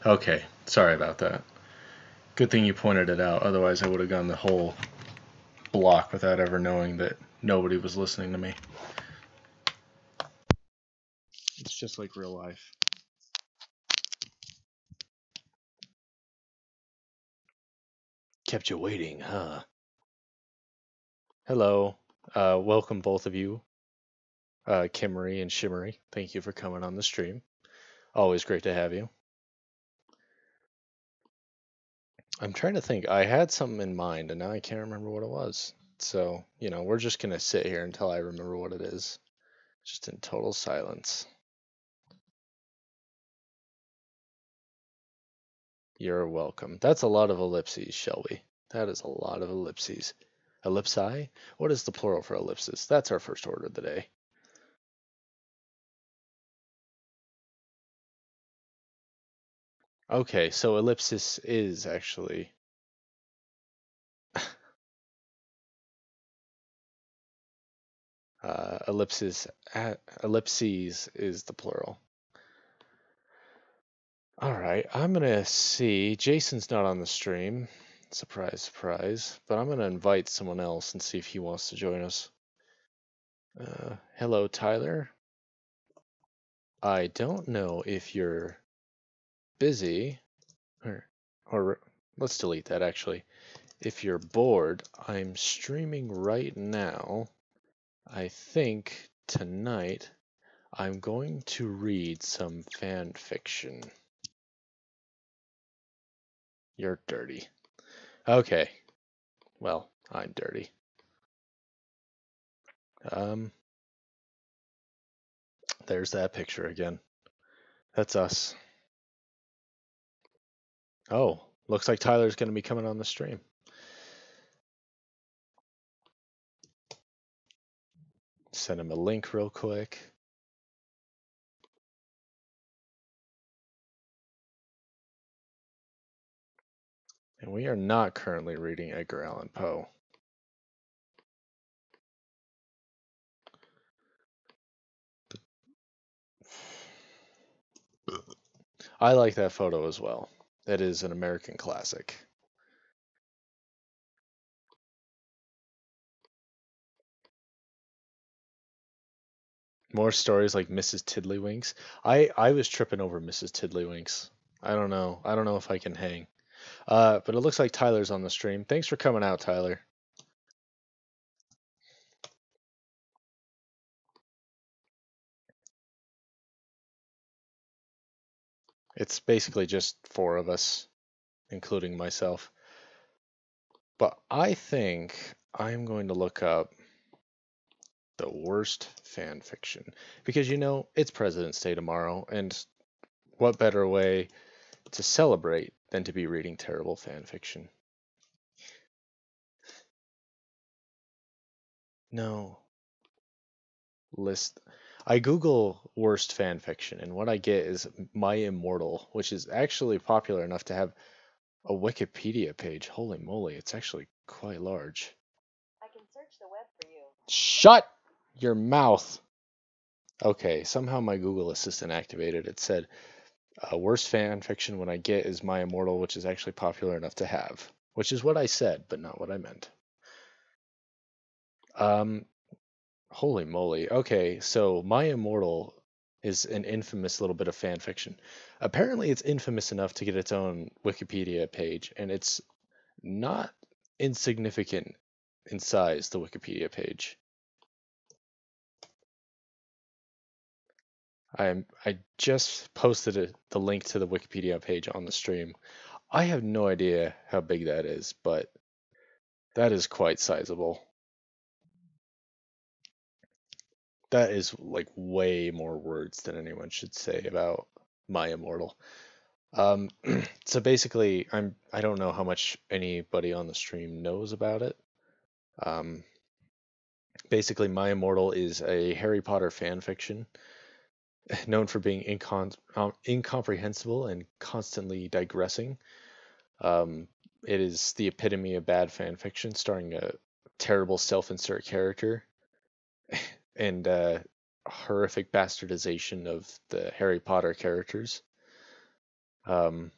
Okay, sorry about that. Good thing you pointed it out, otherwise I would have gone the whole block without ever knowing that nobody was listening to me. It's just like real life. Kept you waiting, huh? Hello. Welcome both of you, Kimmery and Shimmery. Thank you for coming on the stream. Always great to have you. I'm trying to think. I had something in mind and now I can't remember what it was. So, we're just going to sit here until I remember what it is. Just in total silence. You're welcome. That's a lot of ellipses, Shelby. That is a lot of ellipses. Ellipsi? What is the plural for ellipsis? That's our first order of the day. Okay, so ellipsis is actually... ellipses is the plural. All right, I'm gonna see. Jason's not on the stream. Surprise, surprise. But I'm gonna invite someone else and see if he wants to join us. Hello, Tyler. I don't know if you're busy, or let's delete that actually. If you're bored, I'm streaming right now. I think tonight I'm going to read some fan fiction. You're dirty. Okay. Well, I'm dirty. There's that picture again. That's us. Oh, looks like Tyler's going to be coming on the stream. Send him a link real quick. And we are not currently reading Edgar Allan Poe. I like that photo as well. That is an American classic. More stories like Mrs. Tiddlywinks. I was tripping over Mrs. Tiddlywinks. I don't know. I don't know if I can hang. But it looks like Tyler's on the stream. Thanks for coming out, Tyler. It's basically just 4 of us, including myself. But I think I'm going to look up the worst fan fiction. Because, it's President's Day tomorrow, and what better way to celebrate than to be reading terrible fan fiction? No. List. I Google worst fan fiction, and what I get is My Immortal, which is actually popular enough to have a Wikipedia page. Holy moly, it's actually quite large. I can search the web for you. Shut your mouth. Okay, somehow my Google Assistant activated. It said, worst fan fiction when I get is My Immortal, which is actually popular enough to have. Which is what I said, but not what I meant. Holy moly. Okay, so My Immortal is an infamous little bit of fan fiction. Apparently, it's infamous enough to get its own Wikipedia page, and it's not insignificant in size, the Wikipedia page. I just posted the link to the Wikipedia page on the stream. I have no idea how big that is, but that is quite sizable. That is like way more words than anyone should say about My Immortal. So basically, I don't know how much anybody on the stream knows about it. Basically, My Immortal is a Harry Potter fan fiction known for being incomprehensible and constantly digressing. It is the epitome of bad fan fiction, starring a terrible self-insert character and horrific bastardization of the Harry Potter characters. Um,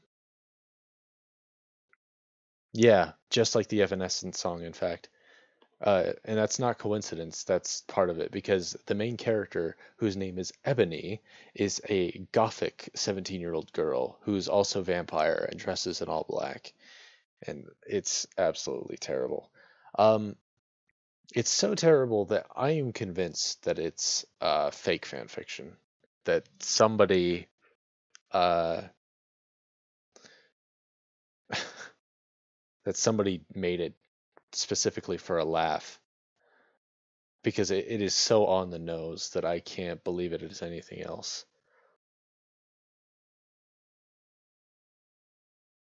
yeah, just like the Evanescence song, in fact. And that's not coincidence, that's part of it, because the main character, whose name is Ebony, is a gothic 17-year-old girl who's also vampire and dresses in all black. And it's absolutely terrible. Um, it's so terrible that I am convinced that it's fake fan fiction. That uh, somebody made it specifically for a laugh because it is so on the nose that I can't believe it is anything else.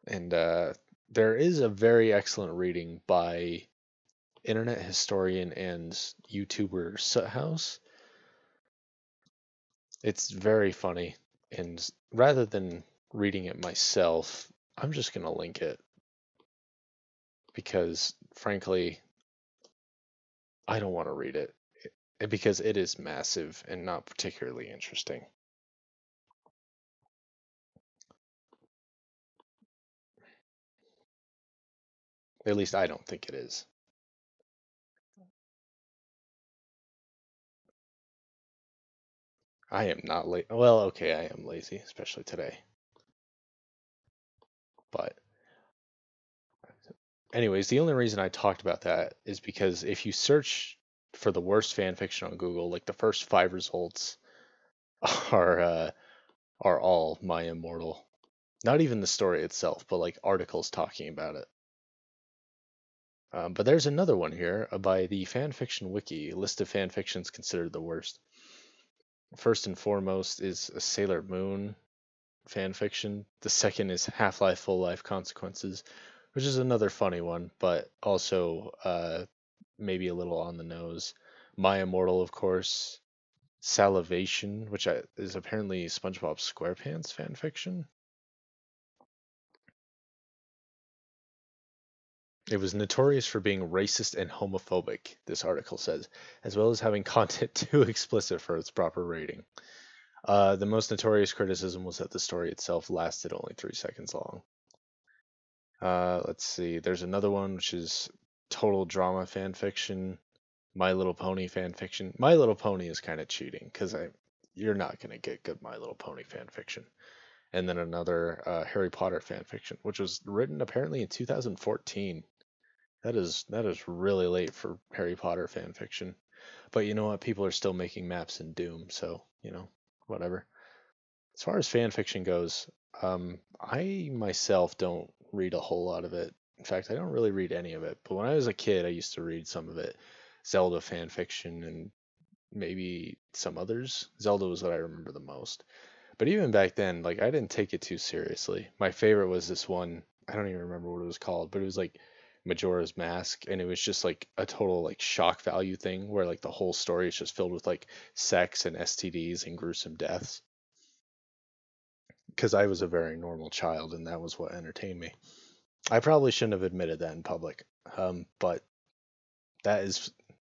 And there is a very excellent reading by internet historian and YouTuber Suthouse. It's very funny, and rather than reading it myself, I'm just gonna link it because, frankly, I don't want to read it because it is massive and not particularly interesting. At least I don't think it is. I am not late. Well, okay, I am lazy, especially today. But anyways, the only reason I talked about that is because if you search for the worst fan fiction on Google, like the first 5 results are all My Immortal. Not even the story itself, but like articles talking about it. But there's another one here by the Fanfiction Wiki, list of fan fictions considered the worst. First and foremost is a Sailor Moon fan fiction. The second is Half-Life Full Life Consequences, which is another funny one, but also maybe a little on the nose. My Immortal, of course. Salivation, which is apparently SpongeBob SquarePants fan fiction. It was notorious for being racist and homophobic, this article says, as well as having content too explicit for its proper rating. The most notorious criticism was that the story itself lasted only 3 seconds long. Let's see. There's another one which is total drama fan fiction, My Little Pony fan fiction. My Little Pony is kind of cheating because you're not gonna get good My Little Pony fan fiction. And then another Harry Potter fan fiction, which was written apparently in 2014. That is really late for Harry Potter fan fiction. But you know what? People are still making maps in Doom, so whatever. As far as fan fiction goes, I myself don't read a whole lot of it. In fact, I don't really read any of it. But when I was a kid, I used to read some of it. Zelda fan fiction and maybe some others. Zelda was what I remember the most. But even back then, like I didn't take it too seriously. My favorite was this one. I don't even remember what it was called, but it was like Majora's Mask, and it was just like a total like shock value thing where like the whole story is just filled with like sex and STDs and gruesome deaths. Because I was a very normal child, and that was what entertained me. I probably shouldn't have admitted that in public, but that is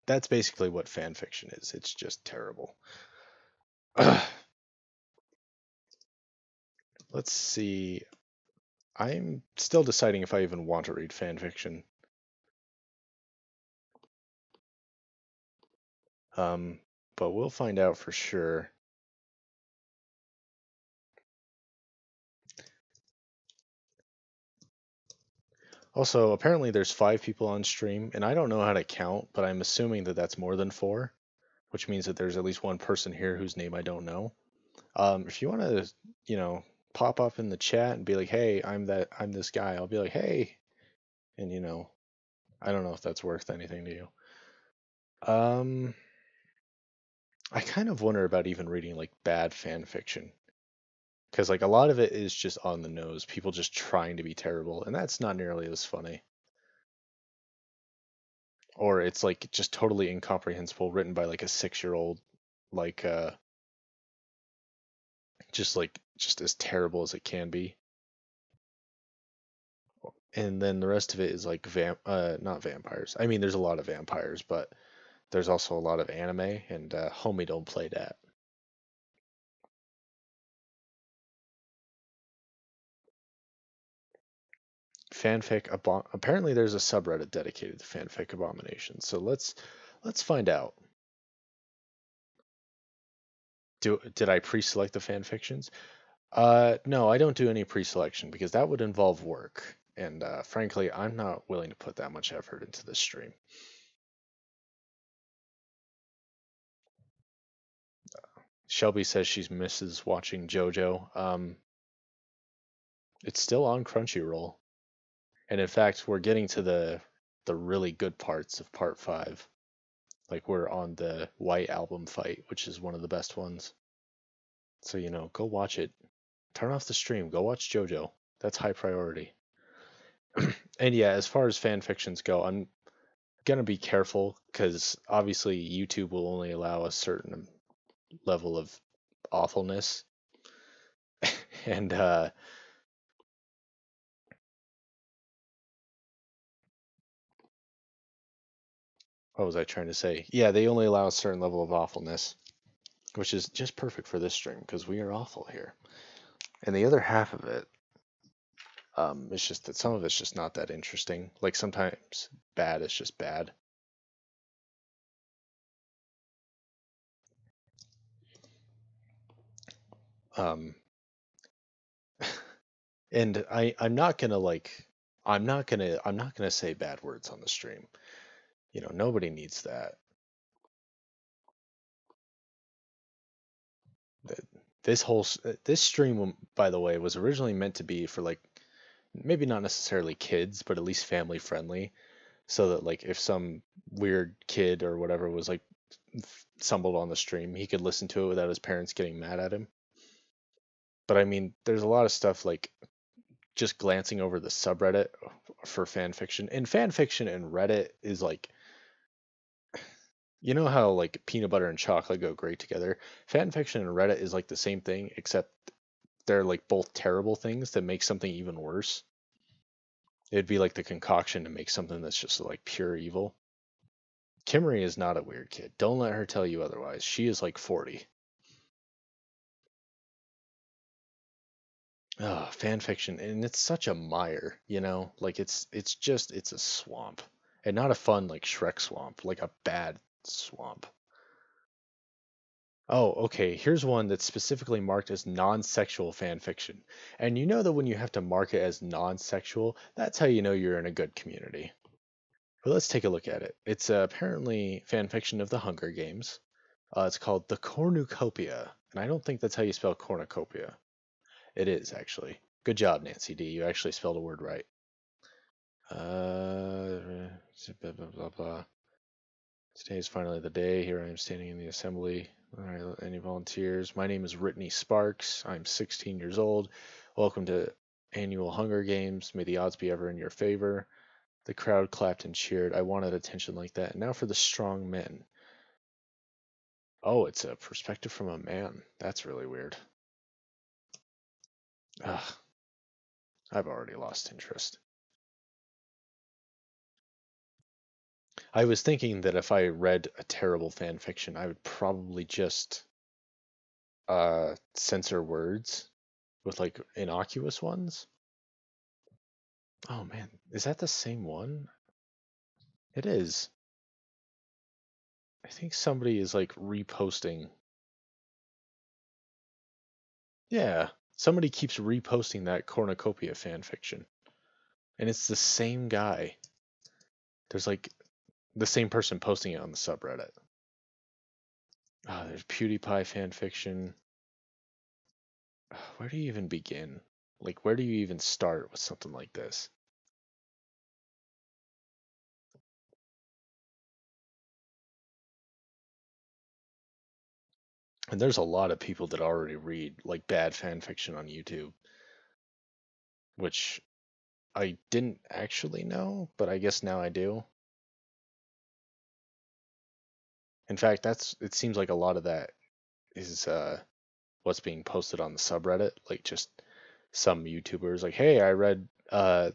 that's basically what fan fiction is. It's just terrible. Let's see. I'm still deciding if I even want to read fan fiction. Um, but we'll find out for sure. Also, apparently there's 5 people on stream, and I don't know how to count, but I'm assuming that that's more than 4, which means that there's at least one person here whose name I don't know. If you want to, pop up in the chat and be like, "Hey, I'm this guy," I'll be like, "Hey," and I don't know if that's worth anything to you. Um, I kind of wonder about even reading like bad fan fiction because like a lot of it is just on the nose, people just trying to be terrible, and that's not nearly as funny. Or it's like just totally incomprehensible, written by like a 6-year-old, like just as terrible as it can be. And then the rest of it is like not vampires. I mean, there's a lot of vampires, but there's also a lot of anime, and homie, don't play that. fanfic apparently there's a subreddit dedicated to fanfic abominations. So let's find out. Did I pre-select the fanfictions? No, I don't do any pre-selection because that would involve work, and frankly, I'm not willing to put that much effort into this stream. Shelby says she misses watching JoJo. It's still on Crunchyroll, and in fact, we're getting to the really good parts of part 5. Like we're on the White Album fight, which is one of the best ones. So go watch it. Turn off the stream. Go watch JoJo. That's high priority. And yeah, as far as fan fictions go, I'm gonna be careful because obviously YouTube will only allow a certain level of awfulness. And what was I trying to say? Yeah, they only allow a certain level of awfulness, which is just perfect for this stream because we are awful here. And the other half of it, it's just that some of it's just not that interesting. Like sometimes bad is just bad. Um, and I'm not gonna I'm not gonna say bad words on the stream. Nobody needs that. This stream, by the way, was originally meant to be for like maybe not necessarily kids, but at least family friendly, so that like if some weird kid or whatever was like stumbled on the stream, he could listen to it without his parents getting mad at him. But I mean, there's a lot of stuff like just glancing over the subreddit for fan fiction. And fan fiction and Reddit is like, how like peanut butter and chocolate go great together. Fan fiction and Reddit is like the same thing, except they're like both terrible things that make something even worse. It'd be like the concoction to make something that's just like pure evil. Kimmery is not a weird kid. Don't let her tell you otherwise. She is like 40. Fan fiction, and it's such a mire, Like it's a swamp, and not a fun like Shrek swamp, like a bad swamp. Oh, okay. Here's one that's specifically marked as non-sexual fan fiction, and you know that when you have to mark it as non-sexual, that's how you know you're in a good community. But let's take a look at it. It's apparently fan fiction of the Hunger Games. It's called The Cornucopia, and I don't think that's how you spell cornucopia. It is actually. Good job, Nancy D. You actually spelled a word right. Blah, blah, blah, blah. Today is finally the day. Here I am standing in the assembly. All right, any volunteers? My name is Brittany Sparks. I'm 16 years old. Welcome to annual Hunger Games. May the odds be ever in your favor. The crowd clapped and cheered. I wanted attention like that. Now for the strong men. Oh, it's a perspective from a man. That's really weird. Ugh, I've already lost interest. I was thinking that if I read a terrible fan fiction, I would probably just censor words with like innocuous ones. Oh man, is that the same one? It is. I think somebody is like reposting. Yeah, somebody keeps reposting that cornucopia fan fiction. And it's the same guy. There's like the same person posting it on the subreddit. There's PewDiePie fan fiction. Where do you even begin? Like, where do you even start with something like this? And there's a lot of people that already read like bad fan fiction on YouTube, which I didn't actually know, but I guess now I do. In fact, it seems like a lot of that is what's being posted on the subreddit, like just some YouTubers like, "Hey, I read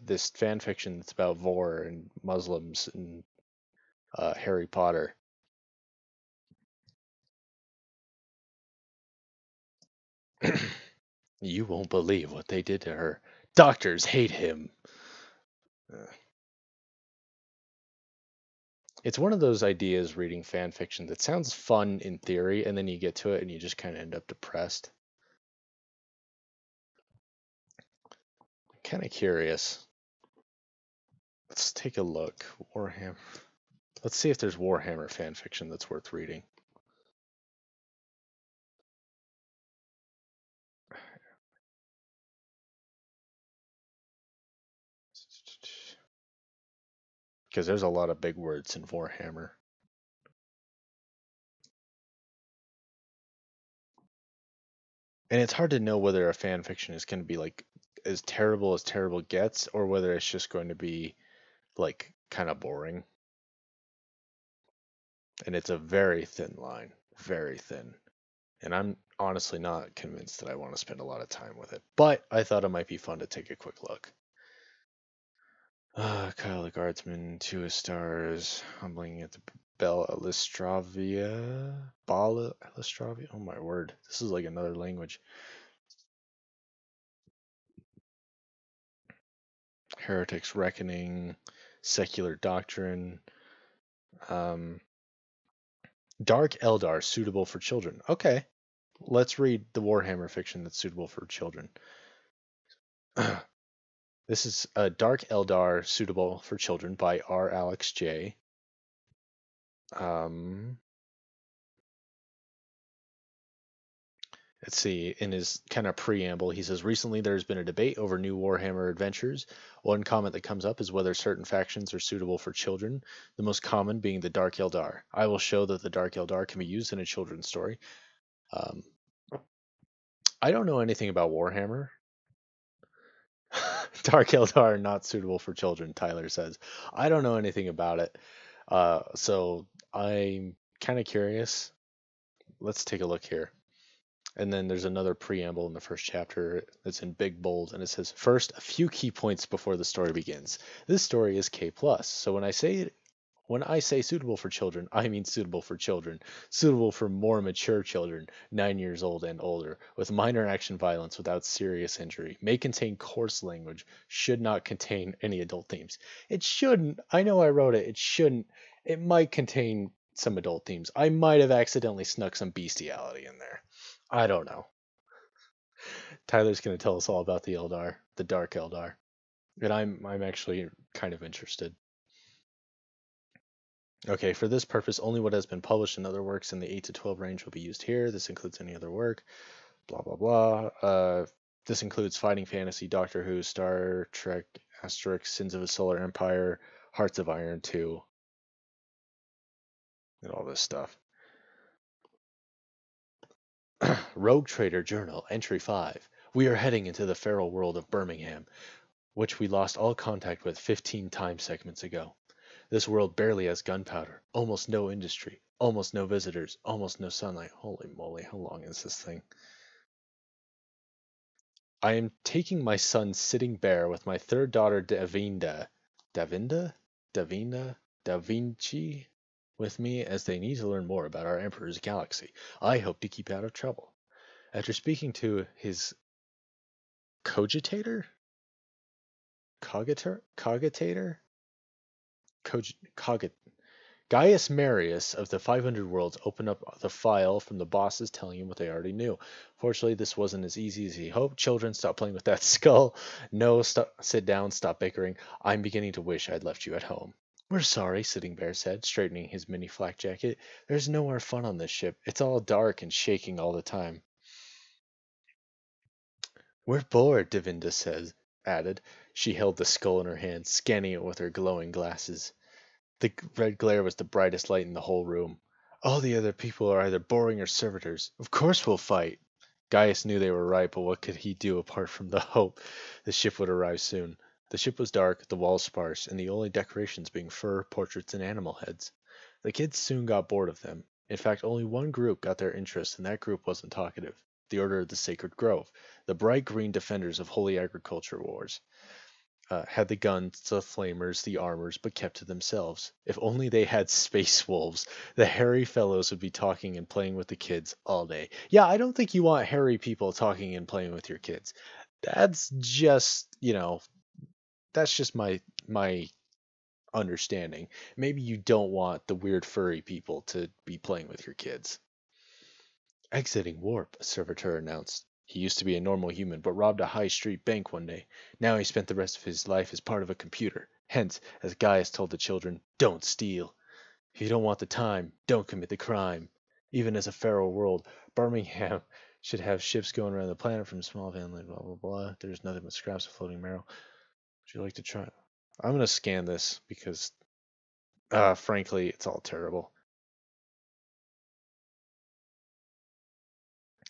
this fan fiction that's about Vor and Muslims and Harry Potter." You won't believe what they did to her. Doctors hate him. Uh, It's one of those ideas reading fan fiction that sounds fun in theory, and then you get to it and you just kind of end up depressed. Kind of curious. Let's take a look. Warhammer. Let's see if there's Warhammer fan fiction that's worth reading. Because there's a lot of big words in Warhammer. And it's hard to know whether a fan fiction is going to be like as terrible gets, or whether it's just going to be like kind of boring. And it's a very thin line, very thin. And I'm honestly not convinced that I want to spend a lot of time with it. But I thought it might be fun to take a quick look. Kyle the Guardsman, 2 stars. I'm looking at the Bell Illustravia. Bala Illustravia? Oh my word. This is like another language. Heretics Reckoning, Secular Doctrine, Dark Eldar, suitable for children. Okay, let's read the Warhammer fiction that's suitable for children. This is a Dark Eldar, suitable for children by R. Alex J. Let's see, in his kind of preamble, he says, recently there's been a debate over new Warhammer adventures. One comment that comes up is whether certain factions are suitable for children, the most common being the Dark Eldar. I will show that the Dark Eldar can be used in a children's story. I don't know anything about Warhammer. Dark Eldar not suitable for children, Tyler says. I don't know anything about it. So I'm kind of curious. Let's take a look here. And then there's another preamble in the first chapter that's in big bold, and it says, first, a few key points before the story begins. This story is K+. So when I say suitable for children, I mean suitable for children, suitable for more mature children, 9 years old and older, with minor action violence without serious injury, may contain coarse language, should not contain any adult themes. It shouldn't. I know I wrote it. It shouldn't. It might contain some adult themes. I might have accidentally snuck some bestiality in there. I don't know. Tyler's going to tell us all about the Eldar, the Dark Eldar, and I'm actually kind of interested. Okay, for this purpose, only what has been published in other works in the 8 to 12 range will be used here. This includes any other work. Blah blah blah. This includes Fighting Fantasy, Doctor Who, Star Trek, Asterix, Sins of a Solar Empire, Hearts of Iron 2, and all this stuff. Rogue Trader Journal, Entry 5. We are heading into the feral world of Birmingham, which we lost all contact with 15 time segments ago. This world barely has gunpowder, almost no industry, almost no visitors, almost no sunlight. Holy moly, how long is this thing? I am taking my son Sitting Bear with my third daughter Davinda Da Vinci with me, as they need to learn more about our Emperor's galaxy. I hope to keep out of trouble. After speaking to his cogitator? Cogitator? Gaius Marius of the 500 Worlds opened up the file from the bosses, telling him what they already knew. Fortunately, this wasn't as easy as he hoped. Children, stop playing with that skull. No, sit down, stop bickering. I'm beginning to wish I'd left you at home. We're sorry, Sitting Bear said, straightening his mini flak jacket. There's no more fun on this ship. It's all dark and shaking all the time. We're bored, Davinda added. She held the skull in her hand, scanning it with her glowing glasses. The red glare was the brightest light in the whole room. All the other people are either boring or servitors. Of course we'll fight. Gaius knew they were right, but what could he do apart from the hope the ship would arrive soon? The ship was dark, the walls sparse, and the only decorations being fur, portraits, and animal heads. The kids soon got bored of them. In fact, only one group got their interest, and that group wasn't talkative. The Order of the Sacred Grove, the bright green defenders of holy agriculture wars. Had the guns, the flamers, the armors, but kept to themselves. If only they had space wolves, the hairy fellows would be talking and playing with the kids all day. Yeah, I don't think you want hairy people talking and playing with your kids. That's just, that's just my my understanding. Maybe you don't want the weird furry people to be playing with your kids. Exiting warp, a servitor announced. He used to be a normal human, but robbed a high street bank one day. Now he spent the rest of his life as part of a computer. Hence, as Gaius told the children, don't steal. If you don't want the time, don't commit the crime. Even as a feral world, Birmingham should have ships going around the planet from small family, blah, blah, blah. There's nothing but scraps of floating marrow. Would you like to try? I'm going to scan this because, frankly, it's all terrible.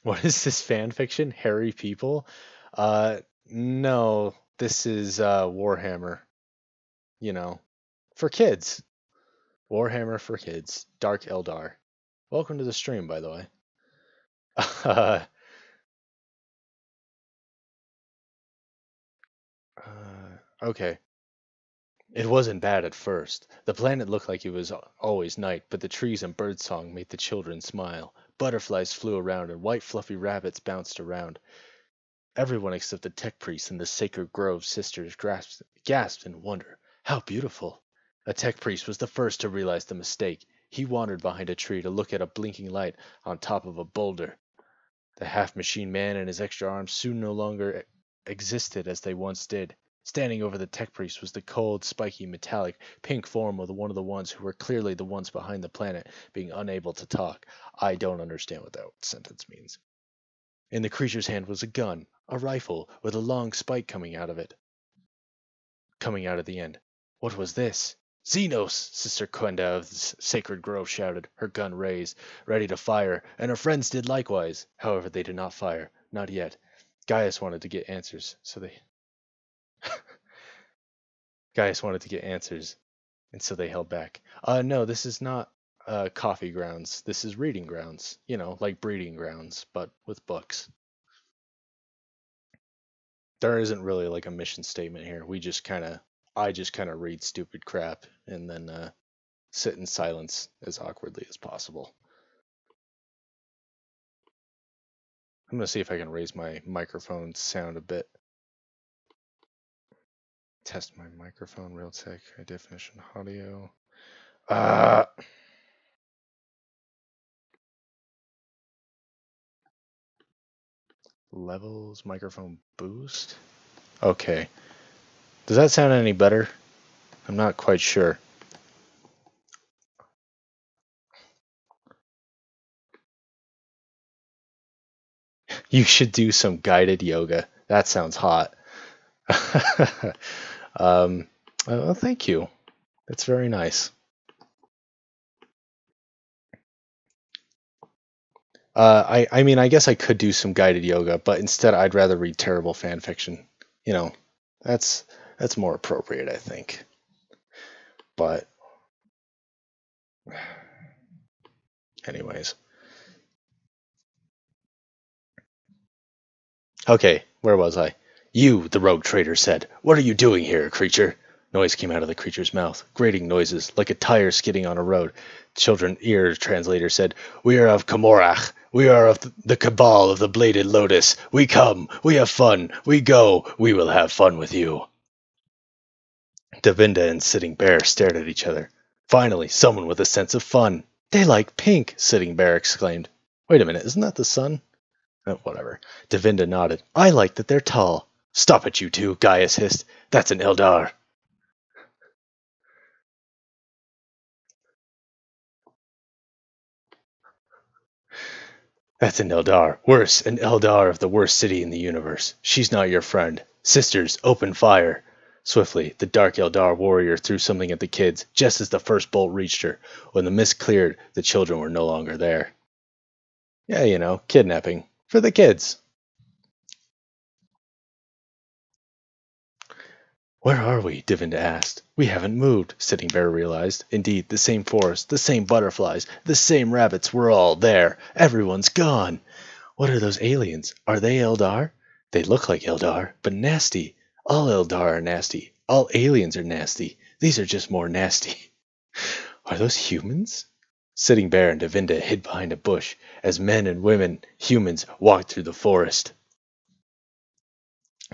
What is this fan fiction? Hairy people? No, this is Warhammer. You know, for kids. Warhammer for kids. Dark Eldar. Welcome to the stream, by the way. Okay. It wasn't bad at first. The planet looked like it was always night, but the trees and birdsong made the children smile. Butterflies flew around and white fluffy rabbits bounced around. Everyone except the tech priest and the Sacred Grove sisters gasped in wonder. How beautiful! A tech priest was the first to realize the mistake. He wandered behind a tree to look at a blinking light on top of a boulder. The half-machine man and his extra arms soon no longer existed as they once did. Standing over the tech priest was the cold, spiky, metallic, pink form of one of the ones who were clearly the ones behind the planet, being unable to talk. I don't understand what that sentence means. In the creature's hand was a gun, a rifle, with a long spike coming out of the end. What was this? Xenos! Sister Quenda of the Sacred Grove shouted, her gun raised, ready to fire, and her friends did likewise. However, they did not fire. Not yet. Gaius wanted to get answers, and so they held back. No, this is not coffee grounds. This is reading grounds. You know, like breeding grounds, but with books. There isn't really like a mission statement here. I just kind of read stupid crap and then sit in silence as awkwardly as possible. I'm going to see if I can raise my microphone sound a bit. Test my microphone, real tech, high definition audio. Levels, microphone boost. Okay. Does that sound any better? I'm not quite sure. You should do some guided yoga. That sounds hot. Well, thank you. That's very nice. I mean, I guess I could do some guided yoga, but instead I'd rather read terrible fan fiction. You know, that's more appropriate, I think. But anyways. Okay, where was I? You, the rogue trader said. What are you doing here, creature? Noise came out of the creature's mouth, grating noises, like a tire skidding on a road. Children ear translator said, We are of Komorach. We are of the cabal of the bladed lotus. We come. We have fun. We go. We will have fun with you. Devinda and Sitting Bear stared at each other. Finally, someone with a sense of fun. They like pink, Sitting Bear exclaimed. Wait a minute, isn't that the sun? Whatever. Devinda nodded. I like that they're tall. Stop it, you two, Gaius hissed. That's an Eldar. That's an Eldar. Worse, an Eldar of the worst city in the universe. She's not your friend. Sisters, open fire. Swiftly, the dark Eldar warrior threw something at the kids, just as the first bolt reached her. When the mist cleared, the children were no longer there. Yeah, you know, kidnapping. For the kids. Where are we? Divinda asked. We haven't moved, Sitting Bear realized. Indeed, the same forest, the same butterflies, the same rabbits were all there. Everyone's gone. What are those aliens? Are they Eldar? They look like Eldar, but nasty. All Eldar are nasty. All aliens are nasty. These are just more nasty. Are those humans? Sitting Bear and Devinda hid behind a bush as men and women, humans, walked through the forest.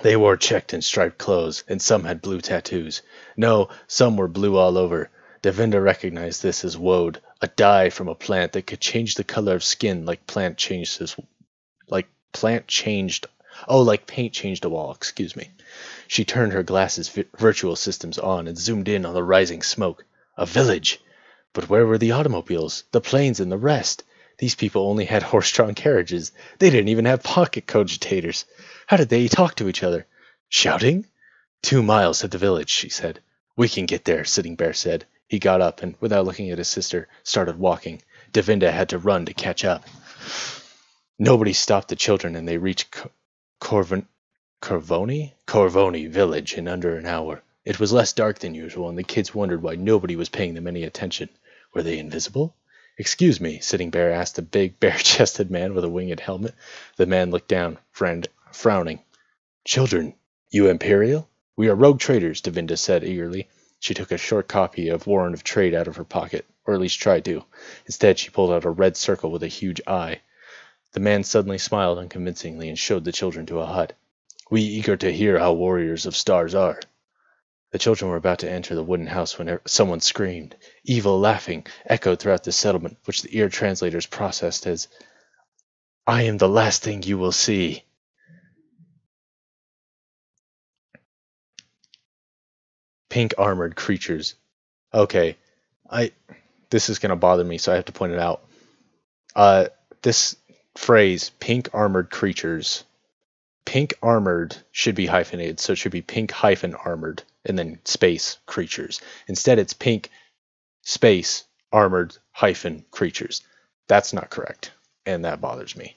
They wore checked and striped clothes, and some had blue tattoos. No, some were blue all over. Devinda recognized this as woad, a dye from a plant that could change the color of skin like plant changed. Oh, like paint changed a wall, excuse me. She turned her glasses virtual systems on and zoomed in on the rising smoke. A village! But where were the automobiles, the planes, and the rest? These people only had horse-drawn carriages. They didn't even have pocket cogitators. How did they talk to each other? Shouting? 2 miles to the village, she said. We can get there, Sitting Bear said. He got up and, without looking at his sister, started walking. Devinda had to run to catch up. Nobody stopped the children, and they reached Corvoni village in under an hour. It was less dark than usual, and the kids wondered why nobody was paying them any attention. Were they invisible? Excuse me, Sitting Bear asked a big, bare-chested man with a winged helmet. The man looked down, frowning. Children, you Imperial? We are rogue traders, Devinda said eagerly. She took a short copy of Warrant of Trade out of her pocket, or at least tried to. Instead, she pulled out a red circle with a huge eye. The man suddenly smiled unconvincingly and showed the children to a hut. We eager to hear how warriors of stars are. The children were about to enter the wooden house when someone screamed. Evil laughing echoed throughout the settlement, which the ear translators processed as, I am the last thing you will see. Pink armored creatures. Okay, this is going to bother me, so I have to point it out. This phrase, pink armored creatures, pink armored should be hyphenated, so it should be pink hyphen armored, and then space creatures. Instead, it's pink space armored hyphen creatures. That's not correct, and that bothers me.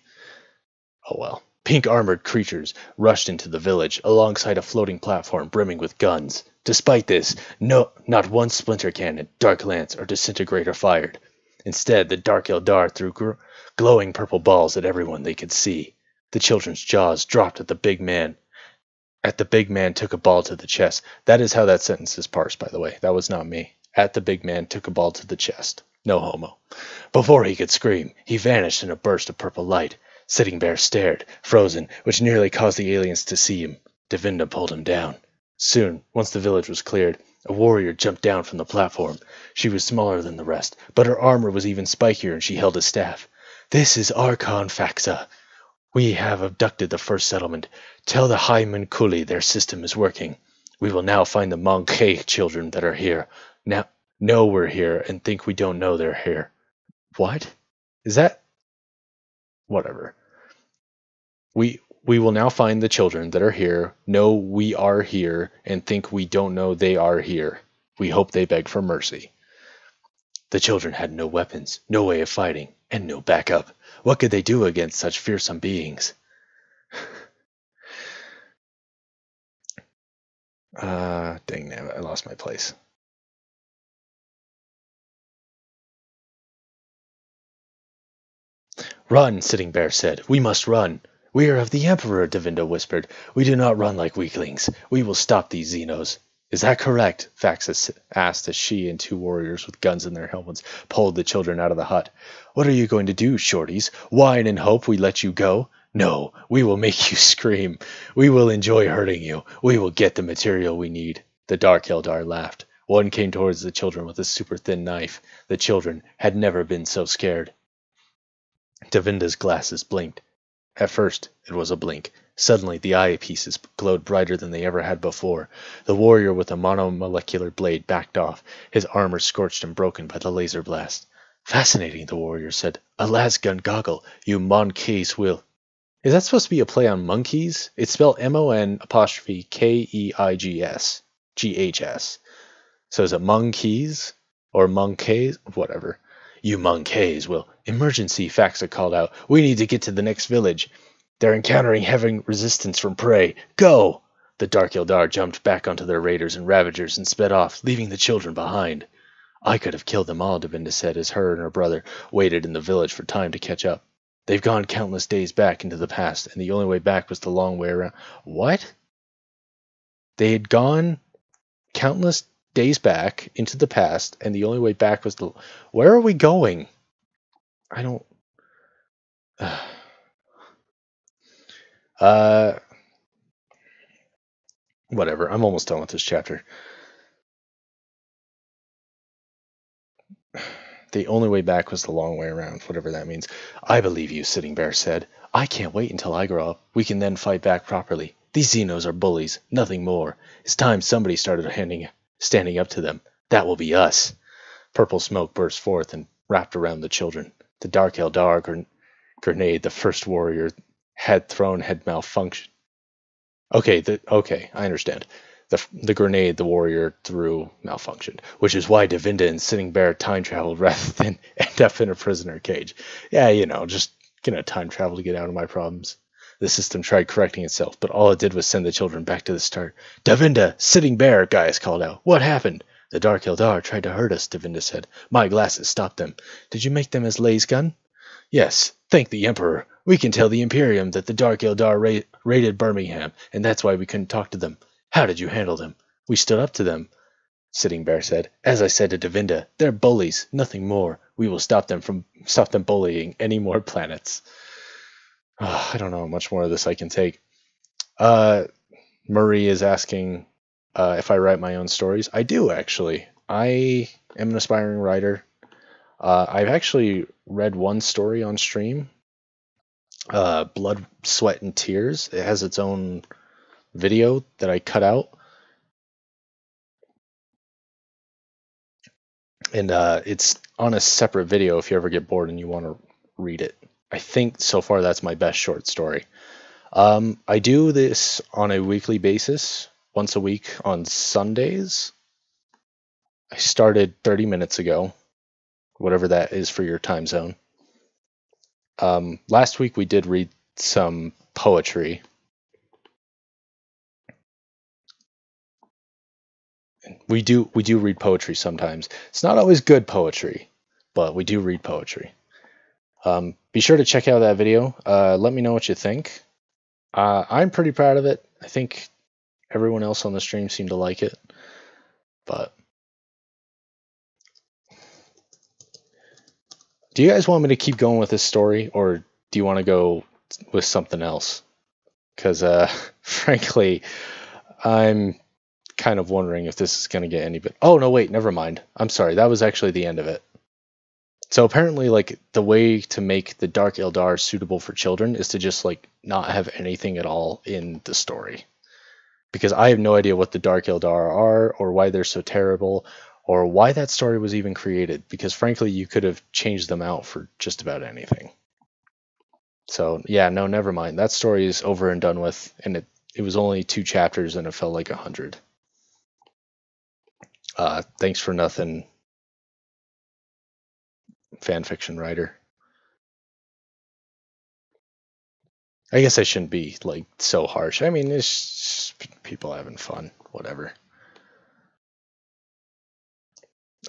Oh well. Pink armored creatures rushed into the village alongside a floating platform brimming with guns. Despite this, not one splinter cannon, dark lance, or disintegrator fired. Instead, the Dark Eldar threw glowing purple balls at everyone they could see. The children's jaws dropped at the big man. The big man took a ball to the chest. That is how that sentence is parsed, by the way. That was not me. At the big man took a ball to the chest. No homo. Before he could scream, he vanished in a burst of purple light. Sitting Bear stared, frozen, which nearly caused the aliens to see him. Devinda pulled him down. Soon, once the village was cleared, a warrior jumped down from the platform. She was smaller than the rest, but her armor was even spikier and she held a staff. This is Archon Faxa. We have abducted the first settlement. Tell the Hyman Kuli their system is working. We will now find the Monkey children that are here. Now know we're here and think we don't know they're here. What? Is that... Whatever. We will now find the children that are here, know we are here, and think we don't know they are here. We hope they beg for mercy. The children had no weapons, no way of fighting, and no backup. What could they do against such fearsome beings? Dang it, I lost my place. Run, Sitting Bear said. We must run. We are of the Emperor, Devinda whispered. We do not run like weaklings. We will stop these Xenos. Is that correct? Faxa asked as she and 2 warriors with guns in their helmets pulled the children out of the hut. What are you going to do, shorties? Whine and hope we let you go? No, we will make you scream. We will enjoy hurting you. We will get the material we need. The Dark Eldar laughed. One came towards the children with a super thin knife. The children had never been so scared. Devinda's glasses blinked. At first, it was a blink. Suddenly, the eyepieces glowed brighter than they ever had before. The warrior with the monomolecular blade backed off, his armor scorched and broken by the laser blast. Fascinating, the warrior said. A lasgun goggle, you monkeys will... Is that supposed to be a play on monkeys? It's spelled MON_KEIGS. GHS. So is it monkeys? Or monkeys? Whatever. You monkeys will... Emergency, Faxa called out. We need to get to the next village. They're encountering heavy resistance from prey. Go! The Dark Eldar jumped back onto their raiders and ravagers and sped off, leaving the children behind. I could have killed them all, Devinda said as her and her brother waited in the village for time to catch up. They've gone countless days back into the past, and the only way back was the long way around. What? They had gone countless days back into the past, and the only way back was the... Where are we going? I don't... Whatever. I'm almost done with this chapter. The only way back was the long way around, whatever that means. I believe you, Sitting Bear said. I can't wait until I grow up. We can then fight back properly. These Xenos are bullies, nothing more. It's time somebody started standing up to them. That will be us. Purple smoke burst forth and wrapped around the children. The Dark Eldar grenade the first warrior had thrown had malfunctioned. Okay, I understand. The grenade the warrior threw malfunctioned, which is why Devinda and Sitting Bear time traveled rather than end up in a prisoner cage. Yeah, just gonna time travel to get out of my problems. The system tried correcting itself, but all it did was send the children back to the start. Devinda, Sitting Bear, Gaius called out. What happened? The Dark Eldar tried to hurt us, Devinda said. My glasses stopped them. Did you make them as Lay's gun? Yes, thank the Emperor. We can tell the Imperium that the Dark Eldar raided Birmingham, and that's why we couldn't talk to them. How did you handle them? We stood up to them, Sitting Bear said. As I said to Devinda, they're bullies, nothing more. We will stop them bullying any more planets. I don't know how much more of this I can take. Murray is asking if I write my own stories. I do, actually. I am an aspiring writer. I've actually read one story on stream, Blood, Sweat, and Tears. It has its own video that I cut out. And it's on a separate video if you ever get bored and you want to read it. I think so far that's my best short story. I do this on a weekly basis, once a week on Sundays. I started 30 minutes ago, whatever that is for your time zone. Last week we did read some poetry. We do read poetry sometimes. It's not always good poetry, but we do read poetry. Be sure to check out that video. Let me know what you think. I'm pretty proud of it. I think everyone else on the stream seemed to like it. But do you guys want me to keep going with this story, or do you want to go with something else? Because frankly, I'm kind of wondering if this is going to get any bit. Oh, no, wait, never mind. I'm sorry. That was actually the end of it. So apparently, like, the way to make the Dark Eldar suitable for children is to just, like, not have anything at all in the story. Because I have no idea what the Dark Eldar are, or why they're so terrible, or why that story was even created. Because frankly, you could have changed them out for just about anything. So, yeah, no, never mind. That story is over and done with, and it was only 2 chapters, and it felt like 100. Thanks for nothing, fanfiction writer. I guess I shouldn't be, like, so harsh. I mean, it's just people having fun. Whatever.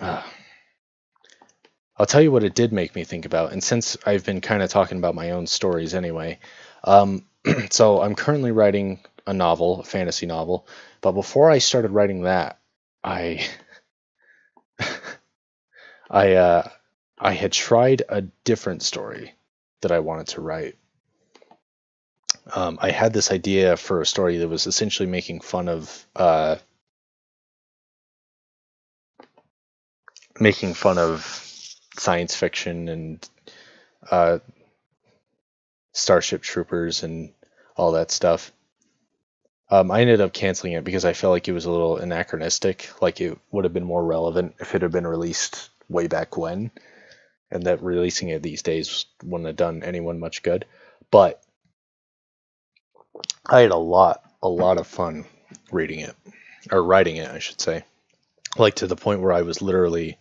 I'll tell you what it did make me think about, and since I've been kind of talking about my own stories anyway, so I'm currently writing a novel, a fantasy novel, but before I started writing that, I had tried a different story that I wanted to write. I had this idea for a story that was essentially making fun of science fiction and Starship Troopers and all that stuff. I ended up canceling it because I felt like it was a little anachronistic. Like, it would have been more relevant if it had been released way back when, and that releasing it these days wouldn't have done anyone much good. But I had a lot of fun reading it, or writing it, I should say. Like, to the point where I was literally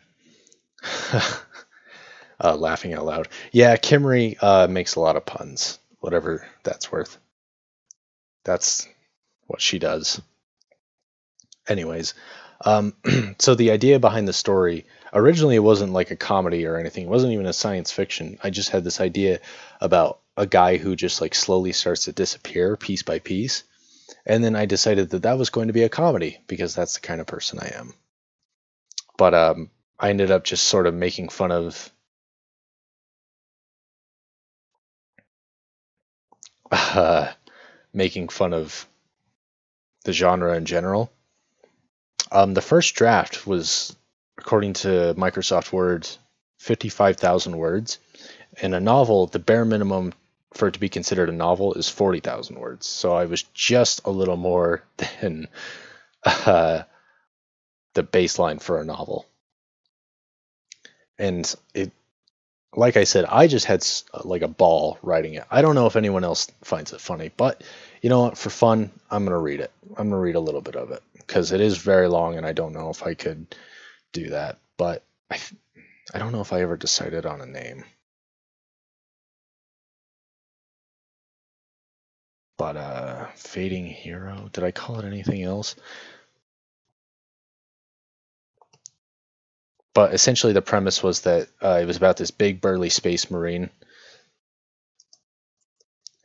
laughing out loud. Yeah, Kimry makes a lot of puns, whatever that's worth. That's what she does. Anyways, so the idea behind the story, originally it wasn't like a comedy or anything. It wasn't even a science fiction. I just had this idea about a guy who just, like, slowly starts to disappear piece by piece. And then I decided that was going to be a comedy because that's the kind of person I am. But I ended up just sort of making fun of the genre in general. The first draft was, according to Microsoft Word, 55,000 words. And a novel, the bare minimum for it to be considered a novel is 40,000 words. So I was just a little more than the baseline for a novel. And it, like I said, I just had like a ball writing it. I don't know if anyone else finds it funny, but you know what? For fun, I'm going to read it. I'm going to read a little bit of it because it is very long and I don't know if I could do that. But I don't know if I ever decided on a name. But Fading Hero, did I call it anything else? But essentially the premise was that it was about this big burly space marine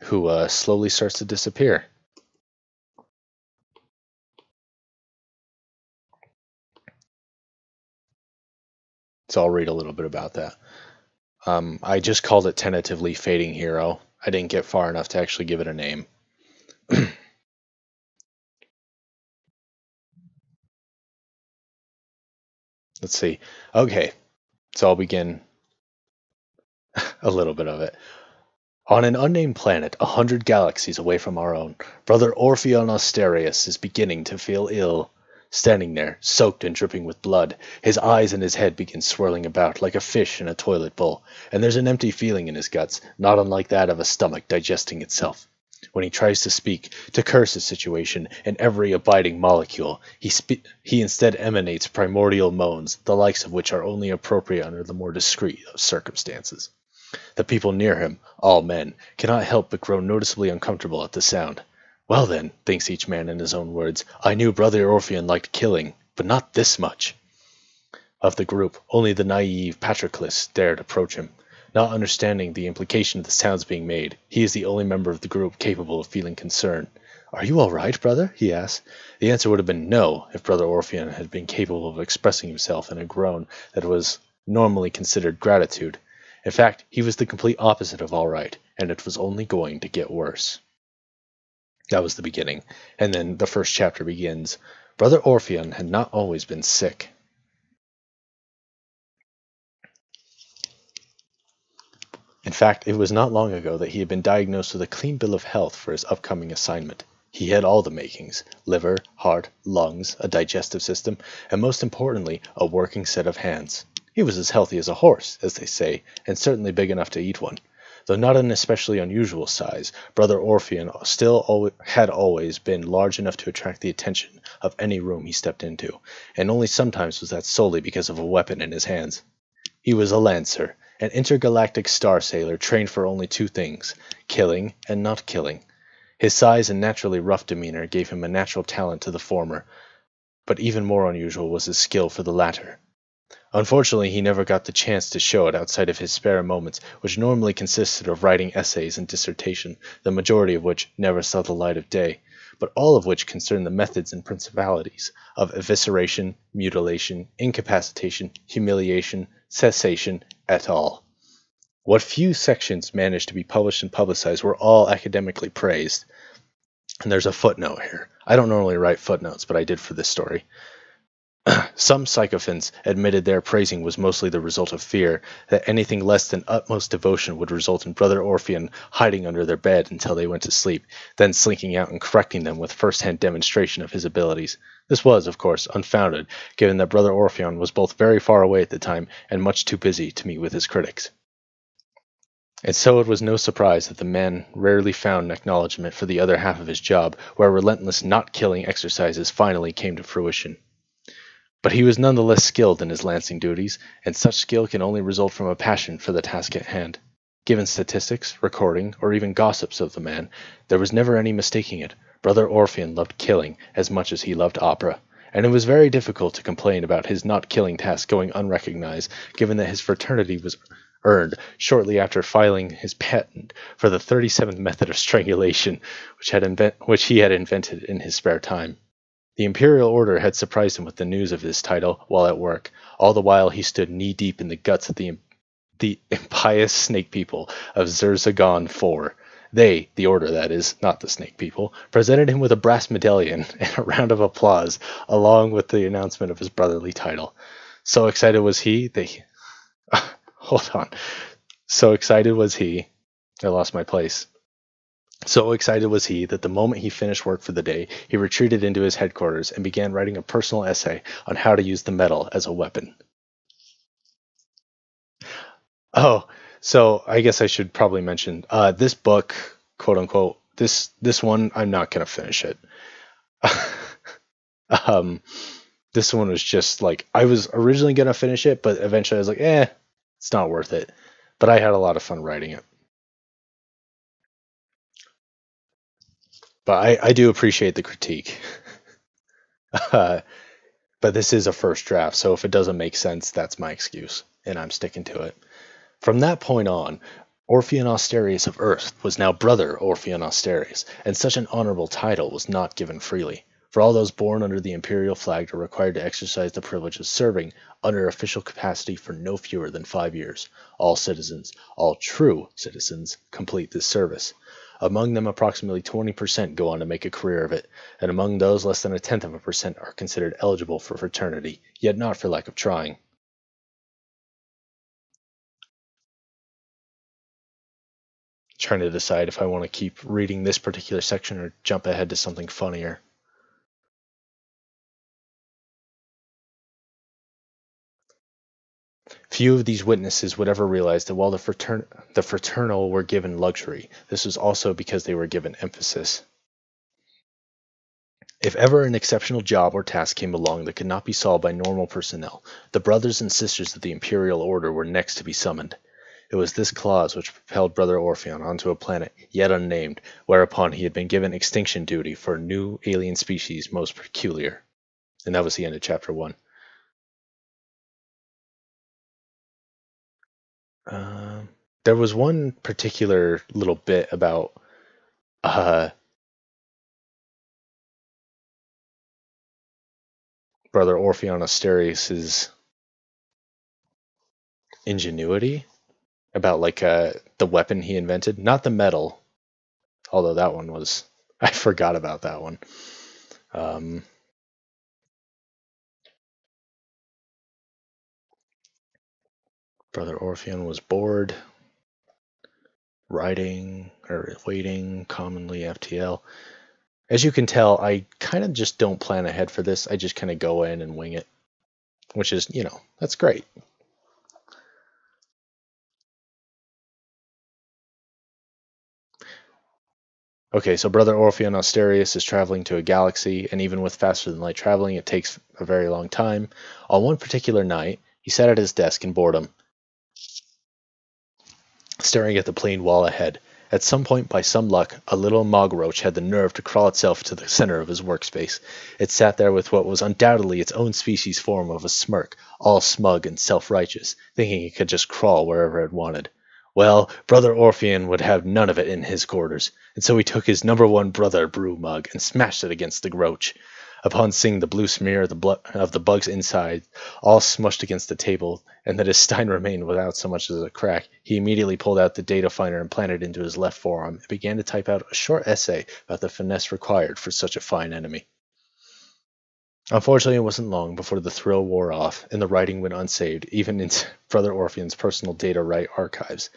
who slowly starts to disappear. So I'll read a little bit about that. I just called it tentatively Fading Hero. I didn't get far enough to actually give it a name. Let's see. Okay, so I'll begin a little bit of it. On an unnamed planet, 100 galaxies away from our own, Brother Orpheon Asterius is beginning to feel ill. Standing there, soaked and dripping with blood, his eyes and his head begin swirling about like a fish in a toilet bowl, and there's an empty feeling in his guts, not unlike that of a stomach digesting itself. When he tries to speak, to curse his situation and every abiding molecule, he instead emanates primordial moans, the likes of which are only appropriate under the more discreet of circumstances. The people near him, all men, cannot help but grow noticeably uncomfortable at the sound. Well then, thinks each man in his own words, I knew Brother Orpheon liked killing, but not this much. Of the group, only the naive Patroclus dared approach him. Not understanding the implication of the sounds being made, he is the only member of the group capable of feeling concern. Are you all right, brother? He asked. The answer would have been no if Brother Orpheon had been capable of expressing himself in a groan that was normally considered gratitude. In fact, he was the complete opposite of all right, and it was only going to get worse. That was the beginning, and then the first chapter begins. Brother Orpheon had not always been sick. In fact, it was not long ago that he had been diagnosed with a clean bill of health for his upcoming assignment. He had all the makings: liver, heart, lungs, a digestive system, and most importantly, a working set of hands. He was as healthy as a horse, as they say, and certainly big enough to eat one. Though not an especially unusual size, Brother Orpheon had always been large enough to attract the attention of any room he stepped into, and only sometimes was that solely because of a weapon in his hands. He was a lancer, an intergalactic star sailor trained for only two things: killing and not killing. His size and naturally rough demeanor gave him a natural talent to the former, but even more unusual was his skill for the latter. Unfortunately, he never got the chance to show it outside of his spare moments, which normally consisted of writing essays and dissertation, the majority of which never saw the light of day, but all of which concerned the methods and principalities of evisceration, mutilation, incapacitation, humiliation, cessation, et al. What few sections managed to be published and publicized were all academically praised. And there's a footnote here. I don't normally write footnotes, but I did for this story. Some sycophants admitted their praising was mostly the result of fear, that anything less than utmost devotion would result in Brother Orpheon hiding under their bed until they went to sleep, then slinking out and correcting them with first-hand demonstration of his abilities. This was, of course, unfounded, given that Brother Orpheon was both very far away at the time and much too busy to meet with his critics. And so it was no surprise that the man rarely found acknowledgment for the other half of his job, where relentless not-killing exercises finally came to fruition. But he was none the less skilled in his lancing duties, and such skill can only result from a passion for the task at hand. Given statistics, recording, or even gossips of the man, there was never any mistaking it. Brother Orpheon loved killing as much as he loved opera, and it was very difficult to complain about his not-killing task going unrecognized, given that his fraternity was earned shortly after filing his patent for the 37th method of strangulation, which he had invented in his spare time. The Imperial Order had surprised him with the news of this title while at work. All the while he stood knee-deep in the guts of the impious snake people of Zerzagon IV. They, the Order that is, not the Snake People, presented him with a brass medallion and a round of applause, along with the announcement of his brotherly title. So excited was he that he... Hold on. So excited was he... I lost my place. So excited was he that the moment he finished work for the day, he retreated into his headquarters and began writing a personal essay on how to use the metal as a weapon. Oh, so I guess I should probably mention this book, quote unquote. This one, I'm not gonna finish it. um, this one was just like I was originally gonna finish it, but eventually I was like, it's not worth it. But I had a lot of fun writing it. But I do appreciate the critique. But this is a first draft, so if it doesn't make sense, that's my excuse, and I'm sticking to it. From that point on, Orpheon Asterius of Earth was now Brother Orpheon Asterius, and such an honorable title was not given freely, for all those born under the imperial flag are required to exercise the privilege of serving under official capacity for no fewer than 5 years. All citizens, all true citizens, complete this service. Among them, approximately 20% go on to make a career of it, and among those, less than a tenth of a percent are considered eligible for fraternity, yet not for lack of trying. Trying to decide if I want to keep reading this particular section or jump ahead to something funnier. Few of these witnesses would ever realize that while the fraternal were given luxury, this was also because they were given emphasis. If ever an exceptional job or task came along that could not be solved by normal personnel, the brothers and sisters of the Imperial Order were next to be summoned. It was this clause which propelled Brother Orpheon onto a planet yet unnamed, whereupon he had been given extinction duty for a new alien species most peculiar. And that was the end of chapter 1. There was one particular little bit about Brother Orpheon Asterius's ingenuity about like the weapon he invented, not the metal, although that one was I forgot about that one. Brother Orpheon was bored, writing or waiting, commonly FTL. As you can tell, I kind of just don't plan ahead for this. I just kind of go in and wing it, which is, that's great. Okay, so Brother Orpheon Asterius is traveling to a galaxy, and even with faster than light traveling, it takes a very long time. On one particular night, he sat at his desk in boredom, staring at the plain wall ahead. At some point, by some luck, a little mogroach had the nerve to crawl itself to the center of his workspace. It sat there with what was undoubtedly its own species form of a smirk, all smug and self-righteous, thinking it could just crawl wherever it wanted. Well, Brother Orpheon would have none of it in his quarters, and so he took his #1 brother brew mug and smashed it against the roach. Upon seeing the blue smear of the bug's inside, all smushed against the table, and that his stein remained without so much as a crack, he immediately pulled out the data finder and planted it into his left forearm, and began to type out a short essay about the finesse required for such a fine enemy. Unfortunately, it wasn't long before the thrill wore off, and the writing went unsaved, even in Brother Orpheon's personal data right archives.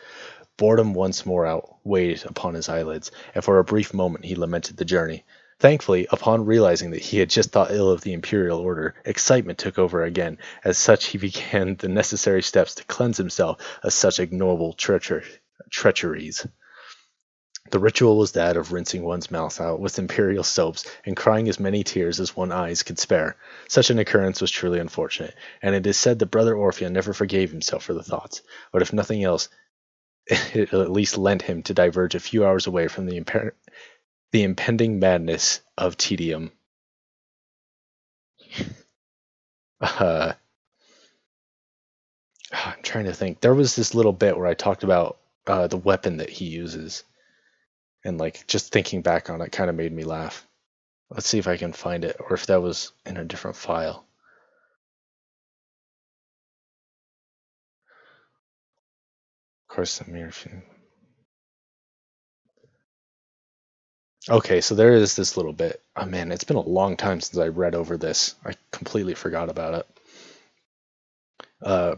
Boredom once more outweighed upon his eyelids, and for a brief moment he lamented the journey. Thankfully, upon realizing that he had just thought ill of the Imperial Order, excitement took over again. As such, he began the necessary steps to cleanse himself of such ignoble treacheries. The ritual was that of rinsing one's mouth out with imperial soaps and crying as many tears as one's eyes could spare. Such an occurrence was truly unfortunate, and it is said that Brother Orpheon never forgave himself for the thoughts, but if nothing else, it at least lent him to diverge a few hours away from the impending madness of tedium. I'm trying to think. There was this little bit where I talked about the weapon that he uses. And like just thinking back on it kind of made me laugh. Let's see if I can find it, or if that was in a different file. Of course, the mirror. Okay, so there is this little bit. Oh man, it's been a long time since I read over this. I completely forgot about it.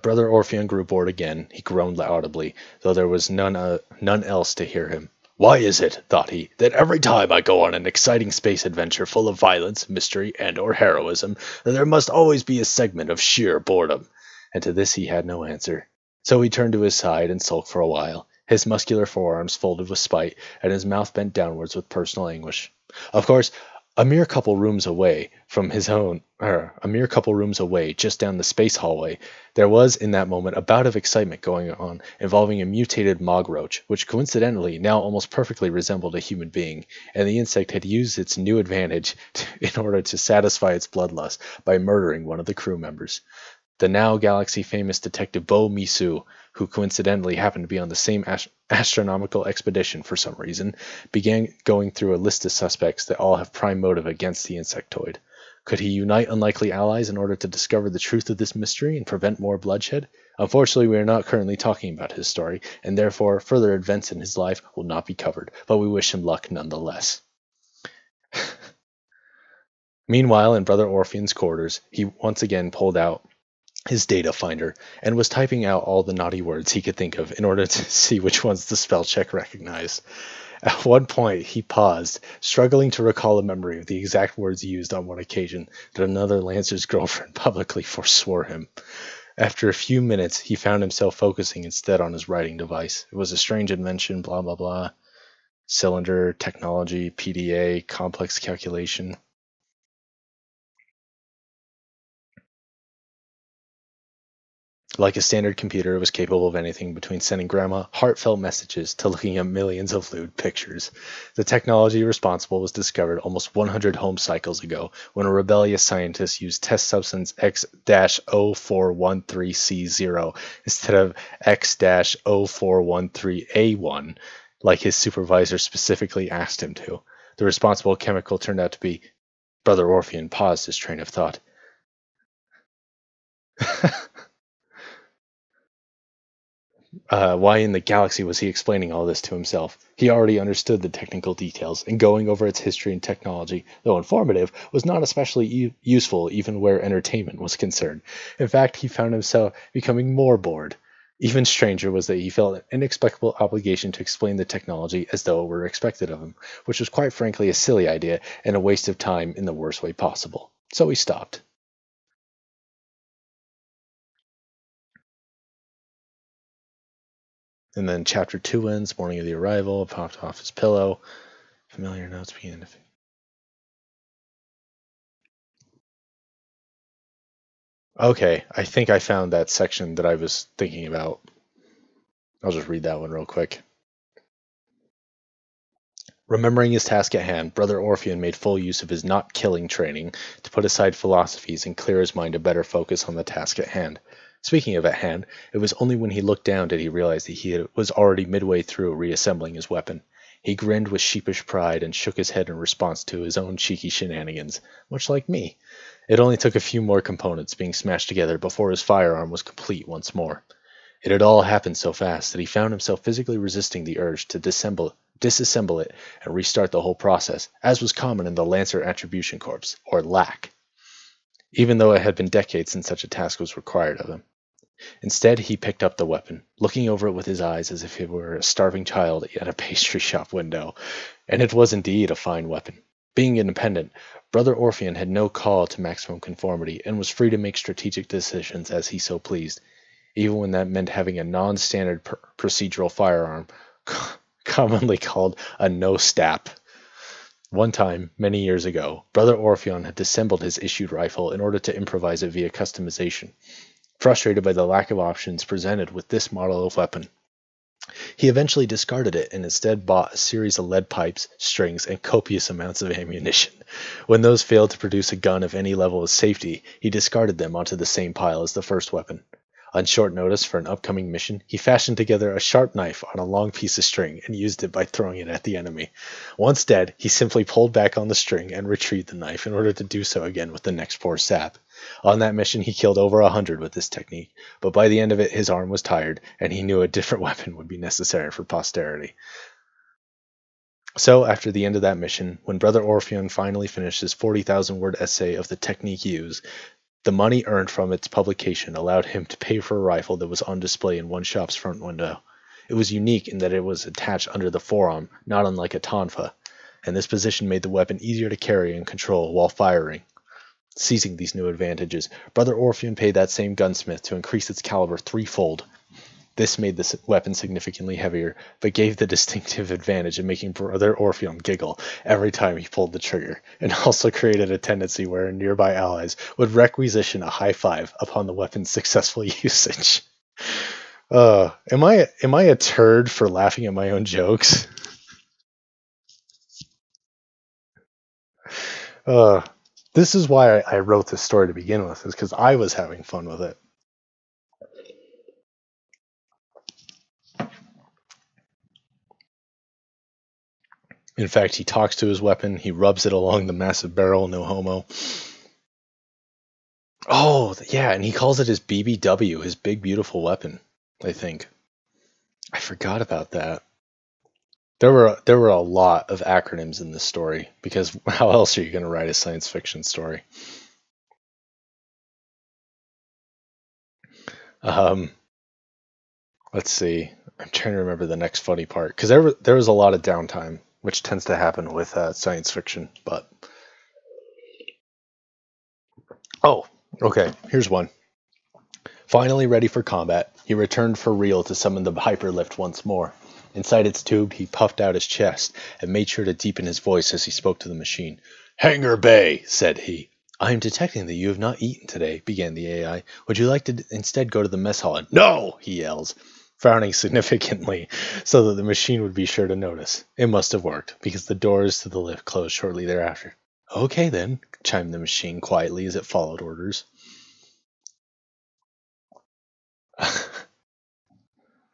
Brother Orpheon grew bored again. He groaned audibly, though there was none else to hear him. Why is it, thought he, that every time I go on an exciting space adventure full of violence, mystery, and/or heroism, that there must always be a segment of sheer boredom? And to this he had no answer. So he turned to his side and sulked for a while, his muscular forearms folded with spite, and his mouth bent downwards with personal anguish. Of course, a mere couple rooms away from his own, a mere couple rooms away, just down the space hallway, there was in that moment a bout of excitement going on involving a mutated mog roach, which coincidentally now almost perfectly resembled a human being, and the insect had used its new advantage in order to satisfy its bloodlust by murdering one of the crew members. The now galaxy-famous detective Bo Misu, who coincidentally happened to be on the same astronomical expedition for some reason, began going through a list of suspects that all have prime motive against the insectoid. Could he unite unlikely allies in order to discover the truth of this mystery and prevent more bloodshed? Unfortunately, we are not currently talking about his story, and therefore further events in his life will not be covered, but we wish him luck nonetheless. Meanwhile, in Brother Orpheon's quarters, he once again pulled out his data finder and was typing out all the naughty words he could think of in order to see which ones the spell check recognized. At one point, he paused, struggling to recall a memory of the exact words used on one occasion that another Lancer's girlfriend publicly forswore him. After a few minutes, he found himself focusing instead on his writing device. It was a strange invention, blah blah blah. Cylinder, technology, PDA, complex calculation. Like a standard computer, it was capable of anything between sending grandma heartfelt messages to looking at millions of lewd pictures. The technology responsible was discovered almost 100 home cycles ago when a rebellious scientist used test substance X-0413C0 instead of X-0413A1, like his supervisor specifically asked him to. The responsible chemical turned out to be... Brother Orpheon paused his train of thought. Why in the galaxy was he explaining all this to himself? He already understood the technical details, and going over its history and technology, though informative, was not especially useful even where entertainment was concerned. In fact, he found himself becoming more bored. Even stranger was that he felt an inexplicable obligation to explain the technology as though it were expected of him, which was quite frankly a silly idea and a waste of time in the worst way possible. So he stopped. And then chapter 2 ends, morning of the arrival, popped off his pillow. Familiar notes begin to... Okay, I think I found that section that I was thinking about. I'll just read that one real quick. Remembering his task at hand, Brother Orpheon made full use of his not killing training to put aside philosophies and clear his mind to better focus on the task at hand. Speaking of at hand, it was only when he looked down did he realize that he was already midway through reassembling his weapon. He grinned with sheepish pride and shook his head in response to his own cheeky shenanigans, much like me. It only took a few more components being smashed together before his firearm was complete once more. It had all happened so fast that he found himself physically resisting the urge to disassemble it and restart the whole process, as was common in the Lancer Attribution Corps, or LAC, even though it had been decades since such a task was required of him. Instead, he picked up the weapon, looking over it with his eyes as if it were a starving child at a pastry shop window. And it was indeed a fine weapon. Being independent, Brother Orpheon had no call to maximum conformity and was free to make strategic decisions as he so pleased, even when that meant having a non-standard procedural firearm, commonly called a no-stap. One time, many years ago, Brother Orpheon had disassembled his issued rifle in order to improvise it via customization. Frustrated by the lack of options presented with this model of weapon, he eventually discarded it and instead bought a series of lead pipes, strings, and copious amounts of ammunition. When those failed to produce a gun of any level of safety, he discarded them onto the same pile as the first weapon. On short notice for an upcoming mission, he fashioned together a sharp knife on a long piece of string and used it by throwing it at the enemy. Once dead, he simply pulled back on the string and retrieved the knife in order to do so again with the next poor sap. On that mission, he killed over 100 with this technique, but by the end of it, his arm was tired, and he knew a different weapon would be necessary for posterity. So, after the end of that mission, when Brother Orpheon finally finished his 40,000-word essay of the technique used, the money earned from its publication allowed him to pay for a rifle that was on display in one shop's front window. It was unique in that it was attached under the forearm, not unlike a tonfa, and this position made the weapon easier to carry and control while firing. Seizing these new advantages, Brother Orpheon paid that same gunsmith to increase its caliber threefold. This made the weapon significantly heavier, but gave the distinctive advantage of making Brother Orpheon giggle every time he pulled the trigger, and also created a tendency where nearby allies would requisition a high five upon the weapon's successful usage. Am I a turd for laughing at my own jokes? This is why I wrote this story to begin with, is because I was having fun with it. In fact, he talks to his weapon, he rubs it along the massive barrel, no homo. Oh, yeah, and he calls it his BBW, his big beautiful weapon, I think. I forgot about that. There were a lot of acronyms in this story, because how else are you going to write a science fiction story? Let's see. I'm trying to remember the next funny part, because there was a lot of downtime, which tends to happen with science fiction. But oh, okay. Here's one. Finally ready for combat, he returned for real to summon the hyperlift once more. Inside its tube, he puffed out his chest and made sure to deepen his voice as he spoke to the machine. "Hangar Bay," said he. "I am detecting that you have not eaten today," began the AI. "Would you like to instead go to the mess hall?" "No!" he yells, frowning significantly so that the machine would be sure to notice. It must have worked, because the doors to the lift closed shortly thereafter. "Okay, then," chimed the machine quietly as it followed orders.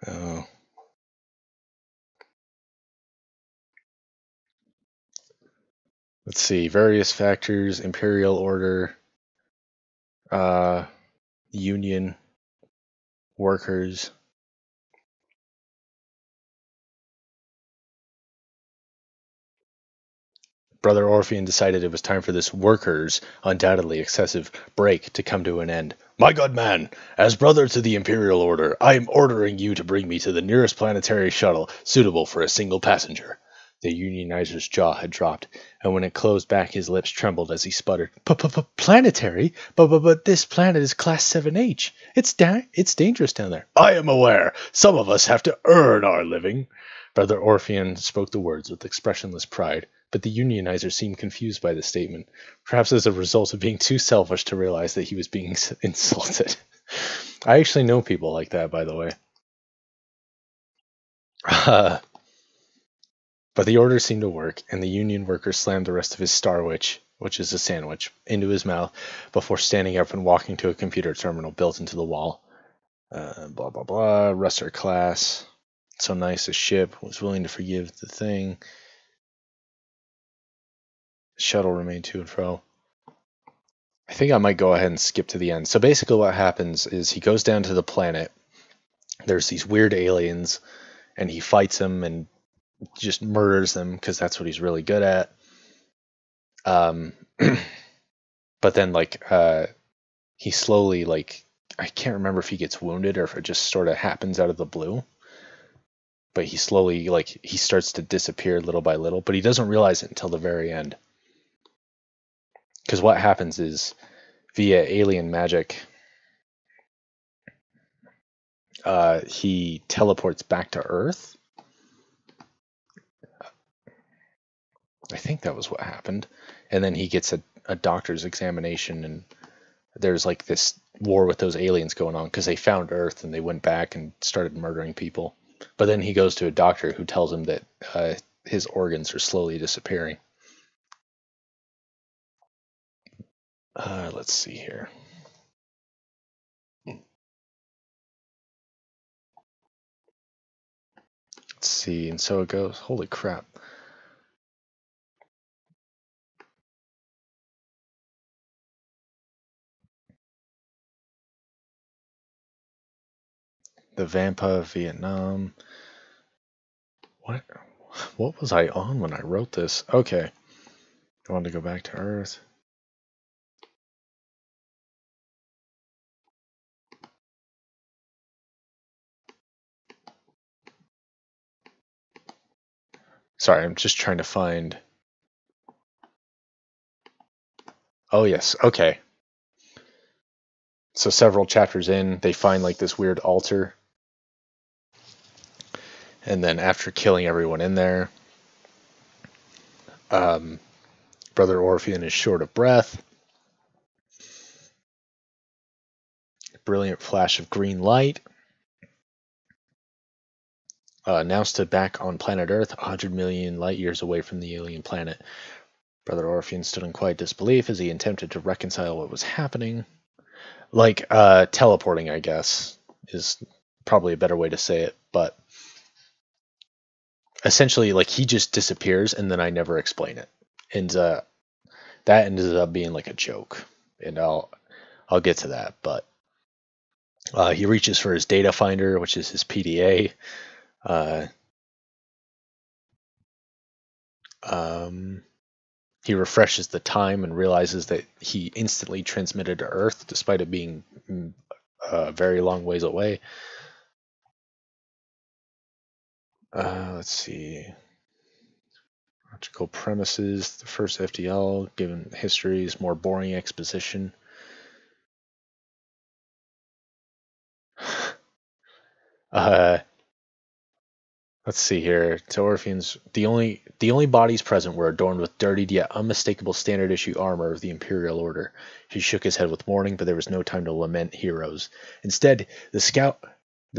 Oh. Let's see. Various factors, imperial order, union, workers. Brother Orpheon decided it was time for this workers' undoubtedly excessive break to come to an end. "My good man, as brother to the Imperial Order, I am ordering you to bring me to the nearest planetary shuttle suitable for a single passenger." The Unionizer's jaw had dropped, and when it closed back his lips trembled as he sputtered, "Planetary? But this planet is Class 7H. It's dangerous down there." "I am aware. Some of us have to earn our living." Brother Orpheon spoke the words with expressionless pride, but the Unionizer seemed confused by the statement, perhaps as a result of being too selfish to realize that he was being insulted. I actually know people like that, by the way. But the order seemed to work, and the Union worker slammed the rest of his Starwich, which is a sandwich, into his mouth before standing up and walking to a computer terminal built into the wall. Blah, blah, blah. Russer class. So nice a ship. Was willing to forgive the thing. The shuttle remained to and fro. I think I might go ahead and skip to the end. So basically what happens is he goes down to the planet. There's these weird aliens, and he fights them and just murders them because that's what he's really good at. But then he slowly, I can't remember if he gets wounded or if it just sort of happens out of the blue. But he slowly, he starts to disappear little by little, but he doesn't realize it until the very end. Because what happens is, via alien magic, he teleports back to Earth. I think that was what happened. And then he gets a doctor's examination, and there's this war with those aliens going on because they found Earth and they went back and started murdering people. But then he goes to a doctor who tells him that his organs are slowly disappearing. Let's see here. Let's see, and so it goes. Holy crap. The Vampa of Vietnam. What? What was I on when I wrote this? Okay. I wanted to go back to Earth. Sorry, I'm just trying to find... Oh, yes. Okay. So several chapters in, they find like this weird altar. And then after killing everyone in there, Brother Orphean is short of breath. Brilliant flash of green light. Now stood back on planet Earth, 100 million light years away from the alien planet. Brother Orphean stood in quiet disbelief as he attempted to reconcile what was happening. Like, teleporting, I guess, is probably a better way to say it, but essentially, like, he just disappears and then I never explain it. And that ended up being like a joke, and I'll get to that, but he reaches for his data finder, which is his PDA. He refreshes the time and realizes that he instantly transmitted to Earth, despite it being a very long ways away. Let's see. Logical premises. The first FDL, given history's more boring exposition. Let's see here. To Orpheans, the only bodies present were adorned with dirtied yet unmistakable standard issue armor of the Imperial Order. He shook his head with mourning, but there was no time to lament heroes. Instead, the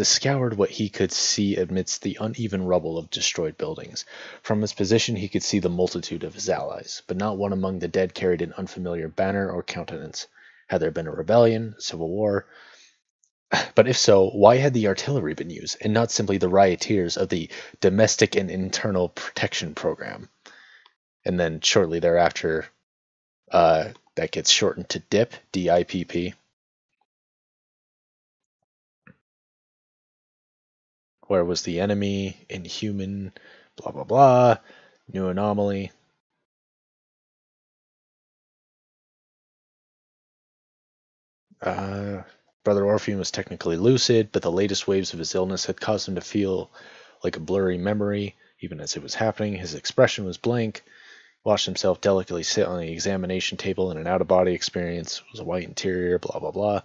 scoured what he could see amidst the uneven rubble of destroyed buildings. From his position he could see the multitude of his allies, but not one among the dead carried an unfamiliar banner or countenance. Had there been a rebellion, a civil war? But if so, why had the artillery been used, and not simply the rioters of the Domestic and Internal Protection Program? And then shortly thereafter, that gets shortened to DIP, D-I-P-P. Where was the enemy? Inhuman, blah, blah, blah. New anomaly. Brother Orpheum was technically lucid, but the latest waves of his illness had caused him to feel like a blurry memory. Even as it was happening, his expression was blank. Watched himself delicately sit on the examination table in an out-of-body experience. It was a white interior, blah, blah, blah.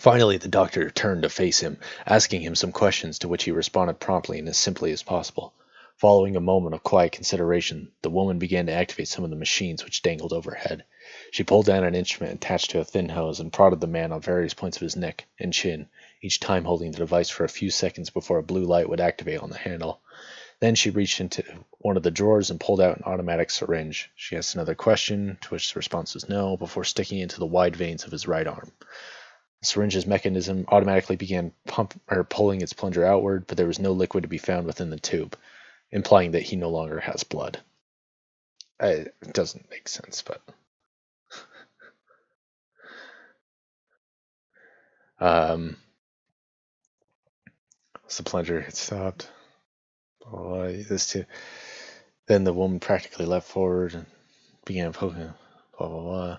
Finally, the doctor turned to face him, asking him some questions to which he responded promptly and as simply as possible. Following a moment of quiet consideration, the woman began to activate some of the machines which dangled overhead. She pulled down an instrument attached to a thin hose and prodded the man on various points of his neck and chin, each time holding the device for a few seconds before a blue light would activate on the handle. Then she reached into one of the drawers and pulled out an automatic syringe. She asked another question, to which the response was no, before sticking it into the wide veins of his right arm. The syringe's mechanism automatically began pulling its plunger outward, but there was no liquid to be found within the tube, implying that he no longer has blood. It doesn't make sense, but... As the plunger had stopped, this too. Then the woman practically leapt forward and began poking. Blah blah blah.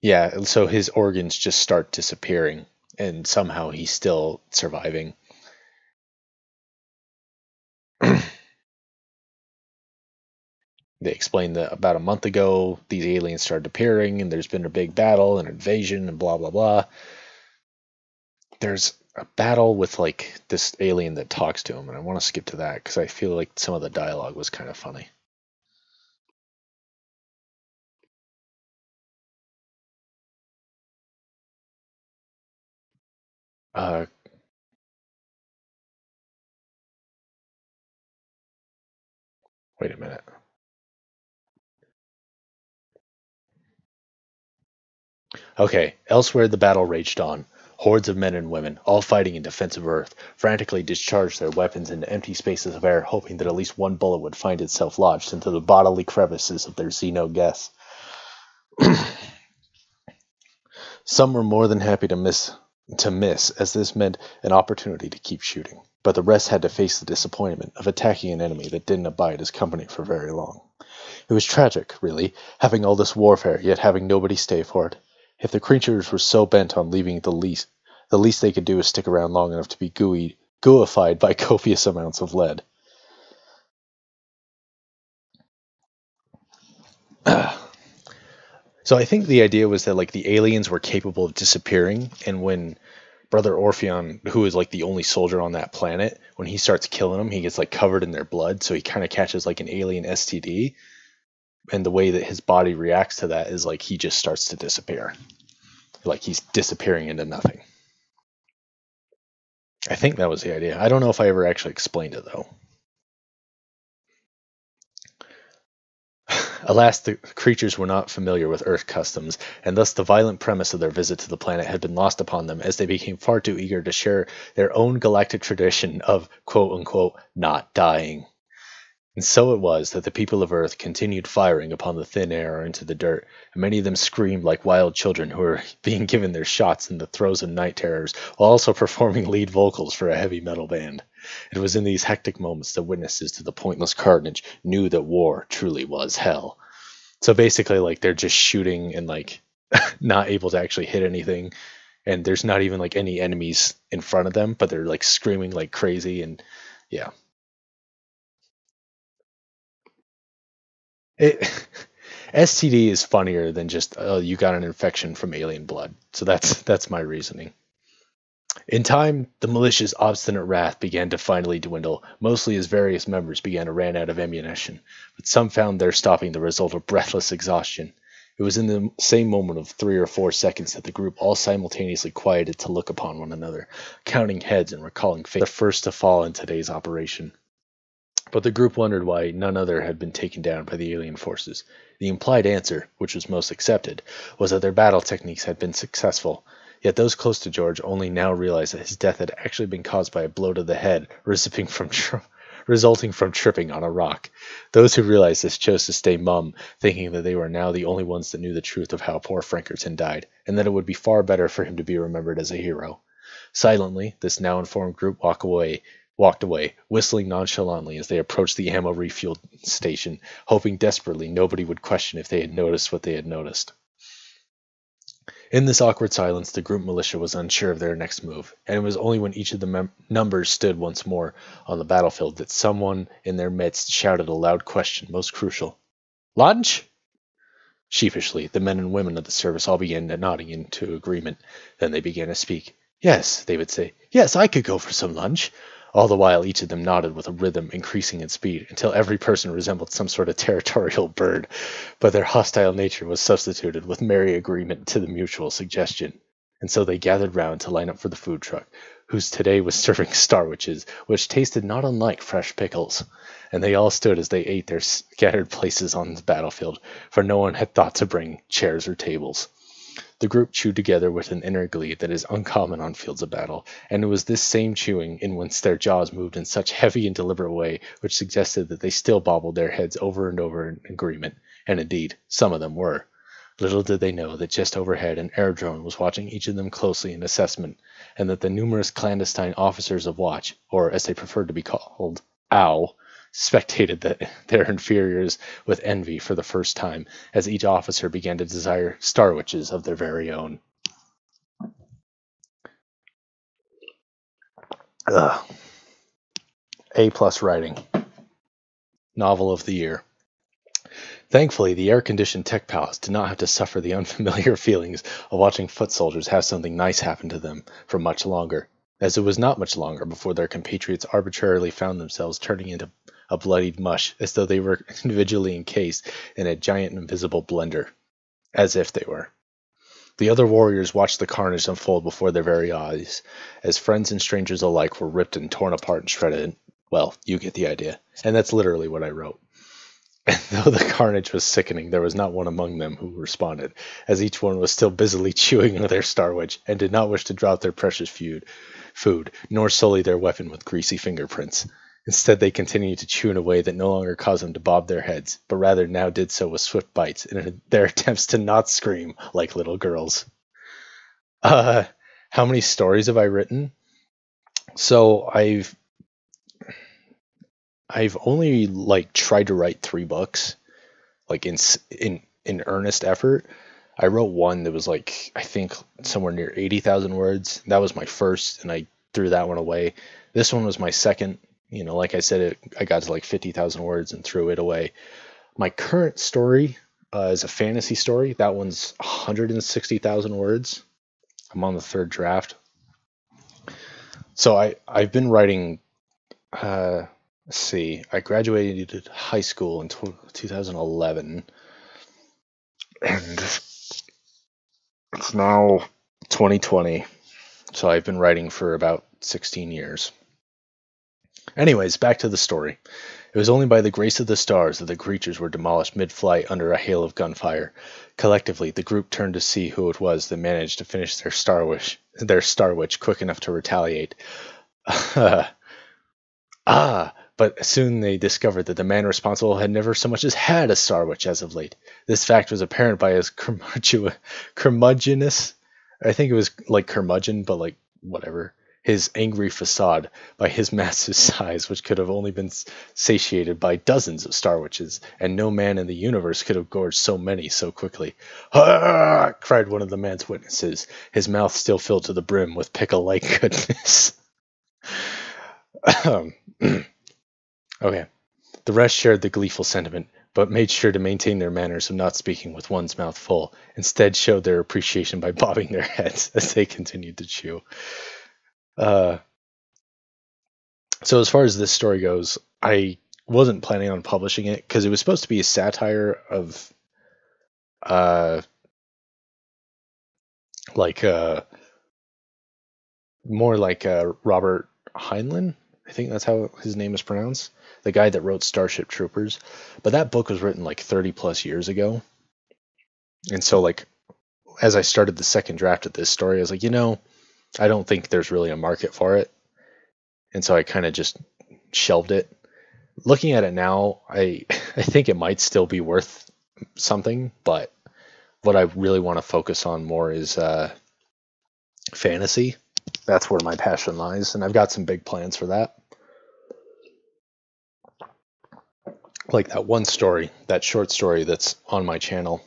Yeah, so his organs just start disappearing, and somehow he's still surviving. They explained that about a month ago, these aliens started appearing, and there's been a big battle and invasion, and blah blah blah. There's a battle with like this alien that talks to him, and I want to skip to that because I feel like some of the dialogue was kind of funny. Wait a minute. Okay, elsewhere the battle raged on. Hordes of men and women, all fighting in defense of Earth, frantically discharged their weapons into empty spaces of air, hoping that at least one bullet would find itself lodged into the bodily crevices of their Xeno guests. Some were more than happy to miss to miss, as this meant an opportunity to keep shooting. But the rest had to face the disappointment of attacking an enemy that didn't abide as company for very long. It was tragic, really, having all this warfare, yet having nobody stay for it. If the creatures were so bent on leaving the least they could do was stick around long enough to be gooified by copious amounts of lead. So I think the idea was that like the aliens were capable of disappearing, and when Brother Orpheon, who is like the only soldier on that planet, when he starts killing them, he gets like covered in their blood, so he kind of catches like an alien STD, and the way that his body reacts to that is like he just starts to disappear. Like he's disappearing into nothing. I think that was the idea. I don't know if I ever actually explained it though. Alas, the creatures were not familiar with Earth customs, and thus the violent premise of their visit to the planet had been lost upon them as they became far too eager to share their own galactic tradition of quote-unquote not dying. And so it was that the people of Earth continued firing upon the thin air or into the dirt, and many of them screamed like wild children who were being given their shots in the throes of night terrors, while also performing lead vocals for a heavy metal band. It was in these hectic moments that witnesses to the pointless carnage knew that war truly was hell. So basically, like, they're just shooting and, like, not able to actually hit anything, and there's not even, like, any enemies in front of them, but they're, like, screaming like crazy, and, yeah. STD is funnier than just you got an infection from alien blood. So that's my reasoning. In time, the militia's obstinate wrath began to finally dwindle, mostly as various members began to run out of ammunition, but some found their stopping the result of breathless exhaustion. It was in the same moment of 3 or 4 seconds that the group all simultaneously quieted to look upon one another, counting heads and recalling fate, the first to fall in today's operation. But the group wondered why none other had been taken down by the alien forces. The implied answer, which was most accepted, was that their battle techniques had been successful. Yet those close to George only now realized that his death had actually been caused by a blow to the head resulting from tripping on a rock. Those who realized this chose to stay mum, thinking that they were now the only ones that knew the truth of how poor Frankerton died, and that it would be far better for him to be remembered as a hero. Silently, this now informed group walked away, whistling nonchalantly as they approached the ammo refuel station, hoping desperately nobody would question if they had noticed what they had noticed. In this awkward silence, the group militia was unsure of their next move, and it was only when each of the numbers stood once more on the battlefield that someone in their midst shouted a loud question, most crucial. "Lunch?" Sheepishly, the men and women of the service all began nodding into agreement. Then they began to speak. "Yes," they would say. "Yes, I could go for some lunch." All the while each of them nodded with a rhythm increasing in speed, until every person resembled some sort of territorial bird, but their hostile nature was substituted with merry agreement to the mutual suggestion. And so they gathered round to line up for the food truck, whose today was serving starwiches, which tasted not unlike fresh pickles. And they all stood as they ate their scattered places on the battlefield, for no one had thought to bring chairs or tables. The group chewed together with an inner glee that is uncommon on fields of battle, and it was this same chewing in whence their jaws moved in such heavy and deliberate way which suggested that they still bobbled their heads over and over in agreement, and indeed, some of them were. Little did they know that just overhead an air drone was watching each of them closely in assessment, and that the numerous clandestine officers of watch, or as they preferred to be called, OW, spectated their inferiors with envy for the first time, as each officer began to desire starwiches of their very own. A+ writing. Novel of the year. Thankfully, the air-conditioned tech palace did not have to suffer the unfamiliar feelings of watching foot soldiers have something nice happen to them for much longer, as it was not much longer before their compatriots arbitrarily found themselves turning into a bloodied mush, as though they were individually encased in a giant invisible blender. As if they were. The other warriors watched the carnage unfold before their very eyes, as friends and strangers alike were ripped and torn apart and shredded. Well, you get the idea. And that's literally what I wrote. And though the carnage was sickening, there was not one among them who responded, as each one was still busily chewing their starwich, and did not wish to drop their precious food, nor sully their weapon with greasy fingerprints. Instead, they continued to chew in a way that no longer caused them to bob their heads, but rather now did so with swift bites in their attempts to not scream like little girls. How many stories have I written? So I've only like tried to write 3 books, like in earnest effort. I wrote one that was like, I think somewhere near 80,000 words. That was my first, and I threw that one away. This one was my second. Like I said, I got to like 50,000 words and threw it away. My current story is a fantasy story. That one's 160,000 words. I'm on the 3rd draft. So I've been writing. Let's see. I graduated high school in 2011, and it's now 2020. So I've been writing for about 16 years. Anyways, back to the story. It was only by the grace of the stars that the creatures were demolished mid-flight under a hail of gunfire. Collectively, the group turned to see who it was that managed to finish their Star Witch quick enough to retaliate. But soon they discovered that the man responsible had never so much as had a Star Witch as of late. This fact was apparent by his curmudgeonous, I think it was like curmudgeon, but like whatever, his angry facade, by his massive size, which could have only been satiated by dozens of Star Witches, and no man in the universe could have gorged so many so quickly. "Ah!" cried one of the man's witnesses, his mouth still filled to the brim with pickle-like goodness. Okay. The rest shared the gleeful sentiment, but made sure to maintain their manners of not speaking with one's mouth full. Instead, showed their appreciation by bobbing their heads as they continued to chew. So as far as this story goes, I wasn't planning on publishing it because it was supposed to be a satire of, more like Robert Heinlein. I think that's how his name is pronounced. The guy that wrote Starship Troopers. But that book was written like 30 plus years ago. And so like, as I started the second draft of this story, I was like, I don't think there's really a market for it. And so I kind of just shelved it. Looking at it now, I think it might still be worth something, but what I really want to focus on more is fantasy. That's where my passion lies, and I've got some big plans for that. Like that one story, that short story that's on my channel.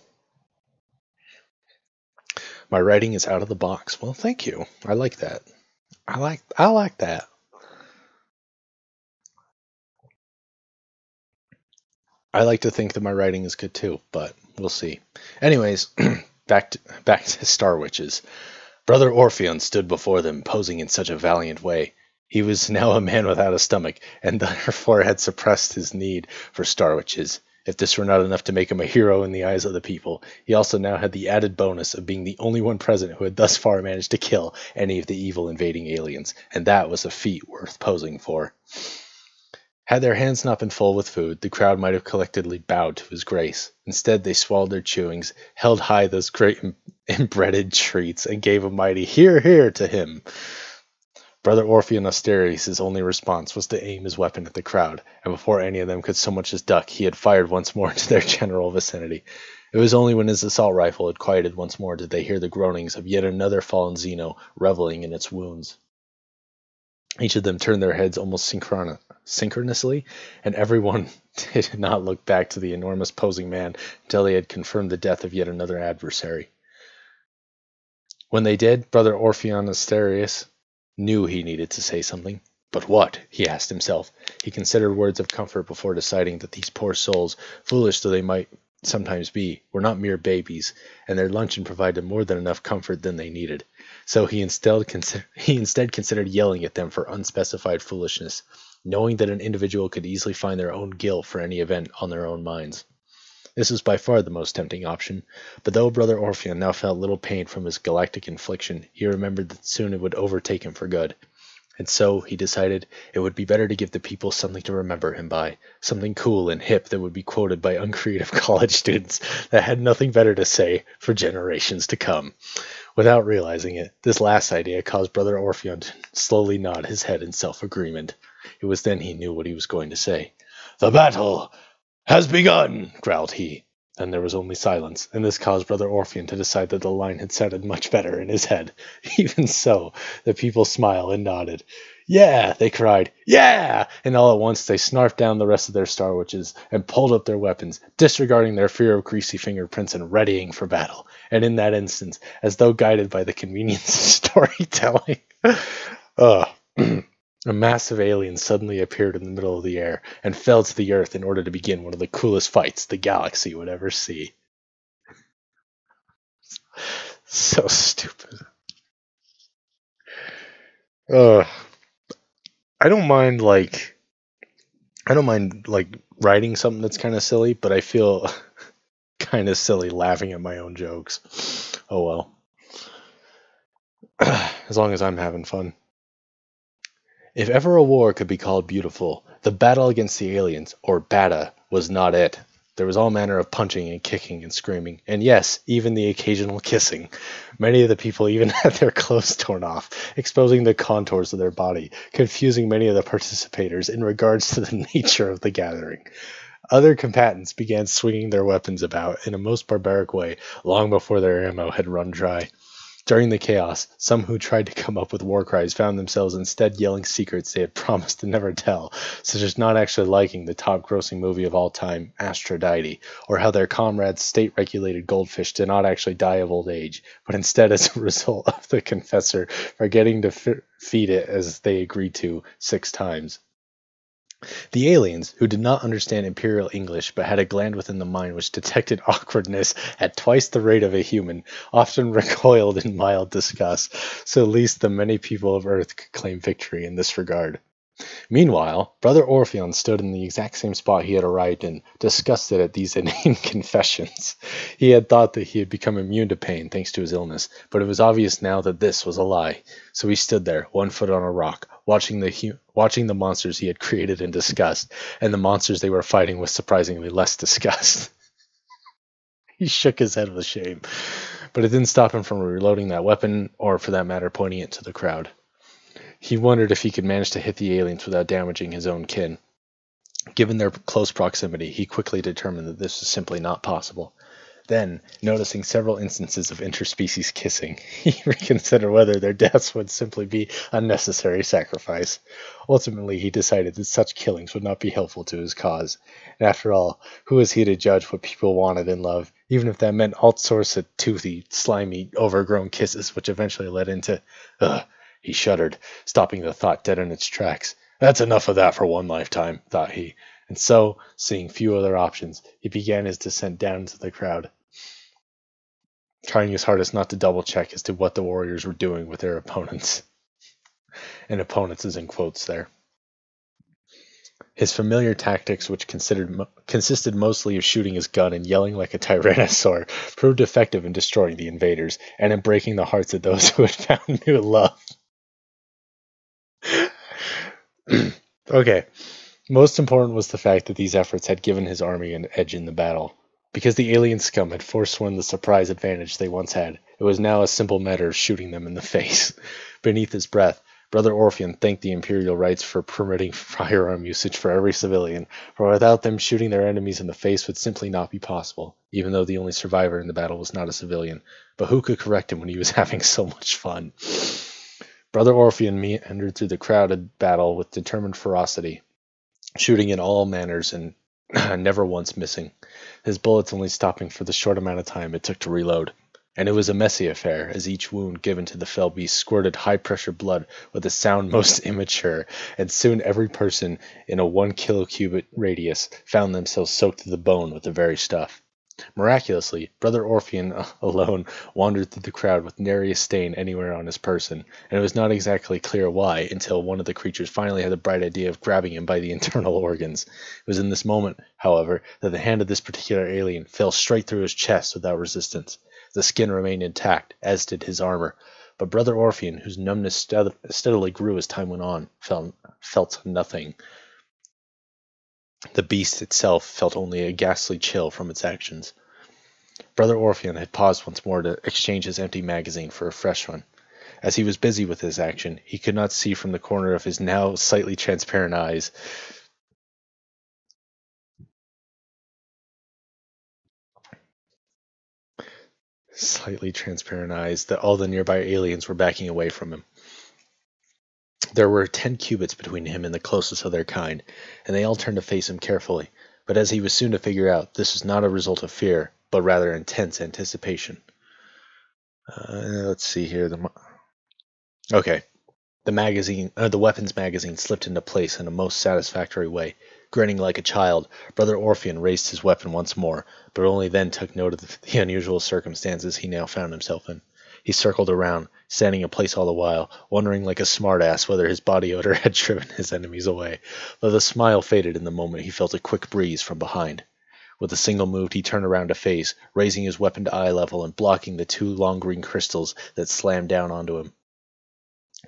My writing is out of the box. Well, thank you. I like that. I like that. I like to think that my writing is good too, but we'll see. Anyways, back to Star Witches. Brother Orpheon stood before them, posing in such a valiant way. He was now a man without a stomach, and therefore had suppressed his need for Star Witches. If this were not enough to make him a hero in the eyes of the people, he also now had the added bonus of being the only one present who had thus far managed to kill any of the evil invading aliens, and that was a feat worth posing for. Had their hands not been full with food, the crowd might have collectively bowed to his grace. Instead, they swallowed their chewings, held high those great inbreaded treats, and gave a mighty "Hear, hear" to him. Brother Orpheon Asterius' only response was to aim his weapon at the crowd, and before any of them could so much as duck, he had fired once more into their general vicinity. It was only when his assault rifle had quieted once more did they hear the groanings of yet another fallen Xeno reveling in its wounds. Each of them turned their heads almost synchronously, and everyone did not look back to the enormous posing man until they had confirmed the death of yet another adversary. When they did, Brother Orpheon Asterius knew he needed to say something. But what? He asked himself. He considered words of comfort before deciding that these poor souls, foolish though they might sometimes be, were not mere babies, and their luncheon provided more than enough comfort than they needed. So he instead considered yelling at them for unspecified foolishness, knowing that an individual could easily find their own guilt for any event on their own minds. This was by far the most tempting option, but though Brother Orpheon now felt little pain from his galactic infliction, he remembered that soon it would overtake him for good. And so, he decided, it would be better to give the people something to remember him by, something cool and hip that would be quoted by uncreative college students that had nothing better to say for generations to come. Without realizing it, this last idea caused Brother Orpheon to slowly nod his head in self-agreement. It was then he knew what he was going to say. "The battle has begun," growled he. Then there was only silence, and this caused Brother Orphean to decide that the line had sounded much better in his head. Even so, the people smiled and nodded. Yeah, they cried, yeah! And all at once they snarfed down the rest of their Star Witches and pulled up their weapons, disregarding their fear of greasy fingerprints and readying for battle. And in that instant, as though guided by the convenience of storytelling, a massive alien suddenly appeared in the middle of the air and fell to the earth in order to begin one of the coolest fights the galaxy would ever see. So stupid. I don't mind writing something that's kind of silly, but I feel kind of silly laughing at my own jokes. Oh well. As long as I'm having fun. If ever a war could be called beautiful, the battle against the aliens, or Bata, was not it. There was all manner of punching and kicking and screaming, and yes, even the occasional kissing. Many of the people even had their clothes torn off, exposing the contours of their body, confusing many of the participators in regards to the nature of the gathering. Other combatants began swinging their weapons about in a most barbaric way long before their ammo had run dry. During the chaos, some who tried to come up with war cries found themselves instead yelling secrets they had promised to never tell, such as not actually liking the top-grossing movie of all time, Aphrodite, or how their comrades' state-regulated goldfish did not actually die of old age, but instead as a result of the confessor forgetting to feed it as they agreed to 6 times. The aliens, who did not understand Imperial English but had a gland within the mind which detected awkwardness at twice the rate of a human, often recoiled in mild disgust, so at least the many people of Earth could claim victory in this regard. Meanwhile, Brother Orpheon stood in the exact same spot he had arrived in, disgusted at these inane confessions. He had thought that he had become immune to pain thanks to his illness, but it was obvious now that this was a lie. So he stood there, 1 foot on a rock, watching the monsters he had created in disgust, and the monsters they were fighting with surprisingly less disgust. He shook his head with shame, but it didn't stop him from reloading that weapon, or for that matter, pointing it to the crowd. He wondered if he could manage to hit the aliens without damaging his own kin. Given their close proximity, he quickly determined that this was simply not possible. Then, noticing several instances of interspecies kissing, he reconsidered whether their deaths would simply be unnecessary sacrifice. Ultimately, he decided that such killings would not be helpful to his cause. And after all, who was he to judge what people wanted in love, even if that meant all sorts of toothy, slimy, overgrown kisses, which eventually led into... He shuddered, stopping the thought dead in its tracks. That's enough of that for one lifetime, thought he. And so, seeing few other options, he began his descent down into the crowd, trying his hardest not to double-check as to what the warriors were doing with their opponents. And opponents is in quotes there. His familiar tactics, which consisted mostly of shooting his gun and yelling like a tyrannosaur, proved effective in destroying the invaders, and in breaking the hearts of those who had found new love. Okay, most important was the fact that these efforts had given his army an edge in the battle. Because the alien scum had forsworn the surprise advantage they once had, it was now a simple matter of shooting them in the face. Beneath his breath, Brother Orpheon thanked the Imperial rights for permitting firearm usage for every civilian, for without them shooting their enemies in the face would simply not be possible, even though the only survivor in the battle was not a civilian. But who could correct him when he was having so much fun? Brother Orpheon meandered through the crowded battle with determined ferocity, shooting in all manners and never once missing, his bullets only stopping for the short amount of time it took to reload. And it was a messy affair, as each wound given to the fell beast squirted high-pressure blood with a sound most immature, and soon every person in a 1 kilocubit radius found themselves soaked to the bone with the very stuff. Miraculously, Brother Orpheon alone wandered through the crowd with nary a stain anywhere on his person, and it was not exactly clear why until one of the creatures finally had the bright idea of grabbing him by the internal organs. It was in this moment, however, that the hand of this particular alien fell straight through his chest without resistance. The skin remained intact, as did his armor, but Brother Orpheon, whose numbness steadily grew as time went on, felt nothing. The beast itself felt only a ghastly chill from its actions. Brother Orpheon had paused once more to exchange his empty magazine for a fresh one. As he was busy with his action, he could not see from the corner of his now slightly transparent eyes slightly transparent eyes that all the nearby aliens were backing away from him. There were 10 cubits between him and the closest of their kind, and they all turned to face him carefully. But as he was soon to figure out, this was not a result of fear, but rather intense anticipation. Let's see here. Okay. The weapons magazine slipped into place in a most satisfactory way. Grinning like a child, Brother Orpheon raised his weapon once more, but only then took note of the unusual circumstances he now found himself in. He circled around, standing in place all the while, wondering like a smartass whether his body odor had driven his enemies away. But the smile faded in the moment he felt a quick breeze from behind. With a single move, he turned around to face, raising his weapon to eye level and blocking the 2 long green crystals that slammed down onto him.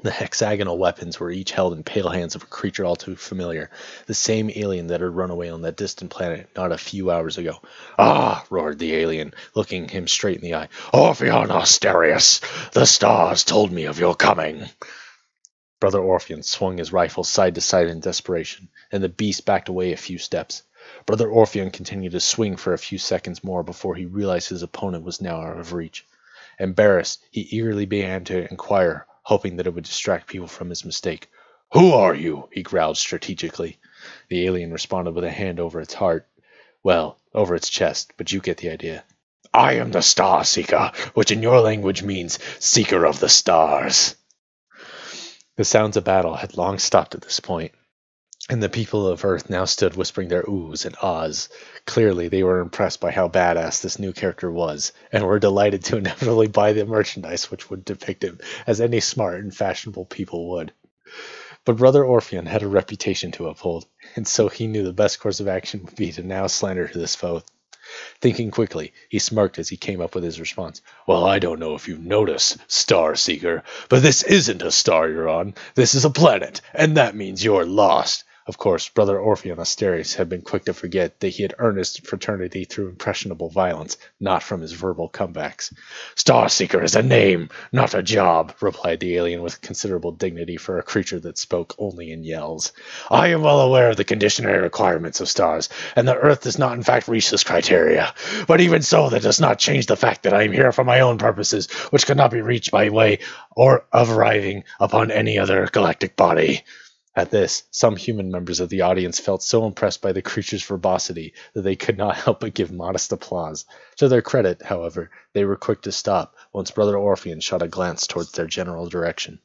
The hexagonal weapons were each held in pale hands of a creature all too familiar, the same alien that had run away on that distant planet not a few hours ago. "Ah!" roared the alien, looking him straight in the eye. "Orpheon Asterius! The stars told me of your coming!" Brother Orpheon swung his rifle side to side in desperation, and the beast backed away a few steps. Brother Orpheon continued to swing for a few seconds more before he realized his opponent was now out of reach. Embarrassed, he eagerly began to inquire, hoping that it would distract people from his mistake. "Who are you?" he growled strategically. The alien responded with a hand over its heart. Well, over its chest, but you get the idea. "I am the Star Seeker, which in your language means Seeker of the Stars." The sounds of battle had long stopped at this point, and the people of Earth now stood whispering their oohs and ahs. Clearly, they were impressed by how badass this new character was, and were delighted to inevitably buy the merchandise which would depict him as any smart and fashionable people would. But Brother Orpheon had a reputation to uphold, and so he knew the best course of action would be to now slander this foe. Thinking quickly, he smirked as he came up with his response. "Well, I don't know if you've noticed, Star Seeker, but this isn't a star you're on. This is a planet, and that means you're lost." Of course, Brother Orpheon Asterius had been quick to forget that he had earned his fraternity through impressionable violence, not from his verbal comebacks. "Star Seeker is a name, not a job," replied the alien with considerable dignity for a creature that spoke only in yells. "I am well aware of the conditionary requirements of stars, and the Earth does not in fact reach this criteria. But even so, that does not change the fact that I am here for my own purposes, which cannot be reached by way or of arriving upon any other galactic body." At this, some human members of the audience felt so impressed by the creature's verbosity that they could not help but give modest applause. To their credit, however, they were quick to stop once Brother Orpheon shot a glance towards their general direction.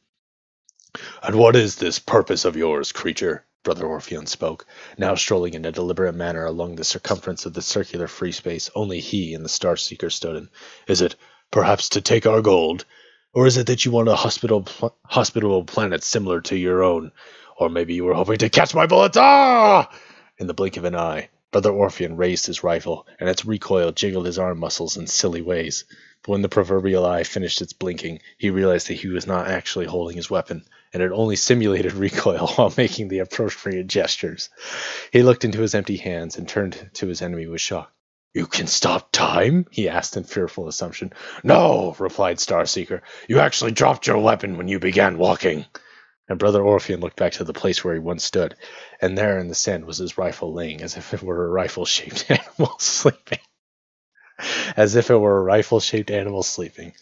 "And what is this purpose of yours, creature?" Brother Orpheon spoke, now strolling in a deliberate manner along the circumference of the circular free space only he and the Star-Seeker stood in. "Is it, perhaps, to take our gold? Or is it that you want a hospitable planet similar to your own? Or maybe you were hoping to catch my bullets." "Ah!" In the blink of an eye, Brother Orpheon raised his rifle, and its recoil jiggled his arm muscles in silly ways. But when the proverbial eye finished its blinking, he realized that he was not actually holding his weapon, and had only simulated recoil while making the appropriate gestures. He looked into his empty hands and turned to his enemy with shock. "You can stop time?" he asked in fearful assumption. "No," replied Starseeker. "You actually dropped your weapon when you began walking." And Brother Orpheon looked back to the place where he once stood, and there in the sand was his rifle laying as if it were a rifle-shaped animal sleeping. As if it were a rifle-shaped animal sleeping.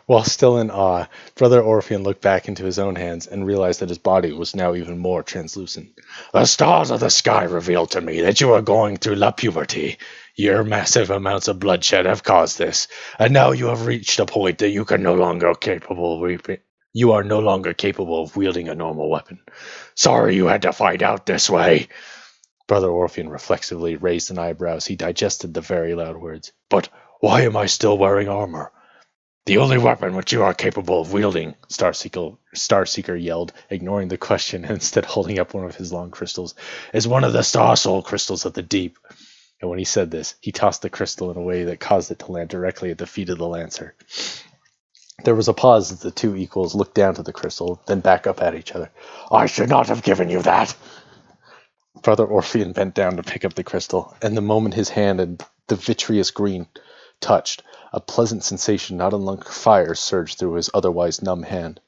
While still in awe, Brother Orpheon looked back into his own hands and realized that his body was now even more translucent. "The stars of the sky revealed to me that you are going through la puberty. Your massive amounts of bloodshed have caused this, and now you have reached a point that you are no longer capable of wielding a normal weapon. Sorry you had to find out this way." Brother Orpheon reflexively raised an eyebrow as he digested the very loud words. "But why am I still wearing armor?" "The only weapon which you are capable of wielding," Starseeker yelled, ignoring the question and instead holding up one of his long crystals, "is one of the Star Soul crystals of the deep." And when he said this, he tossed the crystal in a way that caused it to land directly at the feet of the Lancer. There was a pause as the two equals looked down to the crystal, then back up at each other. "I should not have given you that." Brother Orpheon bent down to pick up the crystal, and the moment his hand and the vitreous green touched, a pleasant sensation not unlike fire surged through his otherwise numb hand.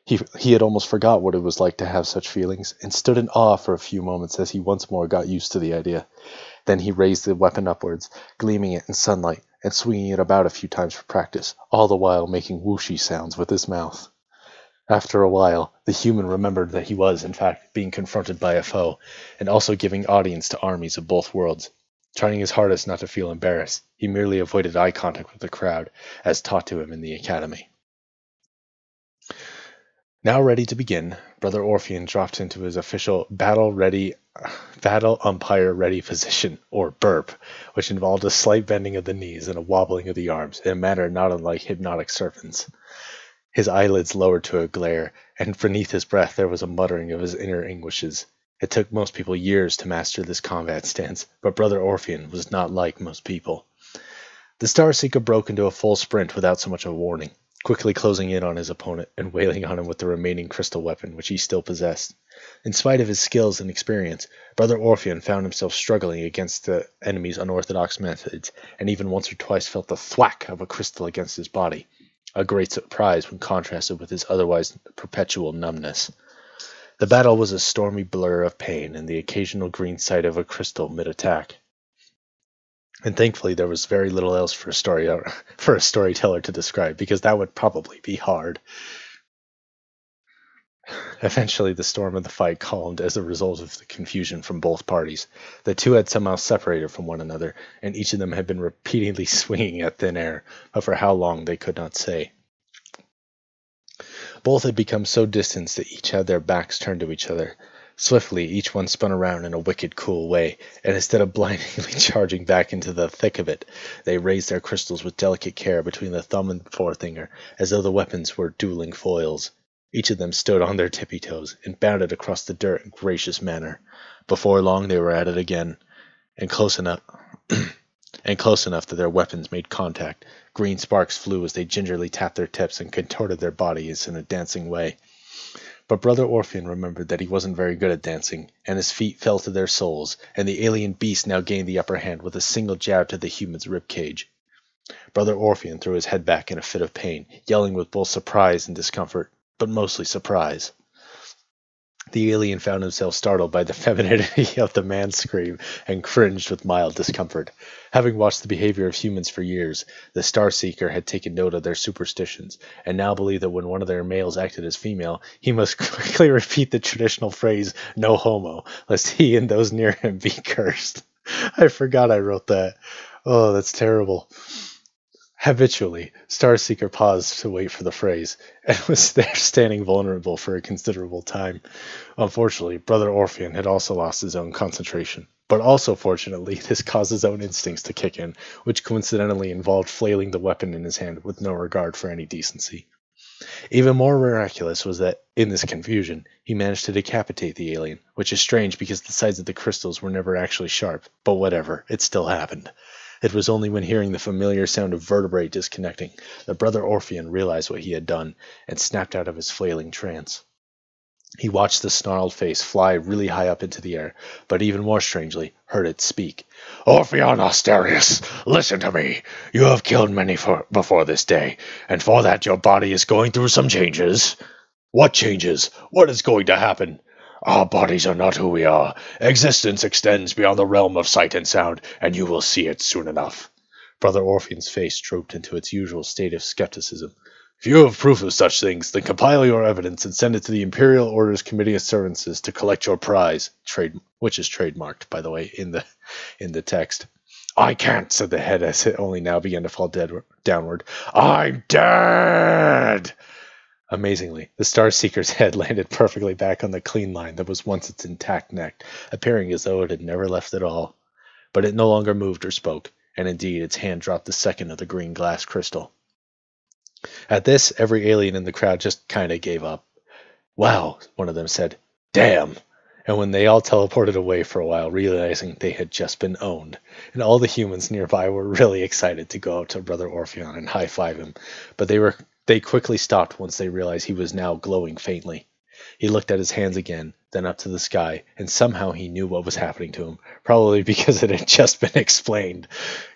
He had almost forgot what it was like to have such feelings, and stood in awe for a few moments as he once more got used to the idea. Then he raised the weapon upwards, gleaming it in sunlight, and swinging it about a few times for practice, all the while making whooshy sounds with his mouth. After a while, the human remembered that he was, in fact, being confronted by a foe, and also giving audience to armies of both worlds. Trying his hardest not to feel embarrassed, he merely avoided eye contact with the crowd, as taught to him in the academy. Now ready to begin, Brother Orphean dropped into his official battle umpire ready position, or burp, which involved a slight bending of the knees and a wobbling of the arms, in a manner not unlike hypnotic serpents. His eyelids lowered to a glare, and beneath his breath there was a muttering of his inner anguishes. It took most people years to master this combat stance, but Brother Orphean was not like most people. The Starseeker broke into a full sprint without so much as a warning, quickly closing in on his opponent and wailing on him with the remaining crystal weapon which he still possessed. In spite of his skills and experience, Brother Orphean found himself struggling against the enemy's unorthodox methods, and even once or twice felt the thwack of a crystal against his body, a great surprise when contrasted with his otherwise perpetual numbness. The battle was a stormy blur of pain and the occasional green sight of a crystal mid-attack. And thankfully there was very little else for a storyteller to describe, because that would probably be hard. Eventually the storm of the fight calmed as a result of the confusion from both parties. The two had somehow separated from one another, and each of them had been repeatedly swinging at thin air, but for how long they could not say. Both had become so distant that each had their backs turned to each other. Swiftly, each one spun around in a wicked, cool way, and instead of blindly charging back into the thick of it, they raised their crystals with delicate care between the thumb and forefinger, as though the weapons were dueling foils. Each of them stood on their tippy toes and bounded across the dirt in gracious manner. Before long they were at it again, and close enough that their weapons made contact. Green sparks flew as they gingerly tapped their tips and contorted their bodies in a dancing way. But Brother Orphean remembered that he wasn't very good at dancing, and his feet fell to their soles, and the alien beast now gained the upper hand with a single jab to the human's rib cage. Brother Orphean threw his head back in a fit of pain, yelling with both surprise and discomfort, but mostly surprise. The alien found himself startled by the femininity of the man's scream and cringed with mild discomfort. Having watched the behavior of humans for years, the Starseeker had taken note of their superstitions, and now believed that when one of their males acted as female, he must quickly repeat the traditional phrase, "no homo," lest he and those near him be cursed. I forgot I wrote that. Oh, that's terrible. Habitually, Starseeker paused to wait for the phrase, and was there standing vulnerable for a considerable time. Unfortunately, Brother Orphean had also lost his own concentration. But also, fortunately, this caused his own instincts to kick in, which coincidentally involved flailing the weapon in his hand with no regard for any decency. Even more miraculous was that, in this confusion, he managed to decapitate the alien, which is strange because the sides of the crystals were never actually sharp, but whatever, it still happened. It was only when hearing the familiar sound of vertebrae disconnecting that Brother Orphean realized what he had done, and snapped out of his flailing trance. He watched the snarled face fly really high up into the air, but even more strangely, heard it speak. "Orpheon Asterius, listen to me. You have killed many before this day, and for that your body is going through some changes." "What changes? What is going to happen?" "Our bodies are not who we are. Existence extends beyond the realm of sight and sound, and you will see it soon enough." Brother Orphean's face drooped into its usual state of skepticism. "If you have proof of such things, then compile your evidence and send it to the Imperial Order's Committee of Services to collect your prize," which is trademarked, by the way, in the text. "I can't," said the head as it only now began to fall downward. "I'm dead!" Amazingly, the Starseeker's head landed perfectly back on the clean line that was once its intact neck, appearing as though it had never left at all. But it no longer moved or spoke, and indeed its hand dropped the second of the green glass crystal. At this, every alien in the crowd just kinda gave up. "Wow," one of them said. "Damn!" And when they all teleported away for a while, realizing they had just been owned, and all the humans nearby were really excited to go up to Brother Orpheon and high-five him, but they quickly stopped once they realized he was now glowing faintly. He looked at his hands again, then up to the sky, and somehow he knew what was happening to him, probably because it had just been explained.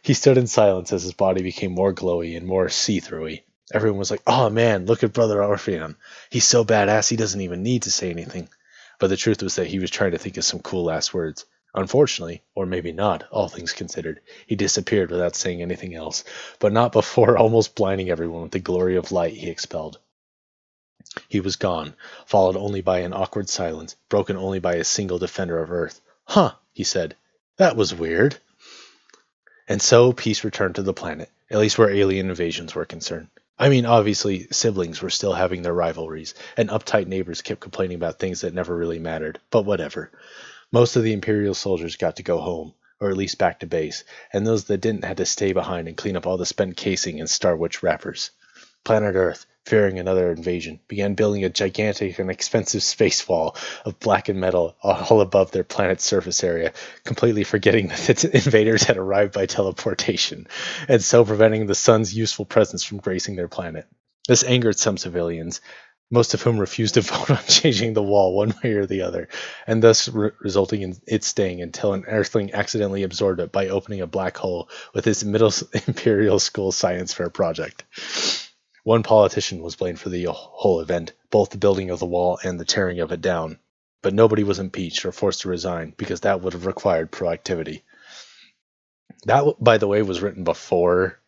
He stood in silence as his body became more glowy and more see-throughy. Everyone was like, "Oh man, look at Brother Orpheon. He's so badass he doesn't even need to say anything." But the truth was that he was trying to think of some cool last words. Unfortunately, or maybe not, all things considered, he disappeared without saying anything else, but not before almost blinding everyone with the glory of light he expelled. He was gone, followed only by an awkward silence, broken only by a single defender of Earth. "Huh," he said. "That was weird." And so peace returned to the planet, at least where alien invasions were concerned. I mean, obviously, siblings were still having their rivalries, and uptight neighbors kept complaining about things that never really mattered, but whatever. Most of the Imperial soldiers got to go home, or at least back to base, and those that didn't had to stay behind and clean up all the spent casing and Star Witch wrappers. Planet Earth, fearing another invasion, began building a gigantic and expensive space wall of blackened metal all above their planet's surface area, completely forgetting that its invaders had arrived by teleportation, and so preventing the sun's useful presence from gracing their planet. This angered some civilians, most of whom refused to vote on changing the wall one way or the other, and thus resulting in it staying until an Earthling accidentally absorbed it by opening a black hole with his middle Imperial School science fair project. One politician was blamed for the whole event, both the building of the wall and the tearing of it down. But nobody was impeached or forced to resign, because that would have required proactivity. That, by the way, was written before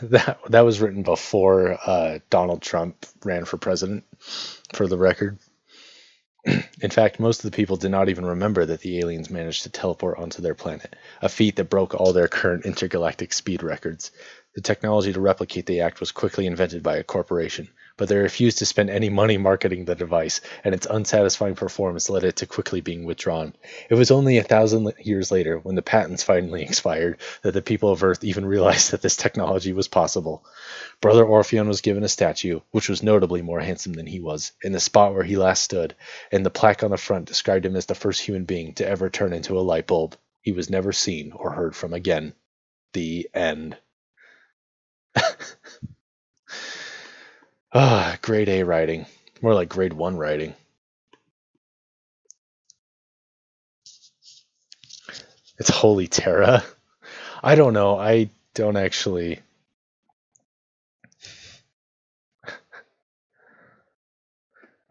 that was written before Donald Trump ran for president, for the record. In fact, most of the people did not even remember that the aliens managed to teleport onto their planet, a feat that broke all their current intergalactic speed records. The technology to replicate the act was quickly invented by a corporation, but they refused to spend any money marketing the device, and its unsatisfying performance led it to quickly being withdrawn. It was only 1,000 years later, when the patents finally expired, that the people of Earth even realized that this technology was possible. Brother Orpheon was given a statue, which was notably more handsome than he was, in the spot where he last stood, and the plaque on the front described him as the first human being to ever turn into a light bulb. He was never seen or heard from again. The end. Grade A writing. More like grade 1 writing. It's Holy Terra. I don't know. I don't actually.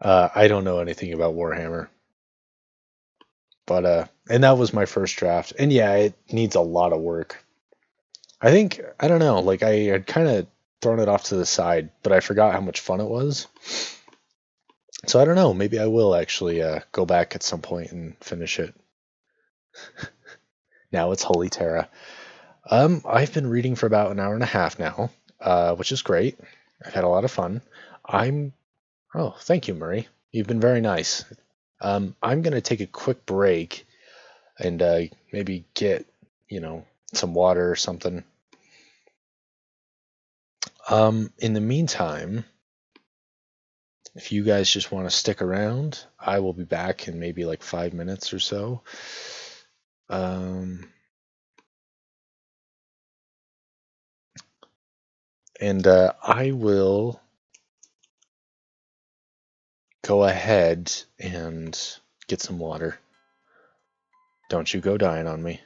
I don't know anything about Warhammer. But, and that was my first draft. And yeah, it needs a lot of work. I don't know, like I had kind of thrown it off to the side, but I forgot how much fun it was. So I don't know, maybe I will actually go back at some point and finish it. Now it's Holy Terra. I've been reading for about an hour and a half now, which is great. I've had a lot of fun. I'm Oh, thank you, Murray. You've been very nice. I'm gonna take a quick break and maybe get, some water or something. In the meantime, if you guys just want to stick around, I will be back in maybe like 5 minutes or so. And I will go ahead and get some water. Don't you go dying on me.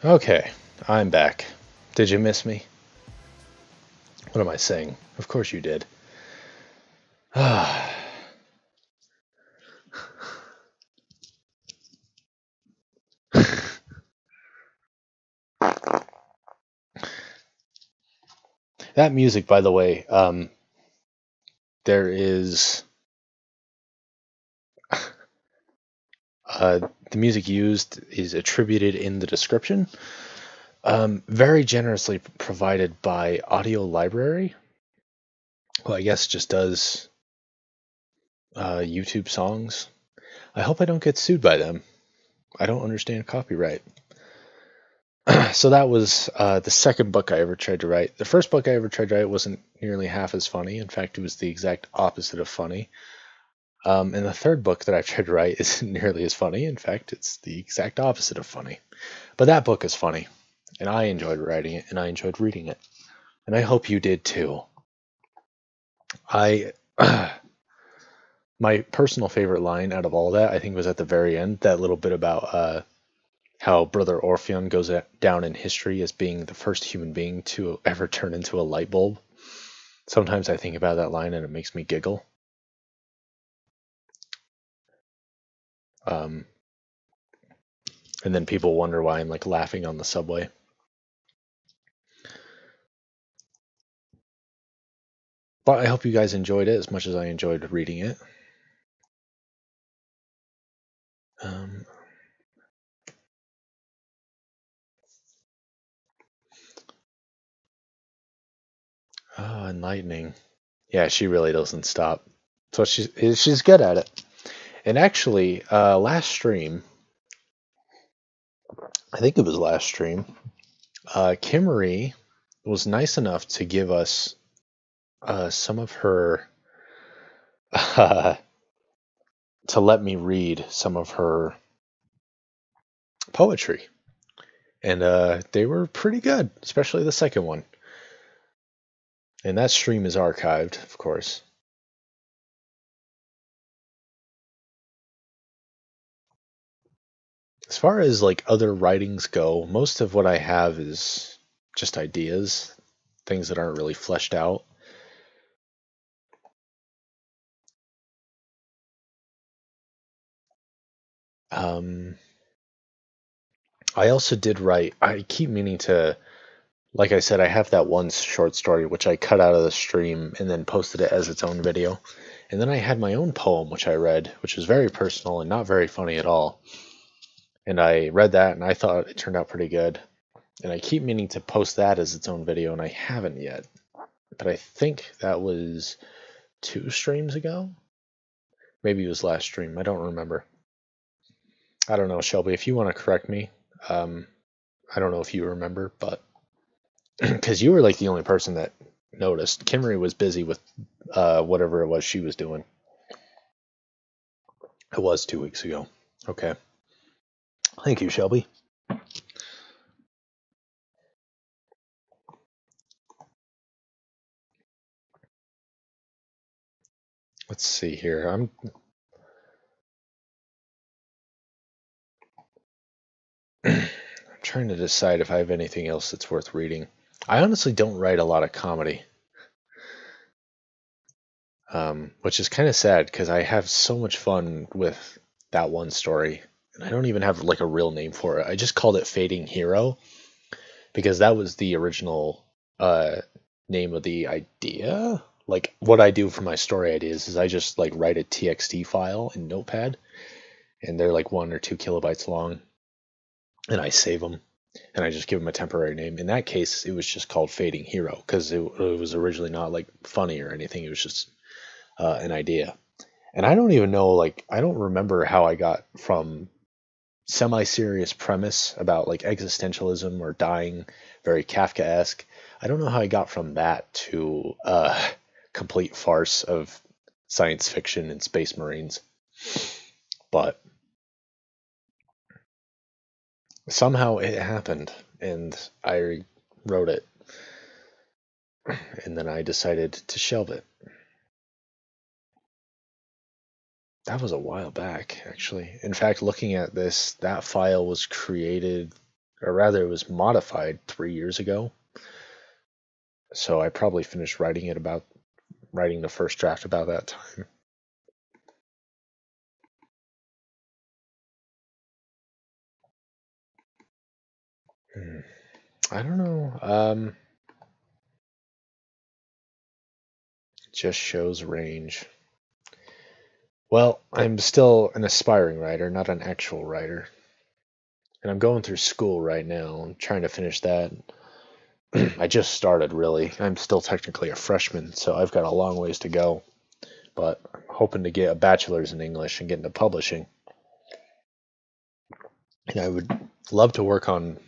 Okay, I'm back. Did you miss me? What am I saying? Of course you did. That music, by the way, there is the music used is attributed in the description. Very generously provided by Audio Library, who I guess just does YouTube songs. I hope I don't get sued by them. I don't understand copyright. So that was the second book I ever tried to write. The first book I ever tried to write wasn't nearly half as funny. In fact, it was the exact opposite of funny. And the third book that I tried to write isn't nearly as funny. In fact, it's the exact opposite of funny. But that book is funny, and I enjoyed writing it, and I enjoyed reading it. And I hope you did too. My personal favorite line out of all that, I think, was at the very end, that little bit about how Brother Orpheon goes down in history as being the first human being to ever turn into a light bulb. Sometimes I think about that line and it makes me giggle. And then people wonder why I'm like laughing on the subway. But I hope you guys enjoyed it as much as I enjoyed reading it. Enlightening. Yeah, she really doesn't stop. So she's good at it. And actually, last stream, I think it was last stream, Kimmery was nice enough to give us some of her, to let me read some of her poetry. And they were pretty good, especially the second one. And that stream is archived, of course. As far as like other writings go, most of what I have is just ideas, things that aren't really fleshed out. I also did write, I keep meaning to, like I said, I have that one short story which I cut out of the stream and then posted it as its own video. And then I had my own poem which I read, which was very personal and not very funny at all. And I read that and I thought it turned out pretty good. And I keep meaning to post that as its own video and I haven't yet. But I think that was 2 streams ago? Maybe it was last stream. I don't remember. I don't know, Shelby. If you want to correct me, I don't know if you remember, but because you were like the only person that noticed. Kimmery was busy with whatever it was she was doing. It was 2 weeks ago. Okay. Thank you, Shelby. Let's see here. I'm trying to decide if I have anything else that's worth reading. I honestly don't write a lot of comedy, which is kind of sad because I have so much fun with that one story. And I don't even have like a real name for it. I just called it Fading Hero because that was the original name of the idea. Like what I do for my story ideas is I just like write a TXT file in Notepad, and they're like 1 or 2 kilobytes long, and I save them, and I just give them a temporary name. In that case, it was just called Fading Hero because it was originally not like funny or anything. It was just an idea, and I don't even know, like I don't remember how I got from semi-serious premise about like existentialism or dying, very Kafkaesque. I don't know how I got from that to complete farce of science fiction and space marines, but somehow it happened and I wrote it, and then I decided to shelve it. That was a while back, actually. In fact, looking at this, that file was created or rather, it was modified 3 years ago. So I probably finished writing the first draft about that time. I don't know. Just shows range. Well, I'm still an aspiring writer, not an actual writer. And I'm going through school right now. I'm trying to finish that. I just started, really. I'm still technically a freshman, so I've got a long ways to go. But I'm hoping to get a bachelor's in English and get into publishing. And I would love to work on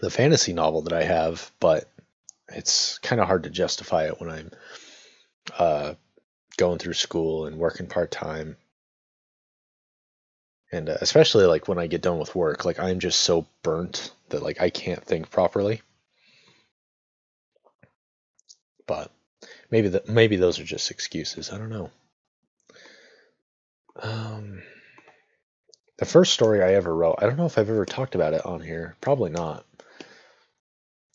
the fantasy novel that I have, but it's kind of hard to justify it when I'm going through school and working part-time. And especially like when I get done with work, like I'm just so burnt that like I can't think properly. But maybe those are just excuses. I don't know. The first story I ever wrote, I don't know if I've ever talked about it on here. Probably not.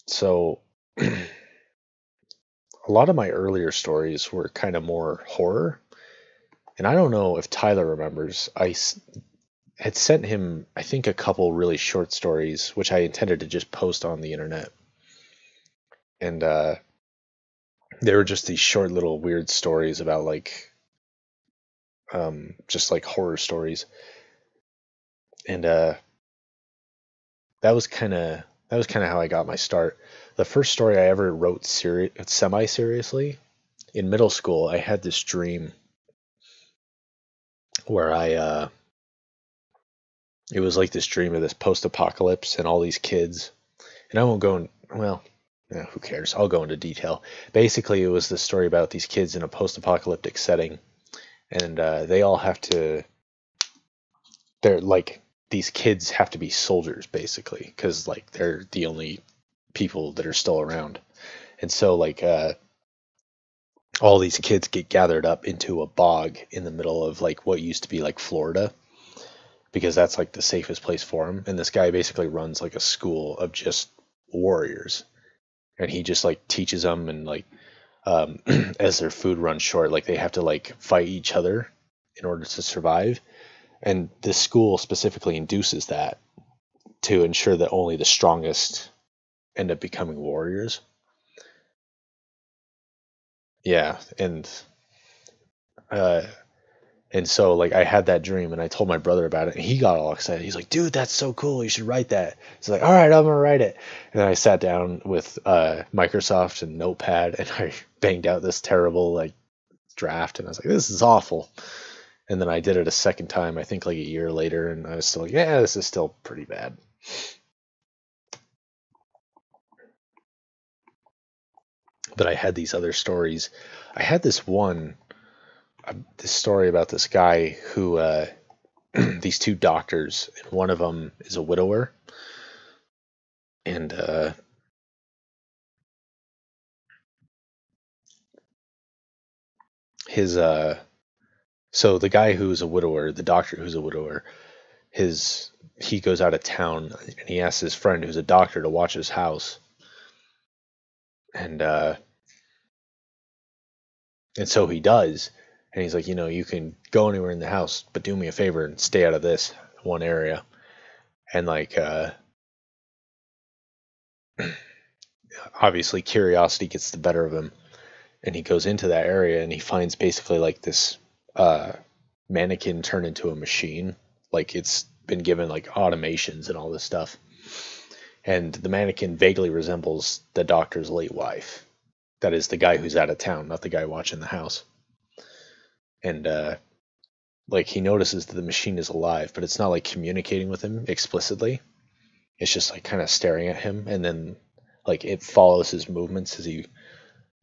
So a lot of my earlier stories were kind of more horror. And I don't know if Tyler remembers. Had sent him, I think, a couple really short stories, which I intended to just post on the internet. And they were just these short little weird stories about like, just like horror stories. And that was kind of how I got my start. The first story I ever wrote semi-seriously in middle school, I had this dream where it was like this dream of this post-apocalypse and all these kids. And I won't go in, well, who cares? I'll go into detail. Basically, it was the story about these kids in a post-apocalyptic setting, and they all have to. They're like these kids have to be soldiers basically, because like they're the only people that are still around, and so like all these kids get gathered up into a bog in the middle of like what used to be like Florida, because that's like the safest place for them. And this guy basically runs like a school of just warriors, and he just like teaches them, and like as their food runs short, like they have to like fight each other in order to survive. And this school specifically induces that to ensure that only the strongest end up becoming warriors. Yeah, uh, and so like I had that dream, and I told my brother about it, and he got all excited. He's like, "Dude, that's so cool! You should write that." He's like, "All right, I'm gonna write it." And then I sat down with Microsoft and Notepad, and I banged out this terrible like draft, and I was like, "This is awful." And then I did it a second time, I think like a year later, and I was still like, "Yeah, this is still pretty bad." But I had these other stories. I had this story about this guy who these two doctors, and one of them is a widower, and his so the guy who's a widower, the doctor who's a widower, his he goes out of town, and he asks his friend who's a doctor to watch his house, and so he does, and he's like, you can go anywhere in the house, but do me a favor and stay out of this one area. And like obviously curiosity gets the better of him, and he goes into that area, and he finds basically like this uh mannequin turned into a machine, like it's been given like automations and all this stuff. And the mannequin vaguely resembles the doctor's late wife. That is the guy who's out of town, not the guy watching the house. And like he notices that the machine is alive, but it's not like communicating with him explicitly. It's just like kind of staring at him, and then like it follows his movements as he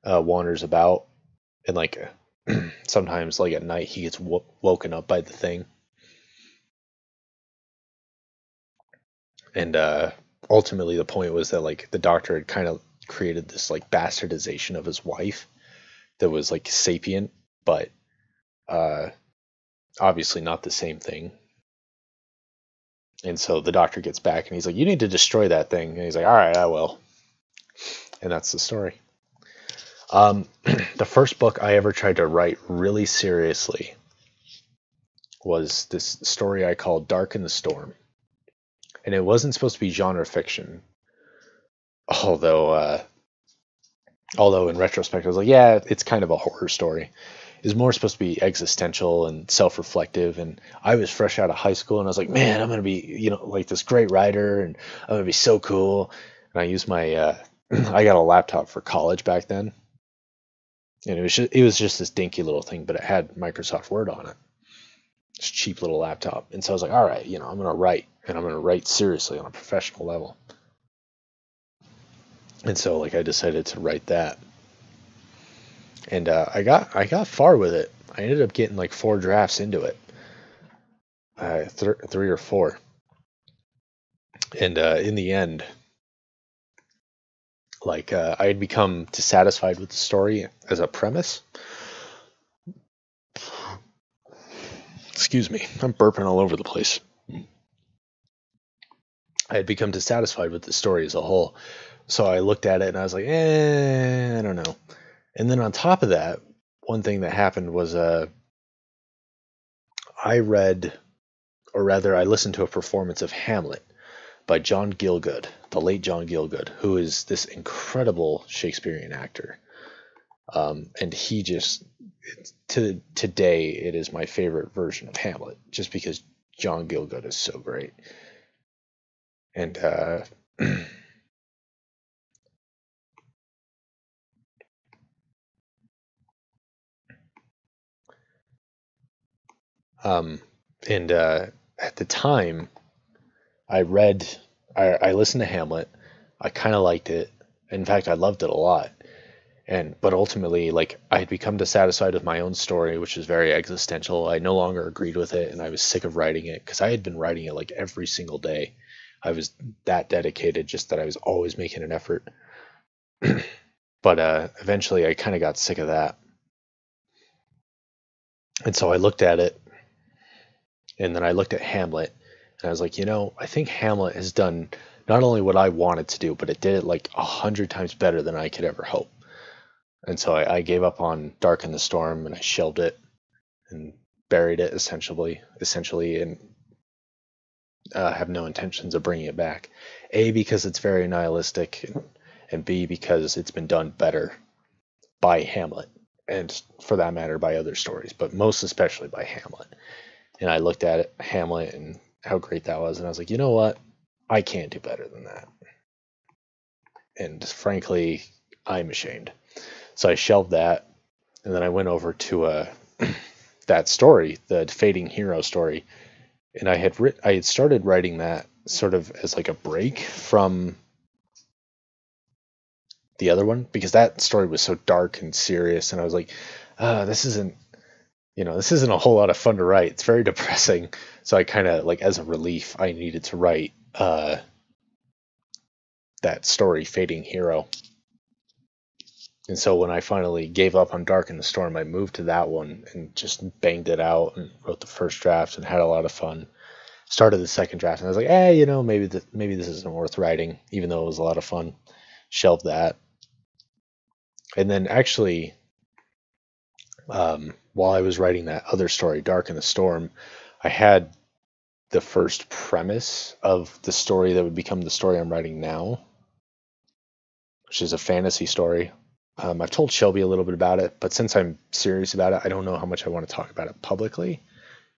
wanders about, and like sometimes like at night he gets woken up by the thing. And ultimately the point was that like the doctor had kind of created this like bastardization of his wife that was like sapient, but uh obviously not the same thing. And so the doctor gets back and he's like, you need to destroy that thing. And he's like, all right, I will. And that's the story. The first book I ever tried to write really seriously was this story I called Dark in the Storm. And it wasn't supposed to be genre fiction. Although in retrospect, I was like, yeah, it's kind of a horror story. It's more supposed to be existential and self-reflective. And I was fresh out of high school, and I was like, man, I'm gonna be, like this great writer, and I'm gonna be so cool. And I used my, I got a laptop for college back then, and it was just this dinky little thing, but it had Microsoft Word on it. This cheap little laptop. And so I was like, all right, I'm gonna write, and I'm gonna write seriously on a professional level. And so I decided to write that. And I got far with it. I ended up getting 4 drafts into it, 3 or 4. And in the end, I had become dissatisfied with the story as a premise. Excuse me, I'm burping all over the place. I had become dissatisfied with the story as a whole. So I looked at it and I was like, I don't know. And then on top of that, one thing that happened was I read, or rather I listened to a performance of Hamlet by John Gielgud, the late John Gielgud, who is this incredible Shakespearean actor. And he just, to today, it is my favorite version of Hamlet, just because John Gielgud is so great. And at the time, I listened to Hamlet. I kind of liked it. In fact, I loved it a lot. But ultimately, I had become dissatisfied with my own story, which was very existential. I no longer agreed with it, and I was sick of writing it because I had been writing it every single day. I was that dedicated, just that I was always making an effort. But eventually, I kind of got sick of that. And so I looked at it, and then I looked at Hamlet, and I was like, I think Hamlet has done not only what I wanted to do, but it did it 100 times better than I could ever hope. And so I gave up on Dark in the Storm, and I shelved it and buried it essentially, and have no intentions of bringing it back. A, because it's very nihilistic, and B, because it's been done better by Hamlet, and for that matter, by other stories, but most especially by Hamlet. And I looked at Hamlet and how great that was, and I was like, you know what? I can't do better than that. And frankly, I'm ashamed. So I shelved that, and then I went over to that story, the Fading Hero story, and I had started writing that sort of as a break from the other one, because that story was so dark and serious, and I was like, this isn't a whole lot of fun to write. It's very depressing. So I kind of as a relief, I needed to write that story, Fading Hero. And so when I finally gave up on Dark in the Storm, I moved to that one and just banged it out and wrote the first draft and had a lot of fun. Started the second draft and I was like, maybe this isn't worth writing, even though it was a lot of fun. Shelved that. And then actually, while I was writing that other story, Dark in the Storm, I had the first premise of the story that would become the story I'm writing now, which is a fantasy story. I've told Shelby a little bit about it, but since I'm serious about it, I don't know how much I want to talk about it publicly.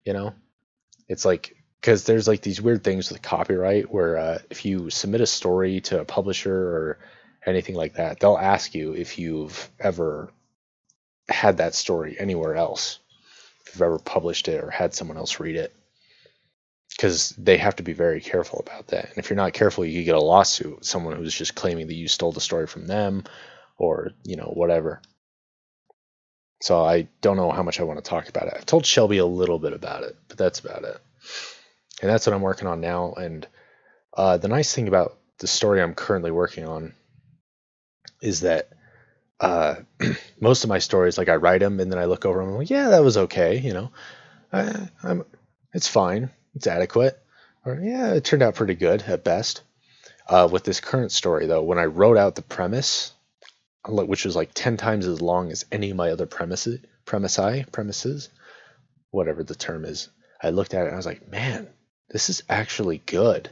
It's because there's these weird things with copyright where if you submit a story to a publisher or anything like that, they'll ask you if you've ever had that story anywhere else, if you've ever published it or had someone else read it, because they have to be very careful about that. And if you're not careful, you could get a lawsuit, someone who's just claiming that you stole the story from them, or whatever. So I don't know how much I want to talk about it. I've told Shelby a little bit about it, but that's about it. And that's what I'm working on now. And the nice thing about the story I'm currently working on is that most of my stories, I write them and then I look over them and I'm like, yeah, that was okay. It's fine. It's adequate. Or yeah, it turned out pretty good at best. With this current story though, when I wrote out the premise, which was like 10 times as long as any of my other premises, whatever the term is, I looked at it and I was like, man, this is actually good.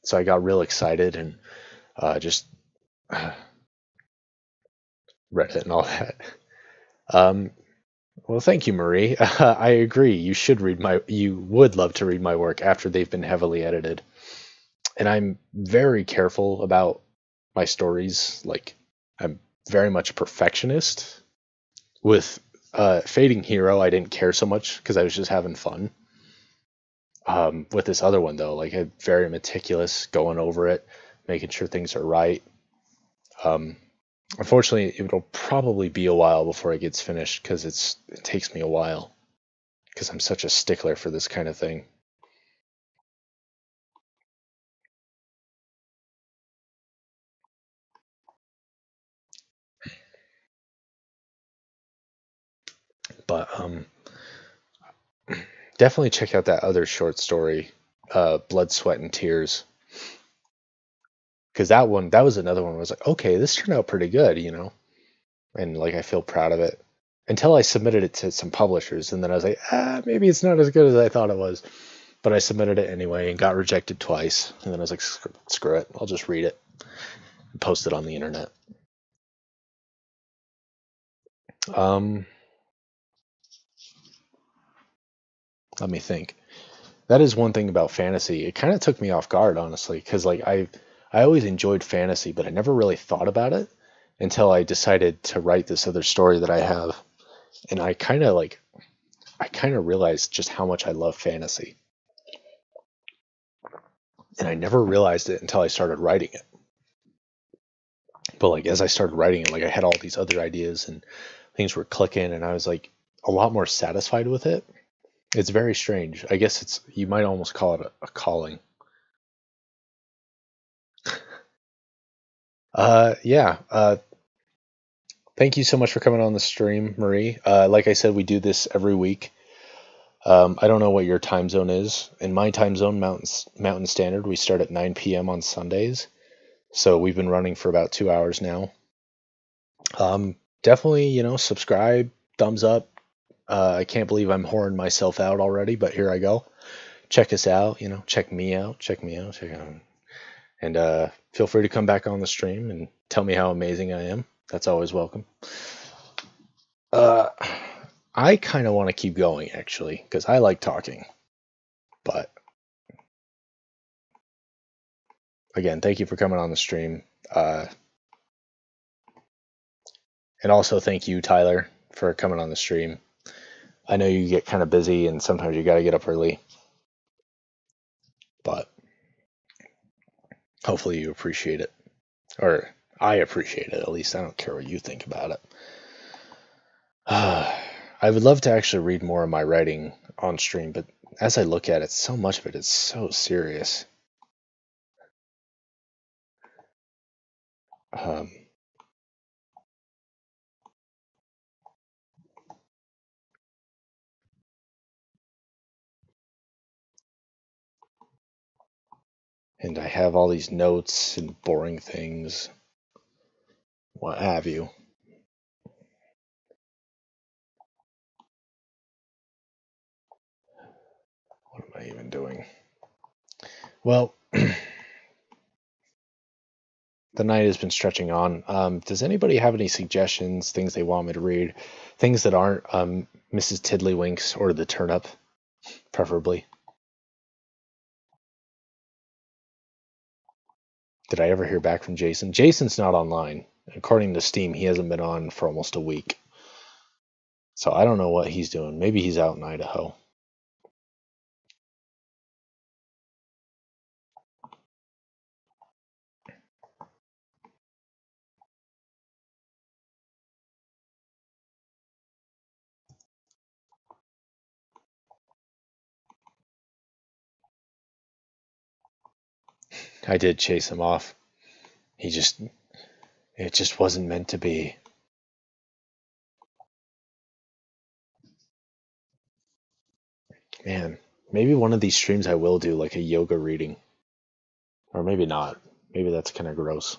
So I got real excited and just read it and all that. Um, well, thank you, Marie. I agree. You would love to read my work after they've been heavily edited. And I'm very careful about my stories. Like, I'm very much a perfectionist. With Fading Hero, I didn't care so much because I was just having fun. With this other one, though, like, I'm very meticulous, going over it, making sure things are right. Um, Unfortunately, it'll probably be a while before it gets finished because it takes me a while because I'm such a stickler for this kind of thing. But definitely check out that other short story, Blood, Sweat, and Tears, because that was another one where I was like, okay, this turned out pretty good, and like I feel proud of it. Until I submitted it to some publishers, and then I was like, maybe it's not as good as I thought it was. But I submitted it anyway and got rejected twice. And then I was like, screw it, I'll just read it and post it on the internet. Um, Let me think. That is one thing about fantasy. It kind of took me off guard, honestly, because like I always enjoyed fantasy, but I never really thought about it until I decided to write this other story that I have, and I kind of realized just how much I love fantasy, and I never realized it until I started writing it. But like as I started writing it, like I had all these other ideas and things were clicking, and I was like a lot more satisfied with it. It's very strange. I guess you might almost call it a calling. Yeah. Thank you so much for coming on the stream, Marie. Like I said, we do this every week. I don't know what your time zone is. In my time zone, Mountain Standard, we start at 9 p.m. on Sundays. So we've been running for about 2 hours now. Definitely, subscribe, thumbs up. I can't believe I'm whoring myself out already, but here I go. Check us out, check me out, check me out, check out. And feel free to come back on the stream and tell me how amazing I am. That's always welcome. I kind of want to keep going, actually, because I like talking. But again, thank you for coming on the stream. And also thank you, Tyler, for coming on the stream. I know you get kind of busy and sometimes you got to get up early. But hopefully you appreciate it. Or I appreciate it, at least. I don't care what you think about it. I would love to actually read more of my writing on stream, but as I look at it, so much of it is so serious. Um, and I have all these notes and boring things, what have you. What am I even doing? Well, the night has been stretching on. Does anybody have any suggestions, things they want me to read? Things that aren't Mrs. Tiddlywinks or The Turnip, preferably. Did I ever hear back from Jason? Jason's not online. According to Steam, he hasn't been on for almost a week. So I don't know what he's doing. Maybe he's out in Idaho. I did chase him off. It just wasn't meant to be. Man, maybe one of these streams I will do like a yoga reading. Or maybe not. Maybe that's kind of gross.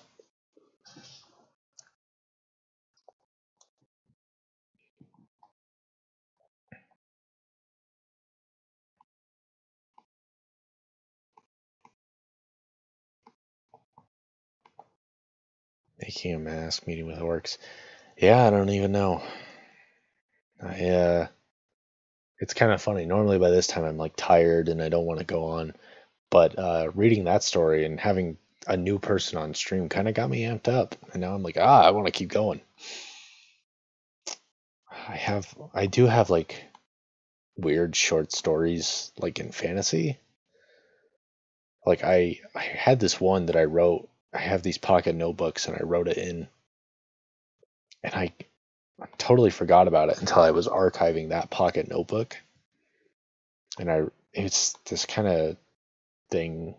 Making a mask, meeting with orcs. Yeah, I don't even know. It's kind of funny. Normally by this time I'm like tired and I don't want to go on. But reading that story and having a new person on stream kind of got me amped up. And now I'm like, I want to keep going. I do have like weird short stories like in fantasy. Like I had this one that I wrote. I have these pocket notebooks and I wrote it in, and I totally forgot about it until I was archiving that pocket notebook. And it's this kind of thing.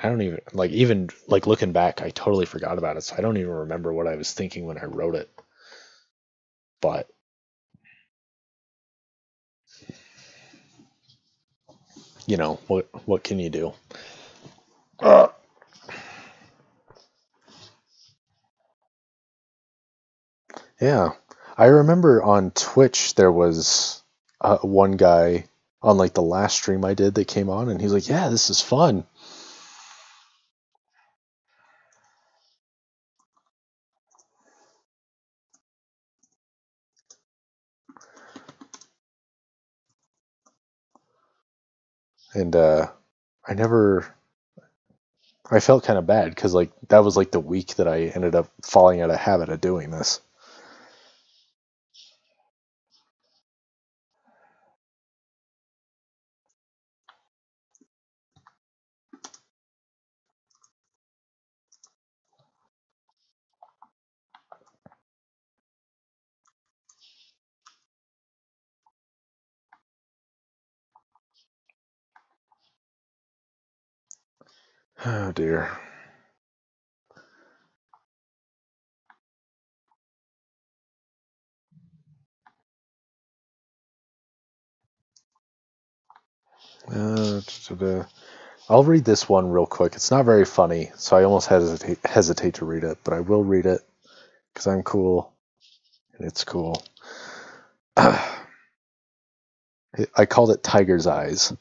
I don't even looking back, I totally forgot about it. So I don't even remember what I was thinking when I wrote it. But you know, what can you do? Yeah. I remember on Twitch there was one guy on like the last stream I did that came on and he's like, "Yeah, this is fun." And I felt kind of bad because like that was like the week that I ended up falling out of habit of doing this. Oh dear. I'll read this one real quick. It's not very funny, so I almost hesitate to read it, but I will read it because I'm cool and it's cool. I called it Tiger's Eyes.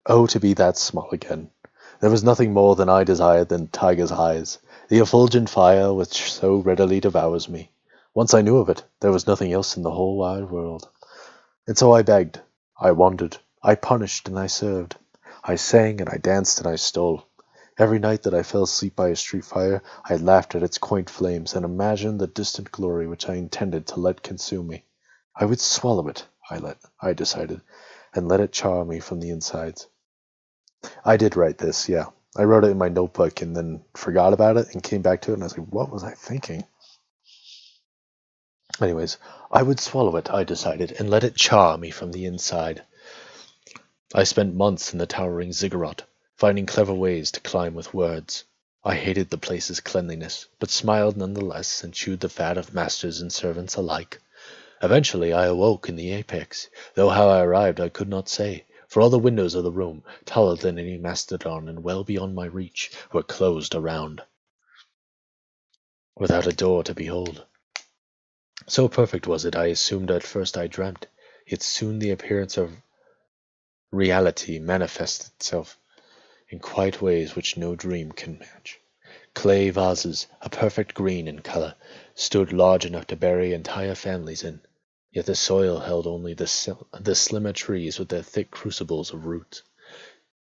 Oh, to be that small again. There was nothing more than I desired than tiger's eyes, the effulgent fire which so readily devours me. Once I knew of it, there was nothing else in the whole wide world. And so I begged, I wandered, I punished and I served. I sang and I danced and I stole. Every night that I fell asleep by a street fire, I laughed at its quaint flames and imagined the distant glory which I intended to let consume me. I would swallow it, I decided, and let it char me from the insides. I did write this, yeah. I wrote it in my notebook and then forgot about it and came back to it and I was like, what was I thinking? Anyways, I would swallow it, I decided, and let it char me from the inside. I spent months in the towering ziggurat, finding clever ways to climb with words. I hated the place's cleanliness, but smiled nonetheless and chewed the fat of masters and servants alike. Eventually I awoke in the apex, though how I arrived I could not say, for all the windows of the room, taller than any mastodon and well beyond my reach, were closed around, without a door to behold. So perfect was it I assumed at first I dreamt, yet soon the appearance of reality manifested itself in quiet ways which no dream can match. Clay vases, a perfect green in color, stood large enough to bury entire families in, yet the soil held only the slimmer trees with their thick crucibles of roots.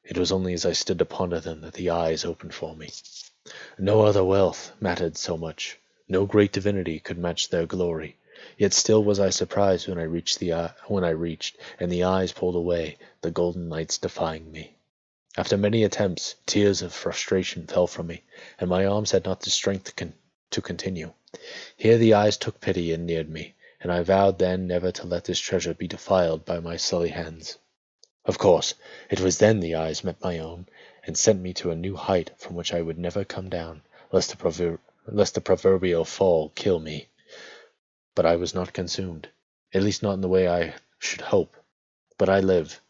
It was only as I stood to ponder them that the eyes opened for me. No other wealth mattered so much, no great divinity could match their glory. Yet still was I surprised when I reached, and the eyes pulled away, the golden lights defying me. After many attempts, tears of frustration fell from me, and my arms had not the strength to continue. Here the eyes took pity and neared me, and I vowed then never to let this treasure be defiled by my sully hands. Of course, it was then the eyes met my own, and sent me to a new height from which I would never come down, lest the proverbial fall kill me. But I was not consumed, at least not in the way I should hope. But I live,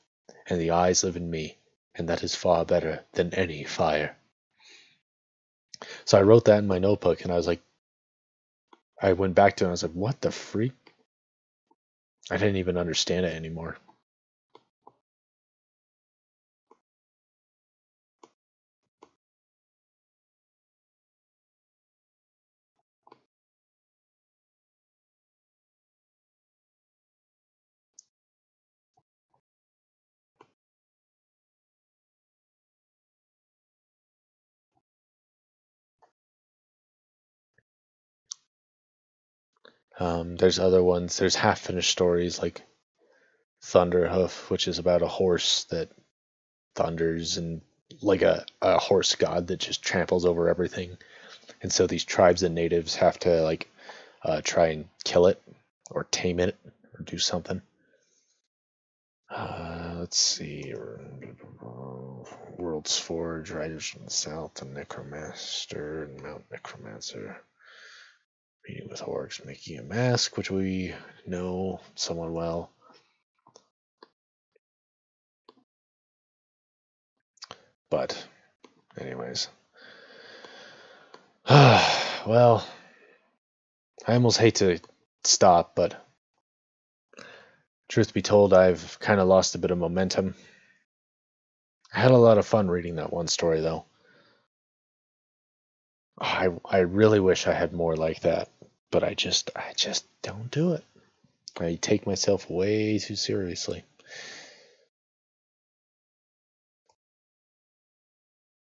and the eyes live in me, and that is far better than any fire. So I wrote that in my notebook, and I was like, I went back to it and I was like, what the freak? I didn't even understand it anymore. There's other ones. There's half-finished stories like Thunderhoof, which is about a horse that thunders and like a horse god that just tramples over everything. And so these tribes and natives have to like try and kill it or tame it or do something. Let's see. World's Forge, Riders from the South, and Necromancer and Mount Necromancer. Meeting with orcs, making a mask, which we know somewhat well. But, anyways. Well, I almost hate to stop, but truth be told, I've kind of lost a bit of momentum. I had a lot of fun reading that one story, though. I really wish I had more like that, but I just don't do it. I take myself way too seriously.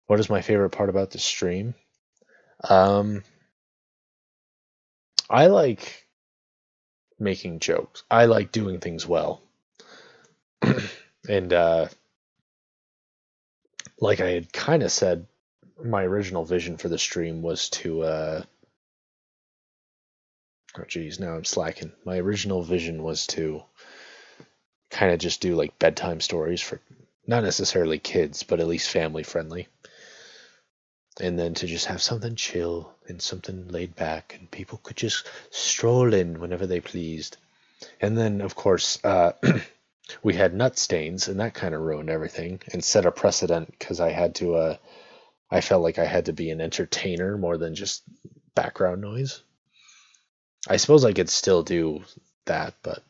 What is my favorite part about the stream? I like making jokes. I like doing things well. And like I had kind of said, my original vision for the stream was to oh geez, now I'm slacking. My original vision was to kind of just do like bedtime stories for not necessarily kids, but at least family friendly. And then to just have something chill and something laid back, and people could just stroll in whenever they pleased. And then, of course, we had nut stains, and that kind of ruined everything and set a precedent because I had to. I felt like I had to be an entertainer more than just background noise. I suppose I could still do that, but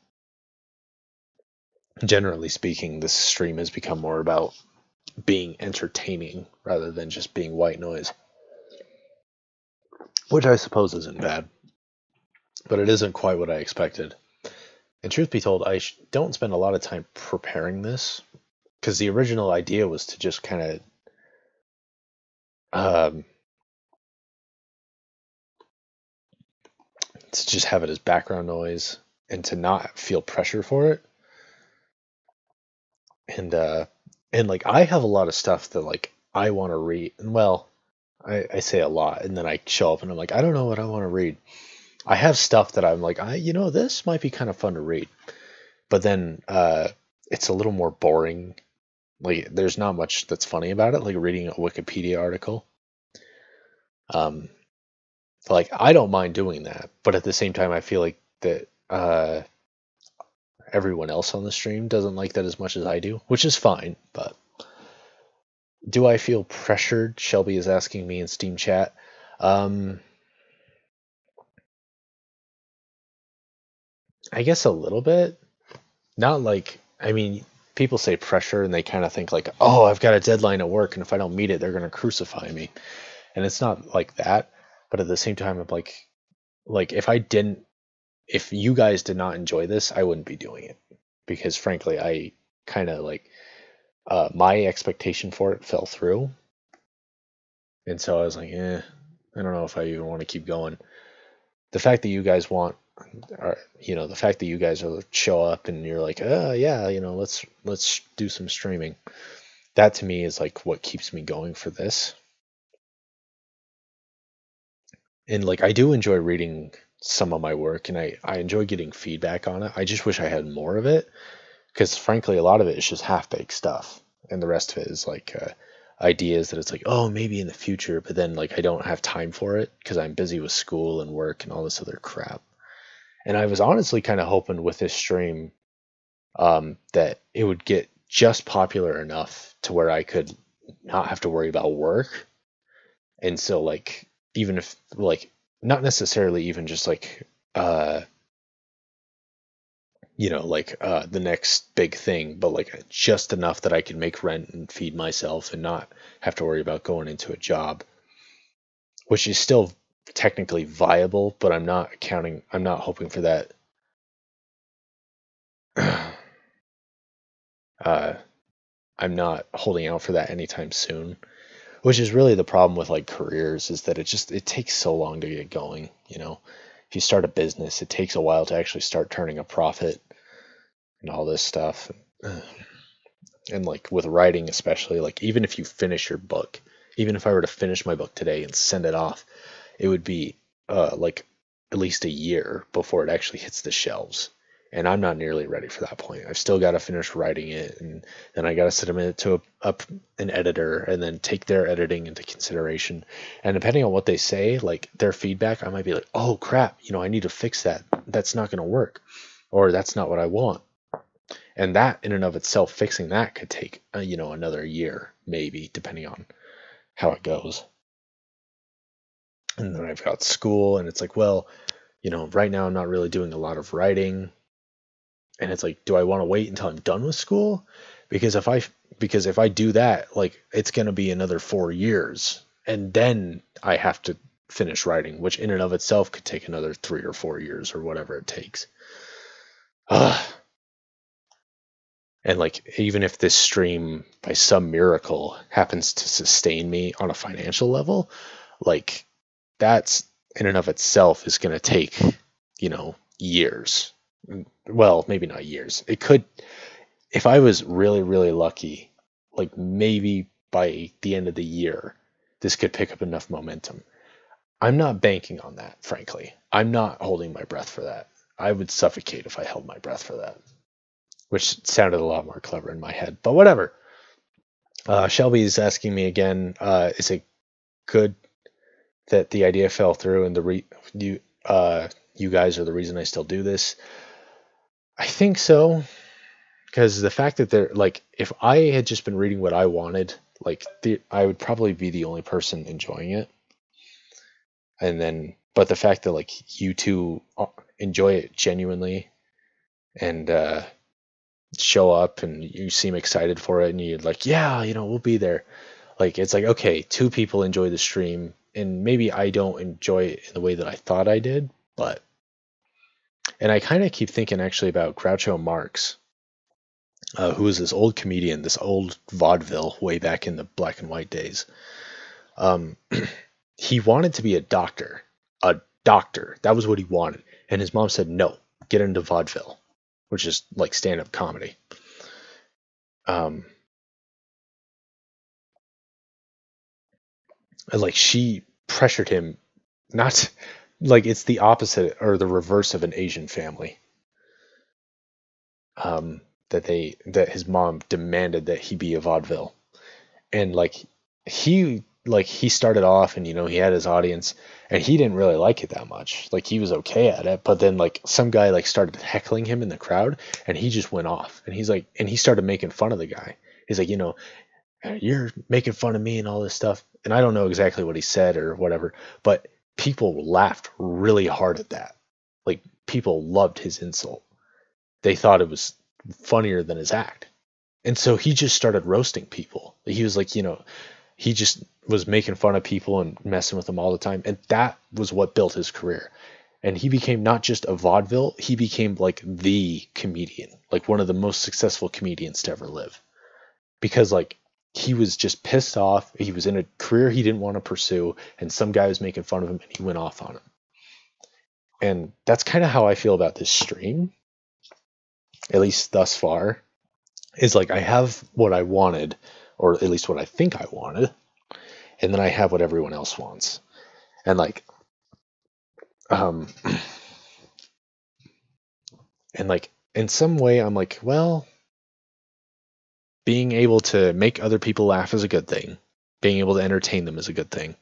generally speaking, this stream has become more about being entertaining rather than just being white noise, which I suppose isn't bad, but it isn't quite what I expected. And truth be told, I don't spend a lot of time preparing this because the original idea was to just kind of to just have it as background noise and to not feel pressure for it. And like I have a lot of stuff that like I want to read. Well, I say a lot, and then I show up and I'm like, I don't know what I want to read. I have stuff that I'm like, this might be kind of fun to read, but then it's a little more boring. Like there's not much that's funny about it, like reading a Wikipedia article. Like I don't mind doing that, but at the same time, I feel like that everyone else on the stream doesn't like that as much as I do, which is fine. But do I feel pressured? Shelby is asking me in Steam chat. I guess a little bit. Not like, I mean, people say pressure and they kind of think like, oh, I've got a deadline at work, and if I don't meet it, they're going to crucify me. And it's not like that. But at the same time, I'm like if you guys did not enjoy this, I wouldn't be doing it. Because frankly, I kind of like, my expectation for it fell through. And so I was like, I don't know if I even want to keep going. The fact that you guys want, or the fact that you guys will show up and you're like, yeah, let's do some streaming. That to me is like what keeps me going for this. And like I do enjoy reading some of my work, and I enjoy getting feedback on it. I just wish I had more of it, because frankly, a lot of it is just half-baked stuff, and the rest of it is like ideas that it's like, oh, maybe in the future, but then like I don't have time for it because I'm busy with school and work and all this other crap. And I was honestly kind of hoping with this stream that it would get just popular enough to where I could not have to worry about work. And so like even if like not necessarily even just like the next big thing, but like just enough that I can make rent and feed myself and not have to worry about going into a job, which is still technically viable, but I'm not hoping for that. I'm not holding out for that anytime soon, which is really the problem with like careers, is that it takes so long to get going. If you start a business, it takes a while to actually start turning a profit and all this stuff. And like with writing, especially, like even if you finish your book, even if I were to finish my book today and send it off, it would be like at least a year before it actually hits the shelves. And I'm not nearly ready for that point. I've still got to finish writing it, and then I got to submit it to an editor, and then take their editing into consideration. And depending on what they say, like their feedback, I might be like, oh crap, I need to fix that. That's not going to work, or that's not what I want. And that in and of itself, fixing that could take another year, maybe, depending on how it goes. And then I've got school, and it's like, well, right now I'm not really doing a lot of writing. And it's like, do I want to wait until I'm done with school? Because if I do that, like it's going to be another 4 years, and then I have to finish writing, which in and of itself could take another 3 or 4 years or whatever it takes. And like, even if this stream by some miracle happens to sustain me on a financial level, like that's in and of itself is going to take, years. Well, maybe not years. It could, if I was really, really lucky, like maybe by the end of the year, this could pick up enough momentum. I'm not banking on that, frankly. I'm not holding my breath for that. I would suffocate if I held my breath for that, which sounded a lot more clever in my head, but whatever. Shelby's asking me again, is it good that the idea fell through and you guys are the reason I still do this? I think so, because the fact that they're like, if I had just been reading what I wanted, like I would probably be the only person enjoying it. And then, but the fact that like you two enjoy it genuinely and show up and you seem excited for it and you're like, yeah, we'll be there. Like, it's like, okay, 2 people enjoy the stream, and maybe I don't enjoy it in the way that I thought I did, but, and I kind of keep thinking actually about Groucho Marx, who was this old comedian, this old vaudeville way back in the black and white days. He wanted to be a doctor. That was what he wanted. And his mom said, no, get into vaudeville, which is like stand-up comedy. And like she pressured him, not like, it's the opposite or the reverse of an Asian family. That his mom demanded that he be a vaudeville. And like he started off, and he had his audience, and he didn't really like it that much. Like, he was okay at it, but then like some guy like started heckling him in the crowd, and he just went off, and he started making fun of the guy. He's like, you're making fun of me and all this stuff. And I don't know exactly what he said or whatever, but people laughed really hard at that. Like, people loved his insult. They thought it was funnier than his act. And so he just started roasting people. He was like, he just was making fun of people and messing with them all the time. And that was what built his career. And he became not just a vaudeville, he became like the comedian, like one of the most successful comedians to ever live. Because like, he was just pissed off. He was in a career he didn't want to pursue, and some guy was making fun of him, and he went off on him. And that's kind of how I feel about this stream, at least thus far, is like, I have what I wanted, or at least what I think I wanted, and then I have what everyone else wants. And like, and like, in some way I'm like, well, being able to make other people laugh is a good thing. Being able to entertain them is a good thing.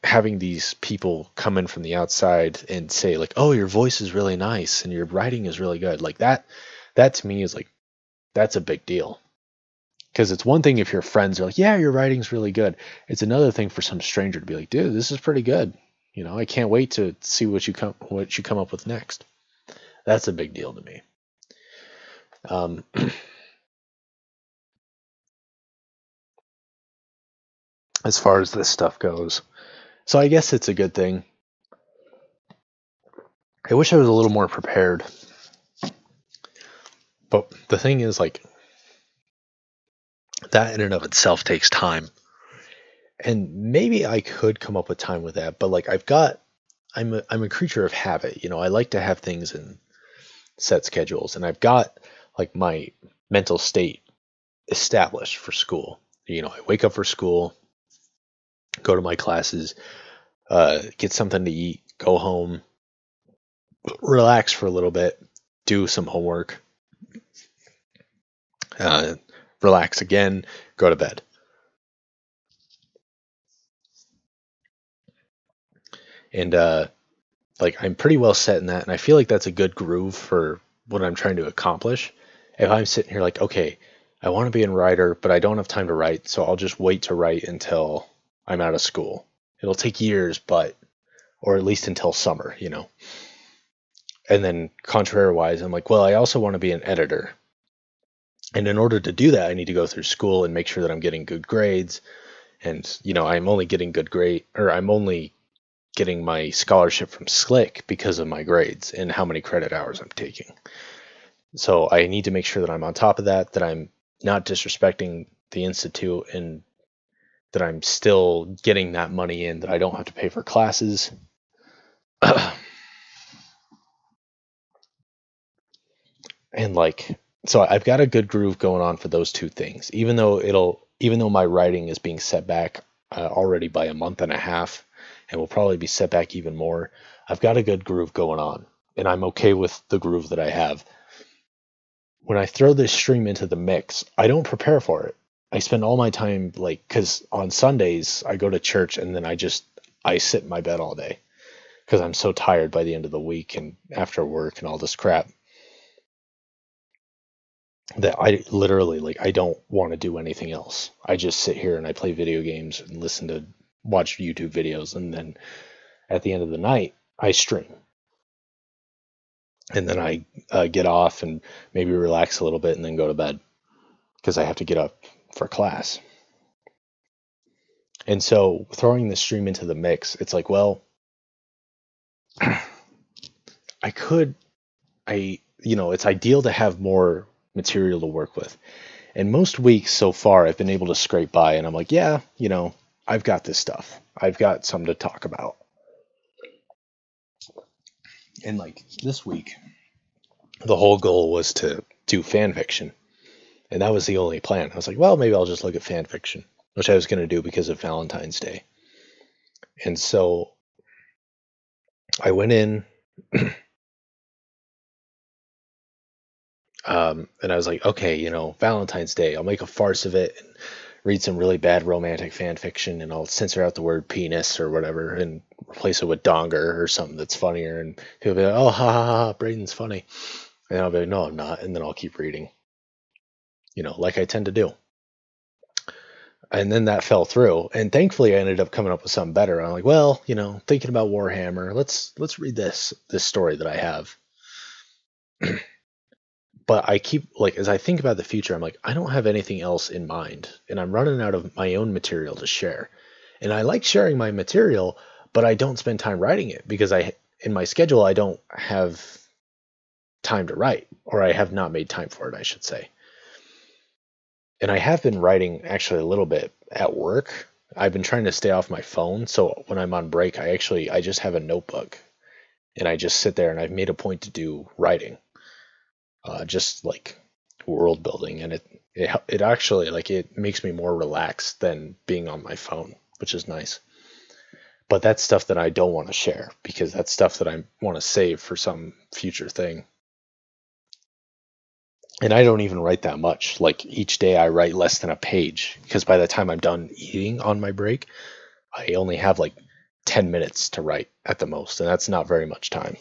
Having these people come in from the outside and say like, oh, your voice is really nice and your writing is really good. Like that to me is like that's a big deal. Because it's one thing if your friends are like, yeah, your writing's really good. It's another thing for some stranger to be like, dude, this is pretty good. You know, I can't wait to see what you come up with next. That's a big deal to me. As far as this stuff goes, so I guess it's a good thing. I wish I was a little more prepared. But the thing is, like, that in and of itself takes time. And maybe I could come up with time with that, but like I'm a creature of habit. You know, I like to have things in set schedules, and I've got like my mental state established for school. You know, I wake up for school, go to my classes, get something to eat, go home, relax for a little bit, do some homework, relax again, go to bed. And like I'm pretty well set in that, and I feel like that's a good groove for what I'm trying to accomplish. If I'm sitting here like, okay, I want to be a writer, but I don't have time to write, so I'll just wait to write until I'm out of school. It'll take years, but or at least until summer, you know. And then contrariwise, I'm like, well, I also want to be an editor. And in order to do that, I need to go through school and make sure that I'm getting good grades. And, you know, I'm only getting good grade, or I'm only getting my scholarship from Slick because of my grades and how many credit hours I'm taking. So I need to make sure that I'm on top of that, that I'm not disrespecting the institute, and that I'm still getting that money in, that I don't have to pay for classes. And like, so I've got a good groove going on for those two things, even though my writing is being set back already by a month and a half, and will probably be set back even more. I've got a good groove going on, and I'm okay with the groove that I have. When I throw this stream into the mix, I don't prepare for it. I spend all my time like, because on Sundays I go to church, and then I sit in my bed all day because I'm so tired by the end of the week and after work and all this crap, that I literally, like, I don't want to do anything else. I just sit here and I play video games and watch YouTube videos, and then at the end of the night I stream, and then I get off and maybe relax a little bit and then go to bed because I have to get up for class. And so throwing the stream into the mix, it's like, well, it's ideal to have more material to work with. And most weeks so far, I've been able to scrape by, and I'm like, yeah, I've got this stuff. I've got something to talk about. And like this week, the whole goal was to do fan fiction. And that was the only plan. I was like, well, maybe I'll just look at fan fiction, which I was going to do because of Valentine's Day. And so I went in, and I was like, okay, Valentine's Day, I'll make a farce of it and read some really bad romantic fan fiction, and I'll censor out the word penis or whatever and replace it with donger or something that's funnier. And people will be like, oh, ha, ha, ha, Braden's funny. And I'll be like, no, I'm not. And then I'll keep reading, like I tend to do. And then that fell through. And thankfully I ended up coming up with something better. I'm like, well, thinking about Warhammer, let's read this story that I have. But I keep, like, as I think about the future, I'm like, I don't have anything else in mind, and I'm running out of my own material to share. And I like sharing my material, but I don't spend time writing it because in my schedule, I don't have time to write, or I have not made time for it, I should say. And I have been writing actually a little bit at work. I've been trying to stay off my phone, so when I'm on break, I just have a notebook, and I just sit there, and I've made a point to do writing. Just like world building, and it actually, like, it makes me more relaxed than being on my phone, which is nice. But that's stuff that I don't want to share because that's stuff that I want to save for some future thing. And I don't even write that much. Like, each day I write less than a page because by the time I'm done eating on my break, I only have like 10 minutes to write at the most, and that's not very much time.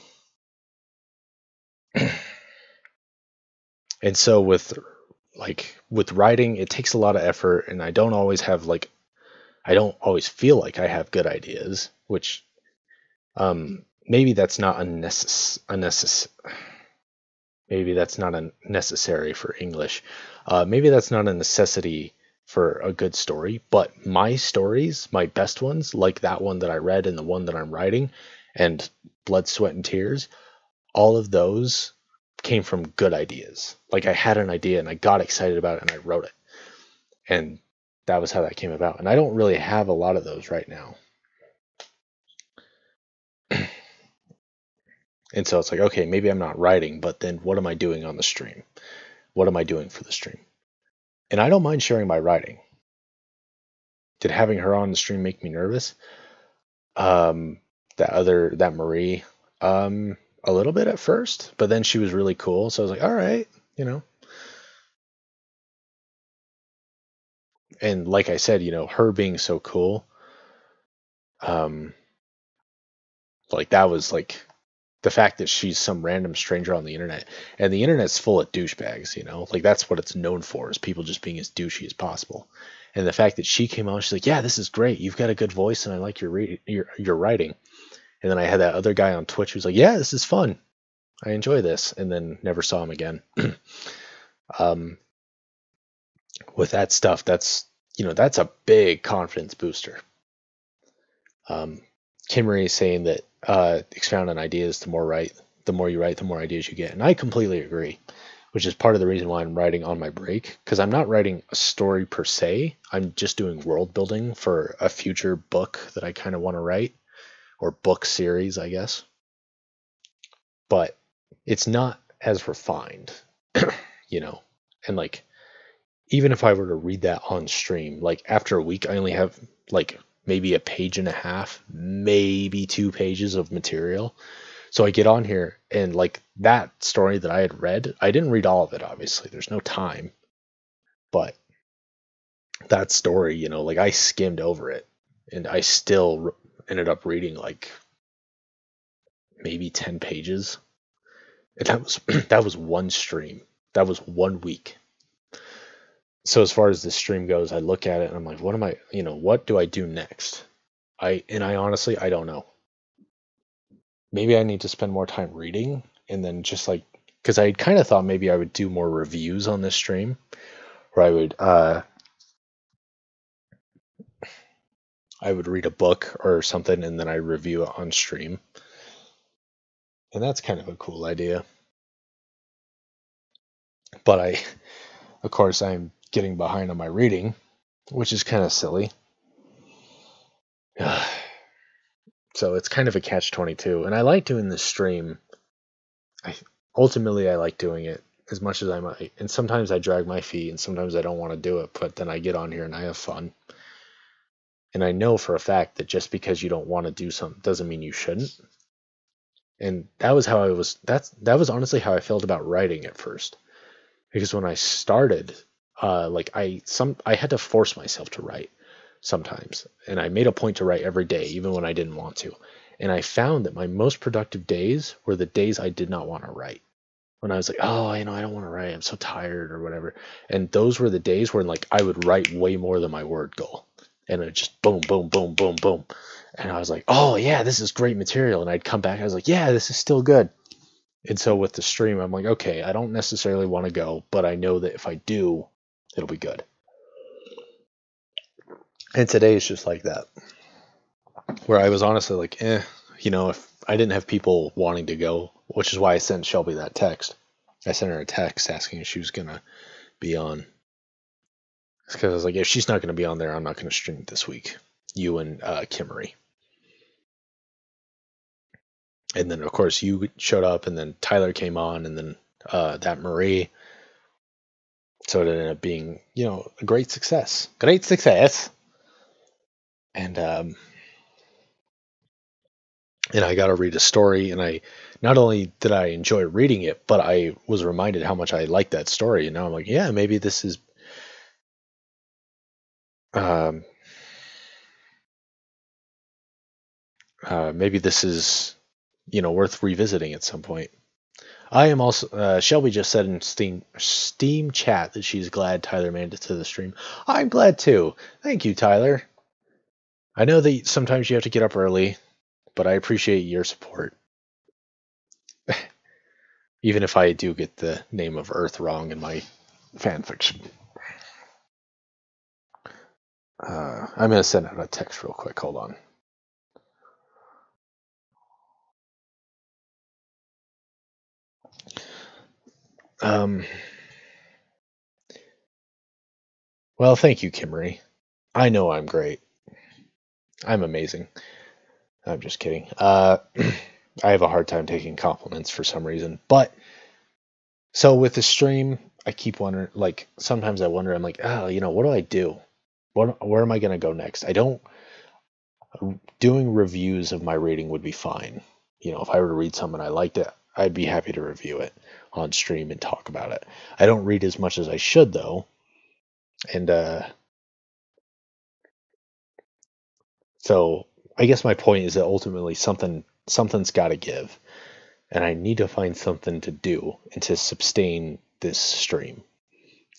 And so with like with writing, it takes a lot of effort, and I don't always feel like I have good ideas, which maybe that's not maybe that's not a necessary for English. Maybe that's not a necessity for a good story, but my stories, my best ones, like that one that I read and the one that I'm writing, and Blood, Sweat, and Tears, all of those came from good ideas. Like I had an idea and I got excited about it and I wrote it. And that was how that came about. And I don't really have a lot of those right now. And so it's like, okay, maybe I'm not writing, but then what am I doing on the stream? What am I doing for the stream? And I don't mind sharing my writing. Did having her on the stream make me nervous? That Marie, a little bit at first, but then she was really cool. So I was like, all right, you know. And like I said, you know, her being so cool, like that was like the fact that she's some random stranger on the internet, and the internet's full of douchebags, you know, like that's what it's known for, is people just being as douchey as possible. And the fact that she came on, she's like, yeah, this is great. You've got a good voice and I like your writing. And then I had that other guy on Twitch who's like, yeah, this is fun. I enjoy this. And then never saw him again. With that stuff, that's, you know, that's a big confidence booster. Kim Marie is saying that expound on ideas, the more you write, the more ideas you get. And I completely agree, which is part of the reason why I'm writing on my break, because I'm not writing a story per se. I'm just doing world building for a future book that I kind of want to write, or book series, I guess. But it's not as refined, you know. And like, even if I were to read that on stream, like after a week, I only have like maybe a page and a half, maybe 2 pages of material. So I get on here and like that story that I had read, I didn't read all of it, obviously. There's no time. But that story, you know, like I skimmed over it and I still ended up reading like maybe 10 pages. And that was that was one stream. That was 1 week. So as far as the stream goes, I look at it and I'm like, what am I, you know, what do I do next? I honestly, I don't know. Maybe I need to spend more time reading, and then just like, because I kind of thought maybe I would do more reviews on this stream, where I would read a book or something and then I review it on stream. And that's kind of a cool idea. But of course, I'm getting behind on my reading, which is kind of silly. So it's kind of a catch-22. And I like doing this stream. Ultimately, I like doing it as much as I might. And sometimes I drag my feet and sometimes I don't want to do it. But then I get on here and I have fun. And I know for a fact that just because you don't want to do something doesn't mean you shouldn't. And that was how that was honestly how I felt about writing at first. Because when I started, like I had to force myself to write sometimes. And I made a point to write every day, even when I didn't want to. And I found that my most productive days were the days I did not want to write. When I was like, oh, you know, I don't want to write. I'm so tired or whatever. And those were the days where like I would write way more than my word goal. And it just boom, boom, boom, boom, boom. And I was like, oh yeah, this is great material. And I'd come back, I was like, yeah, this is still good. And so with the stream, I'm like, okay, I don't necessarily want to go, but I know that if I do, it'll be good. And today is just like that, where I was honestly like, you know, if I didn't have people wanting to go, which is why I sent Shelby that text. I sent her a text asking if she was going to be on. It's because I was like, if she's not going to be on there, I'm not going to stream this week. You and Kimmery. And then, of course, you showed up, and then Tyler came on, and then that Marie. So it ended up being, you know, a great success. Great success. And I got to read a story, and I not only did I enjoy reading it, but I was reminded how much I liked that story. And now I'm like, yeah, maybe this is maybe this is, you know, worth revisiting at some point. I am also. Shelby just said in Steam chat that she's glad Tyler made it to the stream. I'm glad too. Thank you, Tyler. I know that sometimes you have to get up early, but I appreciate your support. Even if I do get the name of Earth wrong in my fanfiction. I'm gonna send out a text real quick. Hold on. Well, thank you, Kimmery. I know I'm great. I'm amazing. I'm just kidding. I have a hard time taking compliments for some reason. But so with the stream, I keep wondering. Like sometimes I wonder. I'm like, oh, what do I do? Where am I gonna go next? I don't. Doing reviews of my reading would be fine. If I were to read something I liked it, I'd be happy to review it on stream and talk about it. I don't read as much as I should though, and so I guess my point is that ultimately something's got to give, and I need to find something to do and to sustain this stream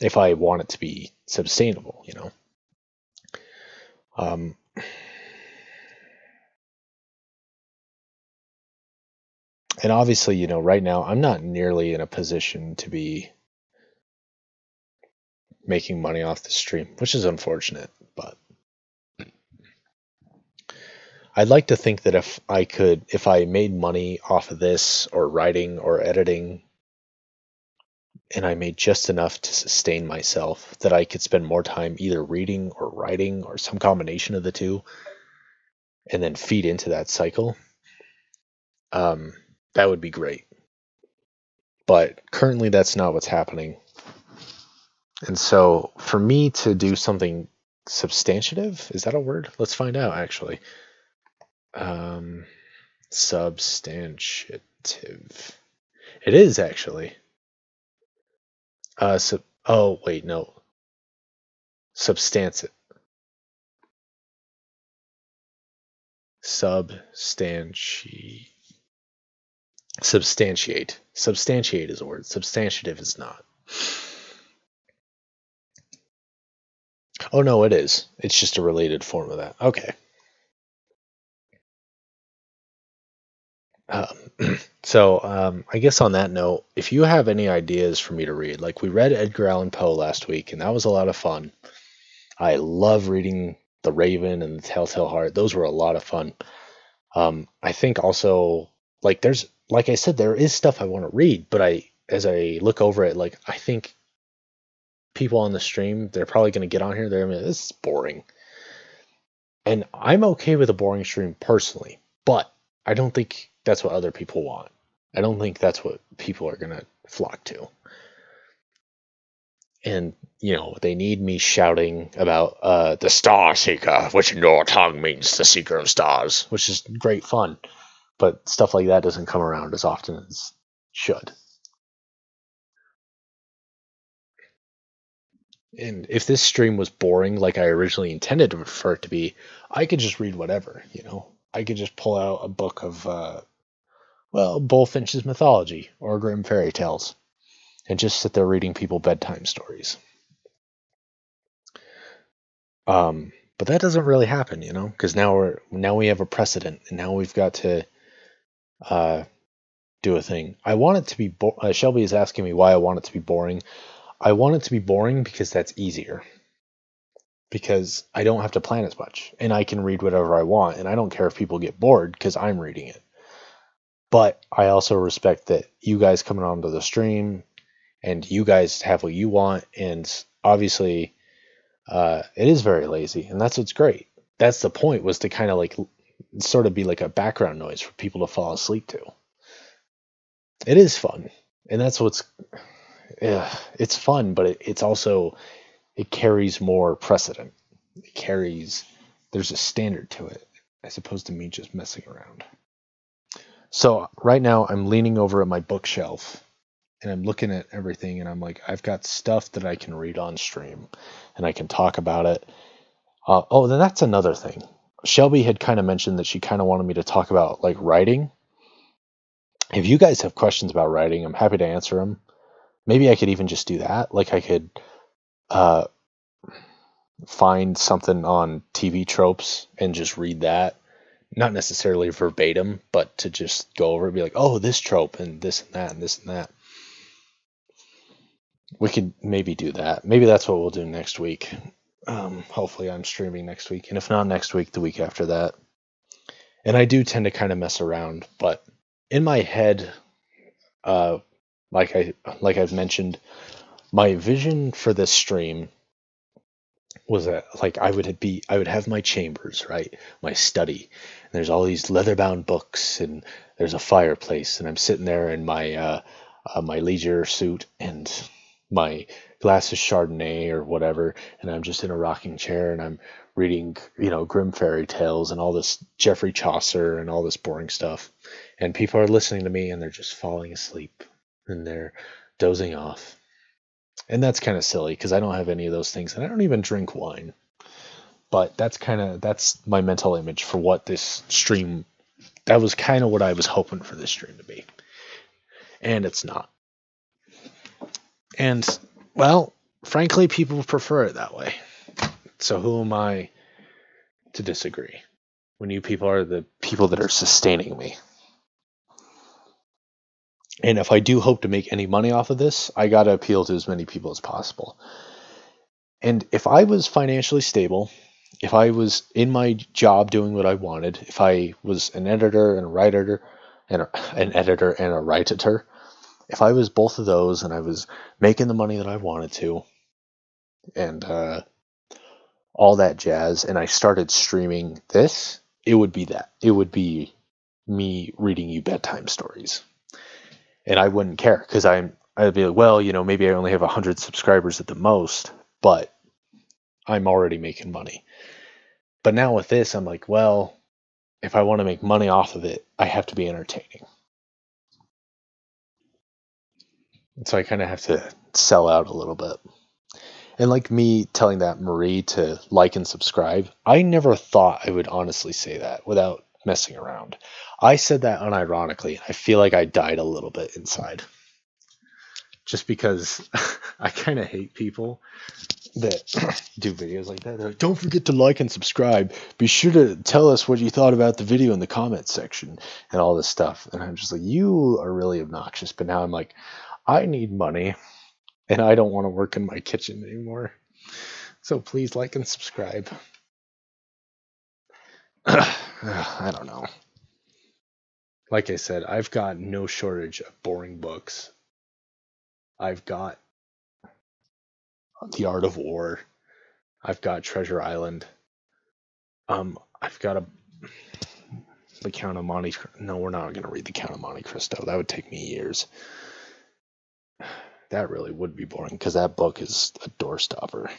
if I want it to be sustainable. And obviously, right now I'm not nearly in a position to be making money off the stream, which is unfortunate, but I'd like to think that if I made money off of this or writing or editing and I made just enough to sustain myself, that I could spend more time either reading or writing or some combination of the two and then feed into that cycle, that would be great. But currently that's not what's happening. And so for me to do something substantive, is that a word? Let's find out actually. Substantive. It is actually. Oh wait, no. Substantive. Substantiate. Substantiate is a word. Substantive is not. Oh no, it is. It's just a related form of that. Okay. So I guess on that note, if you have any ideas for me to read, like we read Edgar Allan Poe last week, and that was a lot of fun. I love reading The Raven and The Telltale Heart. Those were a lot of fun. I think also, like I said, there is stuff I want to read, but as I look over it, like I think people on the stream, they're probably going to get on here. They're going to be, this is boring. And I'm okay with a boring stream personally, but I don't think that's what other people want. I don't think that's what people are going to flock to. And, they need me shouting about the Star Seeker, which in your tongue means the Seeker of Stars, which is great fun. But stuff like that doesn't come around as often as it should. And if this stream was boring like I originally intended for it to be, I could just read whatever, I could just pull out a book of, Bullfinch's Mythology or Grimm Fairy Tales and just sit there reading people bedtime stories. But that doesn't really happen, because now we have a precedent, and now we've got to do a thing. I want it to be. Shelby is asking me why I want it to be boring. I want it to be boring because that's easier. Because I don't have to plan as much, and I can read whatever I want, and I don't care if people get bored because I'm reading it. But I also respect that you guys coming onto the stream, and you guys have what you want, and obviously, it is very lazy, and that's what's great. That's the point, was to kind of like sort of be like a background noise for people to fall asleep to. It is fun, and that's what's. It's fun, but it's also, it carries more precedent. There's a standard to it, as opposed to me just messing around. So right now I'm leaning over at my bookshelf and I'm looking at everything, and I'm like, I've got stuff that I can read on stream and I can talk about it. Then that's another thing. Shelby had kind of mentioned that she kind of wanted me to talk about like writing. If you guys have questions about writing, I'm happy to answer them. Maybe I could even just do that. Like I could uh, find something on TV tropes and just read that. Not necessarily verbatim, but to just go over it and be like, oh, this trope and this and that and this and that. We could maybe do that. Maybe that's what we'll do next week. Hopefully I'm streaming next week. And if not next week, the week after that. And I do tend to kind of mess around, but in my head, like I've mentioned, my vision for this stream was that like I would have my chambers, right? My study. And there's all these leather-bound books and there's a fireplace and I'm sitting there in my my leisure suit and my glass of Chardonnay or whatever, and I'm just in a rocking chair and I'm reading, grim fairy tales and all this Geoffrey Chaucer and all this boring stuff. And people are listening to me and they're just falling asleep and they're dozing off. And that's kind of silly because I don't have any of those things and I don't even drink wine. But that's my mental image for what this stream, that was kind of what I was hoping for this stream to be. And it's not. And, well, frankly, people prefer it that way. So who am I to disagree when you people are the people that are sustaining me? And if I do hope to make any money off of this, I got to appeal to as many people as possible. And if I was financially stable, if I was in my job doing what I wanted, if I was an editor and a writer and an editor and a writer, if I was both of those and I was making the money that I wanted to and all that jazz, and I started streaming this, it would be that. It would be me reading you bedtime stories. And I wouldn't care because I'd be like, well, maybe I only have 100 subscribers at the most, but I'm already making money. But now with this, I'm like, well, if I want to make money off of it, I have to be entertaining. And so I kind of have to sell out a little bit. And like me telling that Marie to like and subscribe, I never thought I would honestly say that without messing around. I said that unironically. I feel like I died a little bit inside. Just because I kind of hate people that do videos like that. They're like, don't forget to like and subscribe. Be sure to tell us what you thought about the video in the comments section and all this stuff. And I'm just like, you are really obnoxious. But now I'm like, I need money and I don't want to work in my kitchen anymore. So please like and subscribe. I don't know. Like I said, I've got no shortage of boring books. I've got The Art of War. I've got Treasure Island. I've got The Count of Monte Cristo. No, we're not going to read The Count of Monte Cristo. That would take me years. That really would be boring because that book is a doorstopper.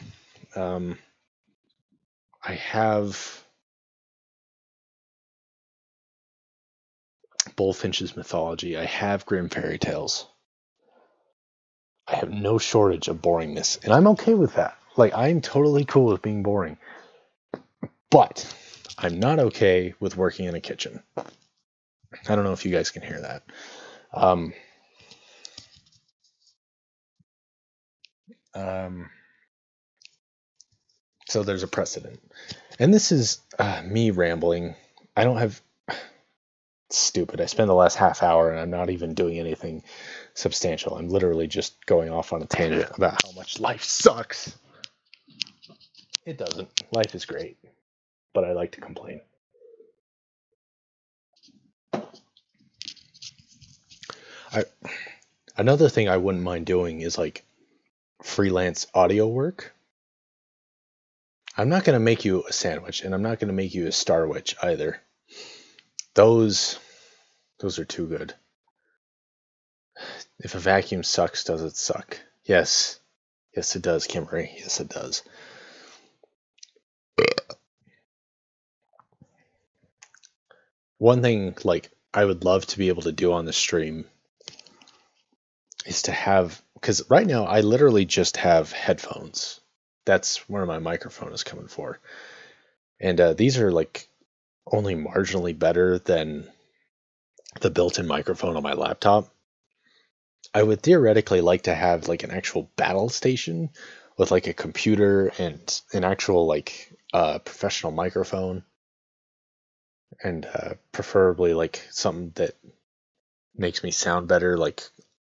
I have Bullfinch's Mythology. I have Grim Fairy Tales. I have no shortage of boringness, and I'm okay with that. Like, I'm totally cool with being boring. But I'm not okay with working in a kitchen. I don't know if you guys can hear that. So there's a precedent. And this is me rambling. I don't have... It's stupid. I spend the last half hour and I'm not even doing anything substantial. I'm literally just going off on a tangent about how much life sucks. It doesn't. Life is great. But I like to complain. Another thing I wouldn't mind doing is like freelance audio work. I'm not going to make you a sandwich, and I'm not going to make you a Star Witch either. Those are too good. If a vacuum sucks, does it suck? Yes. Yes, it does, Kimberly. Yes, it does. One thing like I would love to be able to do on the stream is to have, because right now I literally just have headphones. That's where my microphone is coming for. And these are like only marginally better than the built-in microphone on my laptop. I would theoretically like to have like an actual battle station with like a computer and an actual like professional microphone, and preferably like something that makes me sound better, like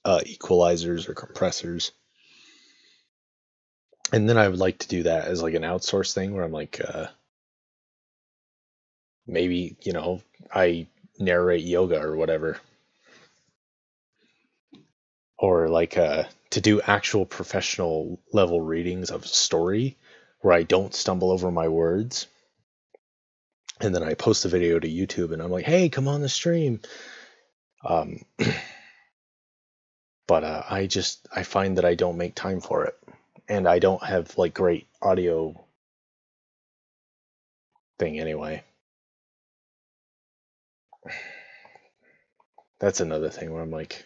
equalizers or compressors. And then I would like to do that as like an outsource thing where I'm like, maybe, I narrate yoga or whatever. Or like to do actual professional level readings of story where I don't stumble over my words. And then I post the video to YouTube and I'm like, hey, come on the stream. Um, but I find that I don't make time for it. And I don't have like great audio thing anyway. That's another thing where I'm like,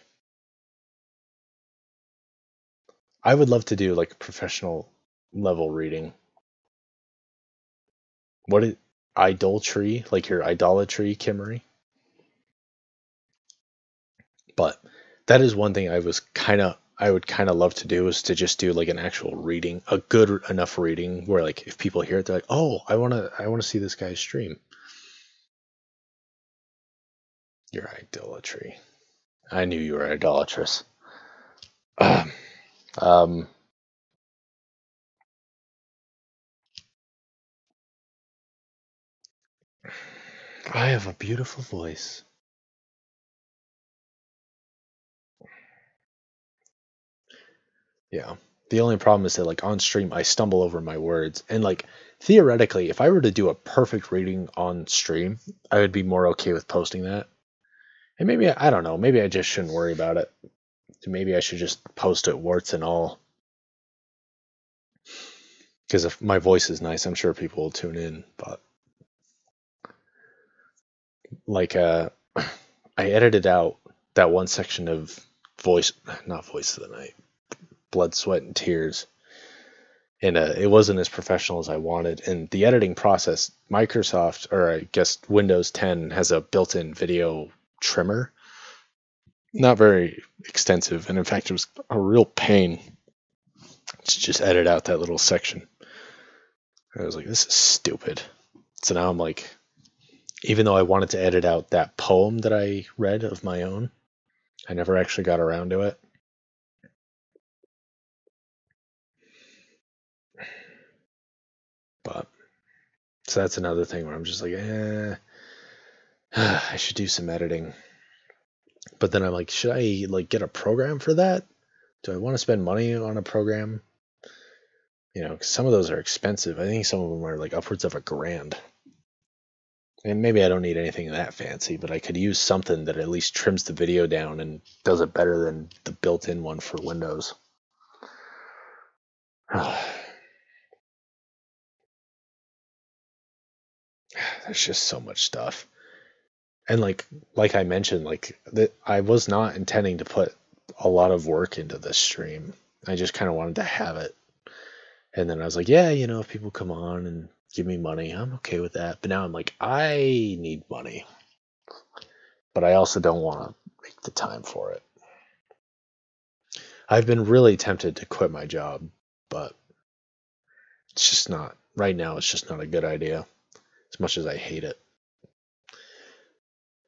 I would love to do like a professional level reading. What is idolatry? Like your idolatry, Kimmery? But that is one thing I would kind of love to do, is to just do like an actual reading, a good enough reading where like if people hear it, they're like, oh, I wanna see this guy's stream. Your idolatry. I knew you were idolatrous. Um, I have a beautiful voice. Yeah. The only problem is that like on stream I stumble over my words, and like theoretically if I were to do a perfect reading on stream, I would be more okay with posting that. And maybe I don't know, maybe I just shouldn't worry about it. Maybe I should just post it warts and all. Because if my voice is nice, I'm sure people will tune in. But like I edited out that one section of not Voice of the Night, Blood, Sweat, and Tears. And it wasn't as professional as I wanted. And the editing process, Microsoft, or I guess Windows 10, has a built-in video trimmer. Not very extensive. And in fact, it was a real pain to just edit out that little section. I was like, this is stupid. So now I'm like, even though I wanted to edit out that poem that I read of my own, I never actually got around to it. But so that's another thing where I'm just like, I should do some editing. But then I'm like, should I like get a program for that? Do I want to spend money on a program? 'Cause some of those are expensive. I think some of them are like upwards of $1,000. And maybe I don't need anything that fancy, but I could use something that at least trims the video down and does it better than the built-in one for Windows. There's just so much stuff. And like I mentioned, like I was not intending to put a lot of work into this stream. I just kind of wanted to have it. And then I was like, yeah, if people come on and give me money, I'm okay with that. But now I'm like, I need money. But I also don't want to make the time for it. I've been really tempted to quit my job, but it's just not, right now, it's just not a good idea, as much as I hate it.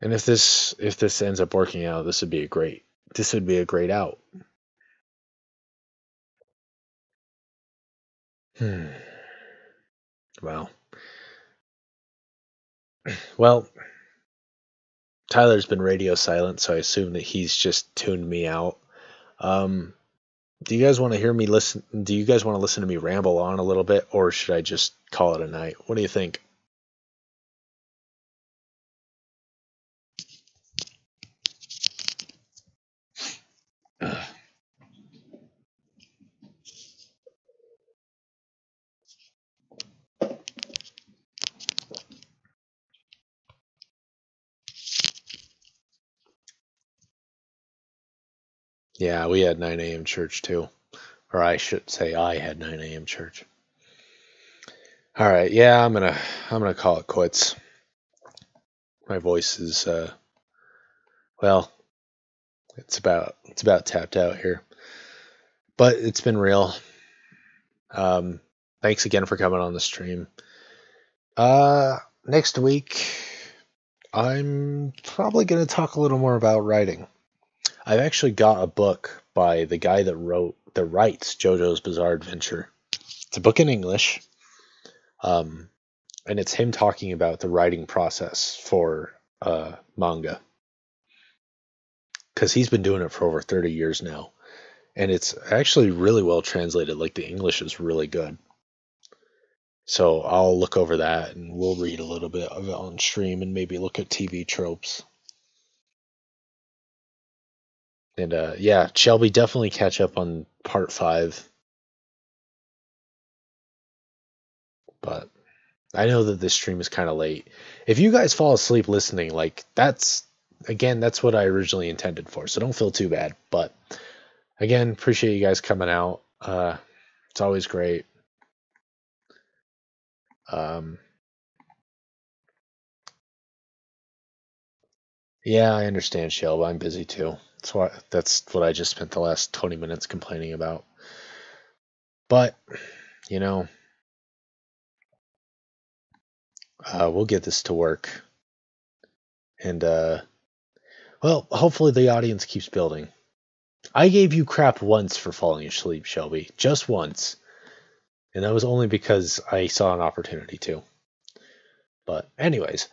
And if this ends up working out, this would be a great out. Wow. Well, Tyler's been radio silent, so I assume that he's just tuned me out. Do you guys want to hear me listen? Do you guys want to listen to me ramble on a little bit, or should I just call it a night? What do you think? Yeah, we had 9 a.m. church too. Or I should say I had 9 a.m. church. All right, yeah, I'm gonna call it quits. My voice is Well, it's about tapped out here. But it's been real. Thanks again for coming on the stream. Next week, I'm probably going to talk a little more about writing. I've actually got a book by the guy that writes JoJo's Bizarre Adventure. It's a book in English, and it's him talking about the writing process for manga, because he's been doing it for over 30 years now, and it's actually really well translated. Like, the English is really good. So I'll look over that, and we'll read a little bit of it on stream, and maybe look at TV tropes. And yeah, Shelby, definitely catch up on part 5. But I know that this stream is kind of late. If you guys fall asleep listening, like, that's what I originally intended for. So don't feel too bad. But again, appreciate you guys coming out. It's always great. Yeah, I understand, Shelby. I'm busy too. That's what I just spent the last 20 minutes complaining about. But, you know, we'll get this to work. And, well, hopefully the audience keeps building. I gave you crap once for falling asleep, Shelby. Just once. And that was only because I saw an opportunity to. But anyways,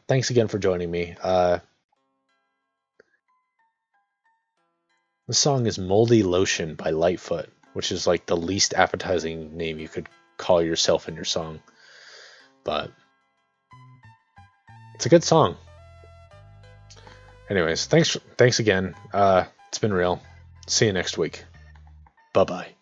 thanks again for joining me. The song is Moldy Lotion by Lightfoot, which is like the least appetizing name you could call yourself in your song. But it's a good song. Anyways, thanks again. It's been real. See you next week. Bye-bye.